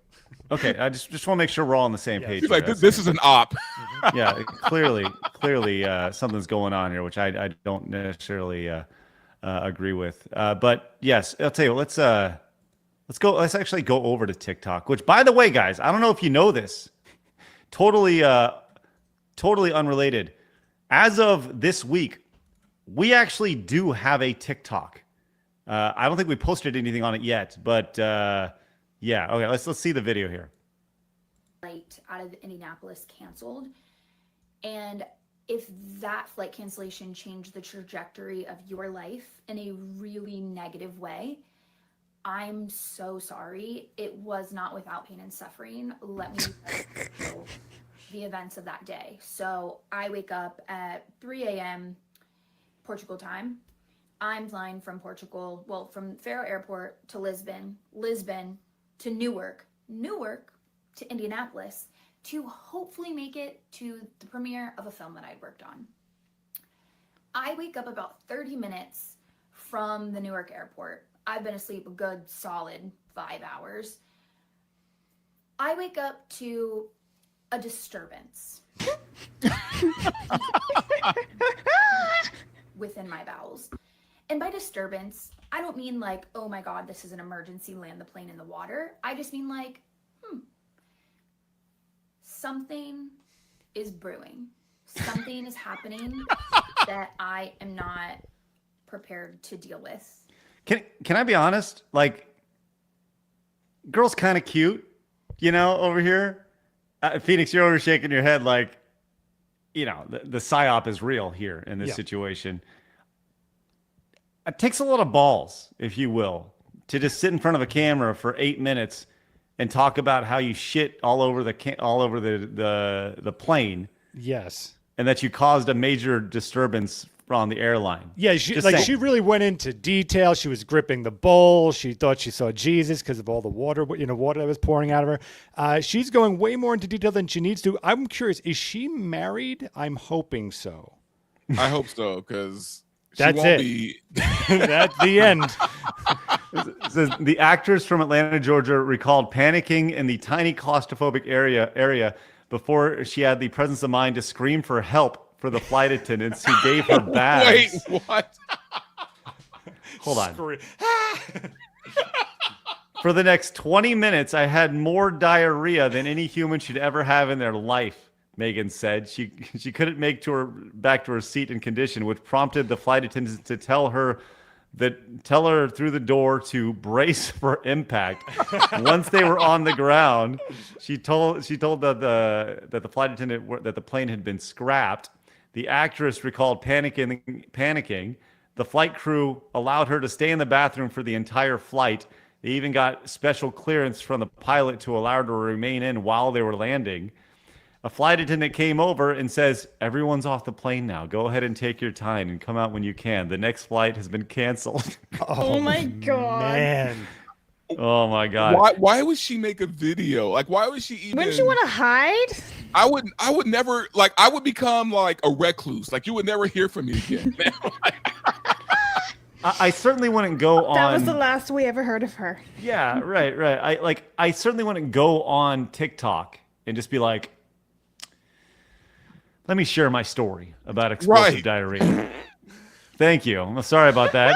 Okay, I just want to make sure we're all on the same page. He's like, this is an op. Yeah, clearly, something's going on here, which I don't necessarily agree with. But yes, I'll tell you, let's actually go over to TikTok. Which, by the way, guys, I don't know if you know this. Totally unrelated. As of this week, we actually do have a TikTok. I don't think we posted anything on it yet, but yeah. Okay, let's see the video here. flight out of Indianapolis canceled. And if that flight cancellation changed the trajectory of your life in a really negative way, I'm so sorry. It was not without pain and suffering. Let me know the events of that day. So I wake up at 3 a.m. Portugal time. I'm flying from Portugal, well, from Faro Airport to Lisbon, Lisbon to Newark, Newark to Indianapolis, to hopefully make it to the premiere of a film that I'd worked on. I wake up about 30 minutes from the Newark airport. I've been asleep a good solid 5 hours. I wake up to a disturbance within my bowels. And by disturbance, I don't mean like, oh my God, this is an emergency, land the plane in the water. I just mean like, something is brewing. Something is happening that I am not prepared to deal with. Can I be honest? Like, girl's kind of cute, over here. Phoenix, you're over shaking your head like, the psyop is real here in this situation. It takes a lot of balls, if you will, to just sit in front of a camera for 8 minutes and talk about how you shit all over the plane. Yes. And that you caused a major disturbance on the airline. Yeah, she really went into detail. She was gripping the bowl. She thought she saw Jesus because of all the water, water that was pouring out of her. She's going way more into detail than she needs to. I'm curious, is she married? I'm hoping so. I hope so, because that's it. That's the end. It says, the actress from Atlanta, Georgia, recalled panicking in the tiny claustrophobic area before she had the presence of mind to scream for help for the flight attendants who gave her bags. Wait, what? Hold on. For the next 20 minutes, I had more diarrhea than any human should ever have in their life, Megan said. She couldn't make back to her seat in condition, which prompted the flight attendants to tell her through the door to brace for impact. Once they were on the ground, she told that the flight attendant that the plane had been scrapped. The actress recalled panicking. The flight crew allowed her to stay in the bathroom for the entire flight. They even got special clearance from the pilot to allow her to remain in while they were landing. A flight attendant came over and says, everyone's off the plane now. Go ahead and take your time and come out when you can. The next flight has been canceled. Oh my God. Man. Oh my God. Why would she make a video? Like, why would she even? Wouldn't you want to hide? I would never, like, I would become like a recluse. Like, you would never hear from me again. I certainly wouldn't go on. That was the last we ever heard of her. Yeah, right. I certainly wouldn't go on TikTok and just be like, let me share my story about explosive diarrhea. Thank you. I'm sorry about that.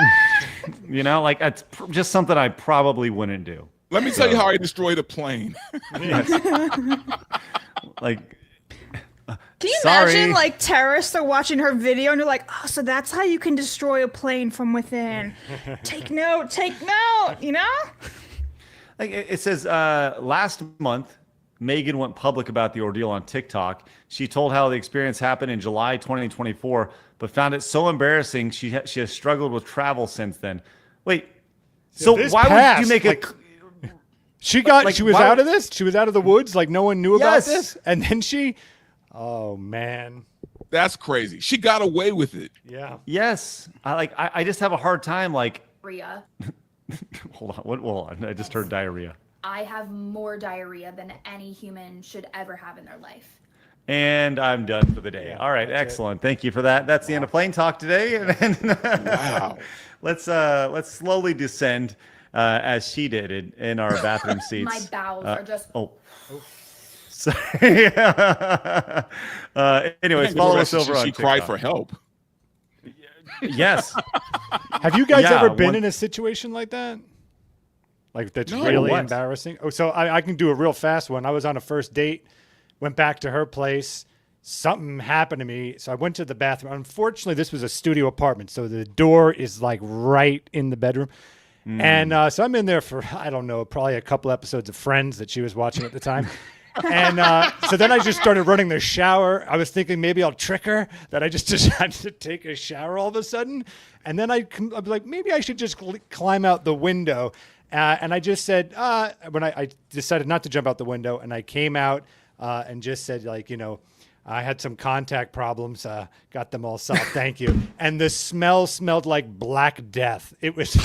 That's just something I probably wouldn't do. Let me tell you how I destroyed a plane. Yes. Can you imagine, like, terrorists are watching her video and you're like, oh, so that's how you can destroy a plane from within. Take note, Like it says, last month, Megan went public about the ordeal on TikTok. She told how the experience happened in July 2024, but found it so embarrassing she has struggled with travel since then. Wait, so why would you make She was out of this? She was out of the woods? Like no one knew about this? And then oh man. That's crazy. She got away with it. Yeah. Yes. I just have a hard time Diarrhea. Hold on. I just heard diarrhea. I have more diarrhea than any human should ever have in their life. And I'm done for the day. All right, excellent. Thank you for that. That's the end of Plane Talk today. Wow. Let's slowly descend as she did in our bathroom seats. My bowels are just. Sorry. Anyways, follow us over on She TikTok. cried for help. Yes. Have you guys ever been in a situation like that? Like that's really what? embarrassing. Oh, so I can do a real fast one. I was on a first date, went back to her place. Something happened to me, so I went to the bathroom. Unfortunately, this was a studio apartment, so the door is like right in the bedroom. And so I'm in there for, I don't know, probably a couple episodes of Friends that she was watching at the time. And so then I just started running the shower. I was thinking maybe I'll trick her that I just decided to take a shower all of a sudden. And then I'd be like, maybe I should just climb out the window. And I just said, when I decided not to jump out the window, and I came out and just said, like, you know, I had some contact problems, got them all solved. Thank you. And the smell smelled like black death. It was,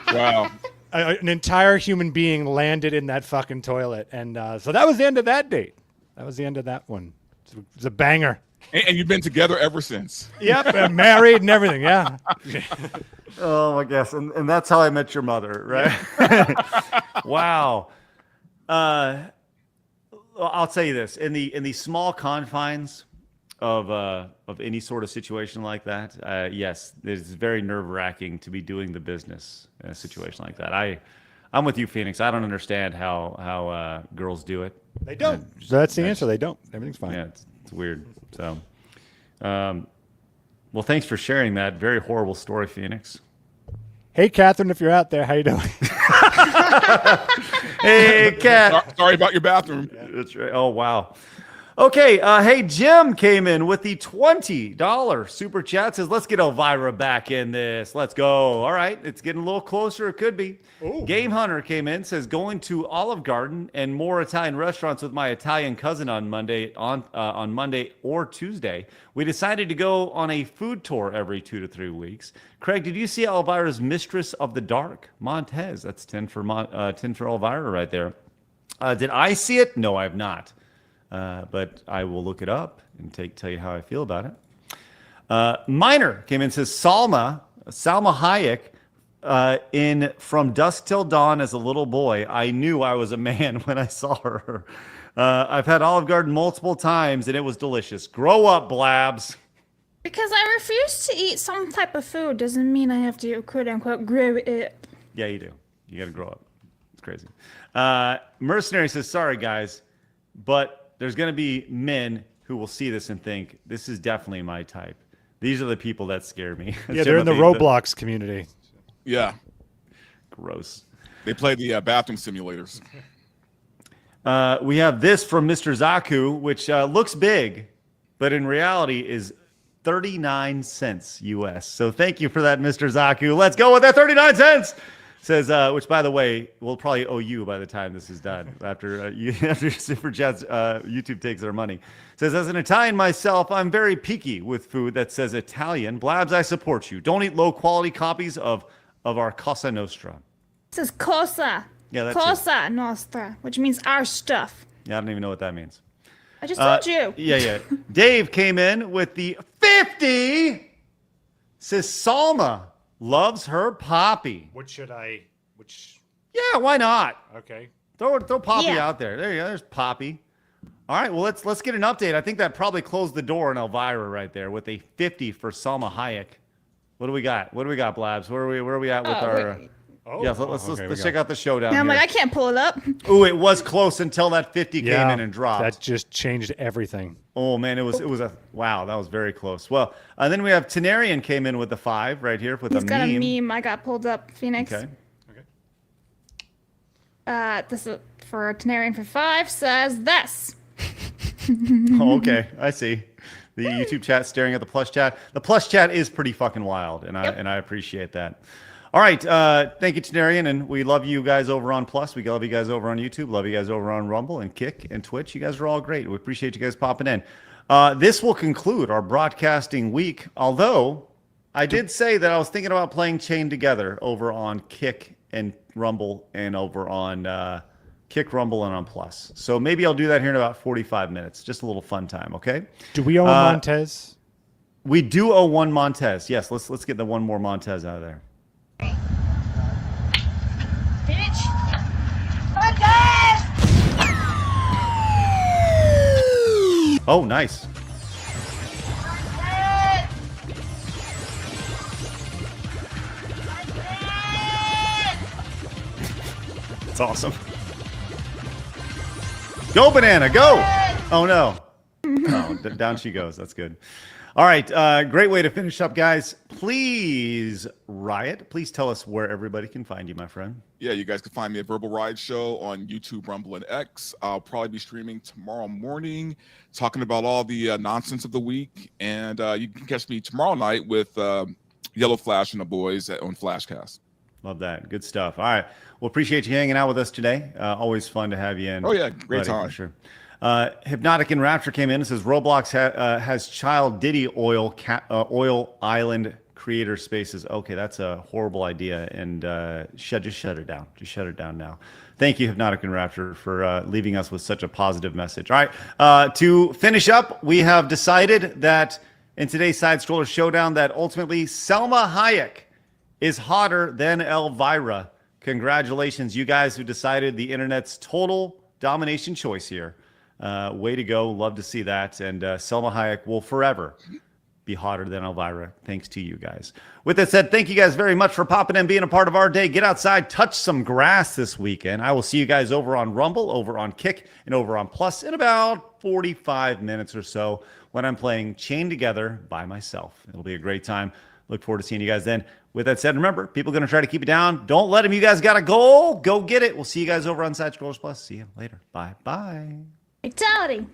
wow. An entire human being landed in that fucking toilet. And so that was the end of that date. That was the end of that one. It was a banger. And you've been together ever since. Yep, and married and everything, yeah. Oh, I guess. And that's how I met your mother, right? Wow. I'll tell you this. In the small confines of any sort of situation like that, yes, it's very nerve-wracking to be doing the business in a situation like that. I'm with you, Phoenix. I don't understand how girls do it. They don't. So that's the answer. They don't. Everything's fine. Yeah, it's weird. So, well, thanks for sharing that very horrible story, Phoenix. Hey, Catherine, if you're out there, how you doing? Hey, Cat. Sorry about your bathroom. Yeah, that's right. Oh, wow. Okay. Hey, Jim came in with the $20 super chat. Says, let's get Elvira back in this. Let's go. All right. It's getting a little closer. It could be. Ooh. Game Hunter came in. Says, going to Olive Garden and more Italian restaurants with my Italian cousin on Monday or Tuesday. We decided to go on a food tour every 2 to 3 weeks. Craig, did you see Elvira's Mistress of the Dark? Montez. That's 10 for Elvira right there. Did I see it? No, I have not. But I will look it up and tell you how I feel about it. Minor came in and says, Salma Hayek in From Dusk Till Dawn as a little boy. I knew I was a man when I saw her. I've had Olive Garden multiple times and it was delicious. Grow up, Blabs. Because I refuse to eat some type of food doesn't mean I have to, quote unquote, grow it. Yeah, you do. You got to grow up. It's crazy. Mercenary says, sorry, guys, but there's going to be men who will see this and think, this is definitely my type. These are the people that scare me. Yeah, they're in the Roblox community. Yeah. Gross. They play the bathroom simulators. We have this from Mr. Zaku, which looks big, but in reality is 39 cents US. So thank you for that, Mr. Zaku. Let's go with that 39 cents. Says, which, by the way, we'll probably owe you by the time this is done. After Superchats YouTube takes their money. Says, as an Italian myself, I'm very picky with food that says Italian. Blabs, I support you. Don't eat low-quality copies of our Cosa Nostra. This is Cosa. Yeah, that's Cosa Nostra, which means our stuff. Yeah, I don't even know what that means. I just told you. Yeah. Dave came in with the 50. Says, Salma loves her Poppy. Yeah, why not? Okay. Throw Poppy out there. There you go. There's Poppy. All right, well, let's get an update. I think that probably closed the door on Elvira right there with a 50 for Salma Hayek. What do we got? Blabs? Where are we at with our... let's check out the showdown. Now I'm here. like, I can't pull it up. Ooh, it was close until that 50 came in and dropped. That just changed everything. Oh man, it was wow, that was very close. Well, and then we have Tenarian came in with the 5 right here with He's a got meme. a meme I got pulled up, Phoenix. Okay. This is for Tenarian for 5 says this. Oh, okay, I see. The YouTube chat staring at the plus chat. The plus chat is pretty fucking wild, and I appreciate that. All right, thank you, Tenarian, and we love you guys over on Plus. We love you guys over on YouTube. Love you guys over on Rumble and Kick and Twitch. You guys are all great. We appreciate you guys popping in. This will conclude our broadcasting week, although I did say that I was thinking about playing Chained Together over on Kick and Rumble and over on Kick, Rumble, and on Plus. So maybe I'll do that here in about 45 minutes. Just a little fun time, okay? Do we own Montez? We do owe one Montez. Yes, let's get the one more Montez out of there. Oh, nice. That's awesome. Go, Banana, go! Oh, no. Oh, down she goes. That's good. All right, great way to finish up, guys. Please, Riot, please tell us where everybody can find you, my friend. Yeah, you guys can find me at Verbal Riot Show on YouTube, Rumble, and X. I'll probably be streaming tomorrow morning, talking about all the nonsense of the week. And you can catch me tomorrow night with Yellow Flash and the boys on Flashcast. Love that. Good stuff. All right. Well, appreciate you hanging out with us today. Always fun to have you in. Oh, yeah. Great time. For sure. Hypnotic and Rapture came in and says Roblox has child Diddy oil island creator spaces. Okay, that's a horrible idea, and just shut it down. Just shut it down now. Thank you, Hypnotic and Rapture, for leaving us with such a positive message. All right, to finish up, we have decided that in today's Side Scroller Showdown that ultimately Selma Hayek is hotter than Elvira. Congratulations, you guys who decided the internet's total domination choice here. Way to go. Love to see that. And Selma Hayek will forever be hotter than Elvira. Thanks to you guys. With that said, thank you guys very much for popping in, being a part of our day. Get outside, touch some grass this weekend. I will see you guys over on Rumble, over on Kick, and over on Plus in about 45 minutes or so when I'm playing Chained Together by myself. It'll be a great time. Look forward to seeing you guys then. With that said, remember, people are going to try to keep you down. Don't let them. You guys got a goal. Go get it. We'll see you guys over on Side Scrollers Plus. See you later. Bye. Bye. Fatality.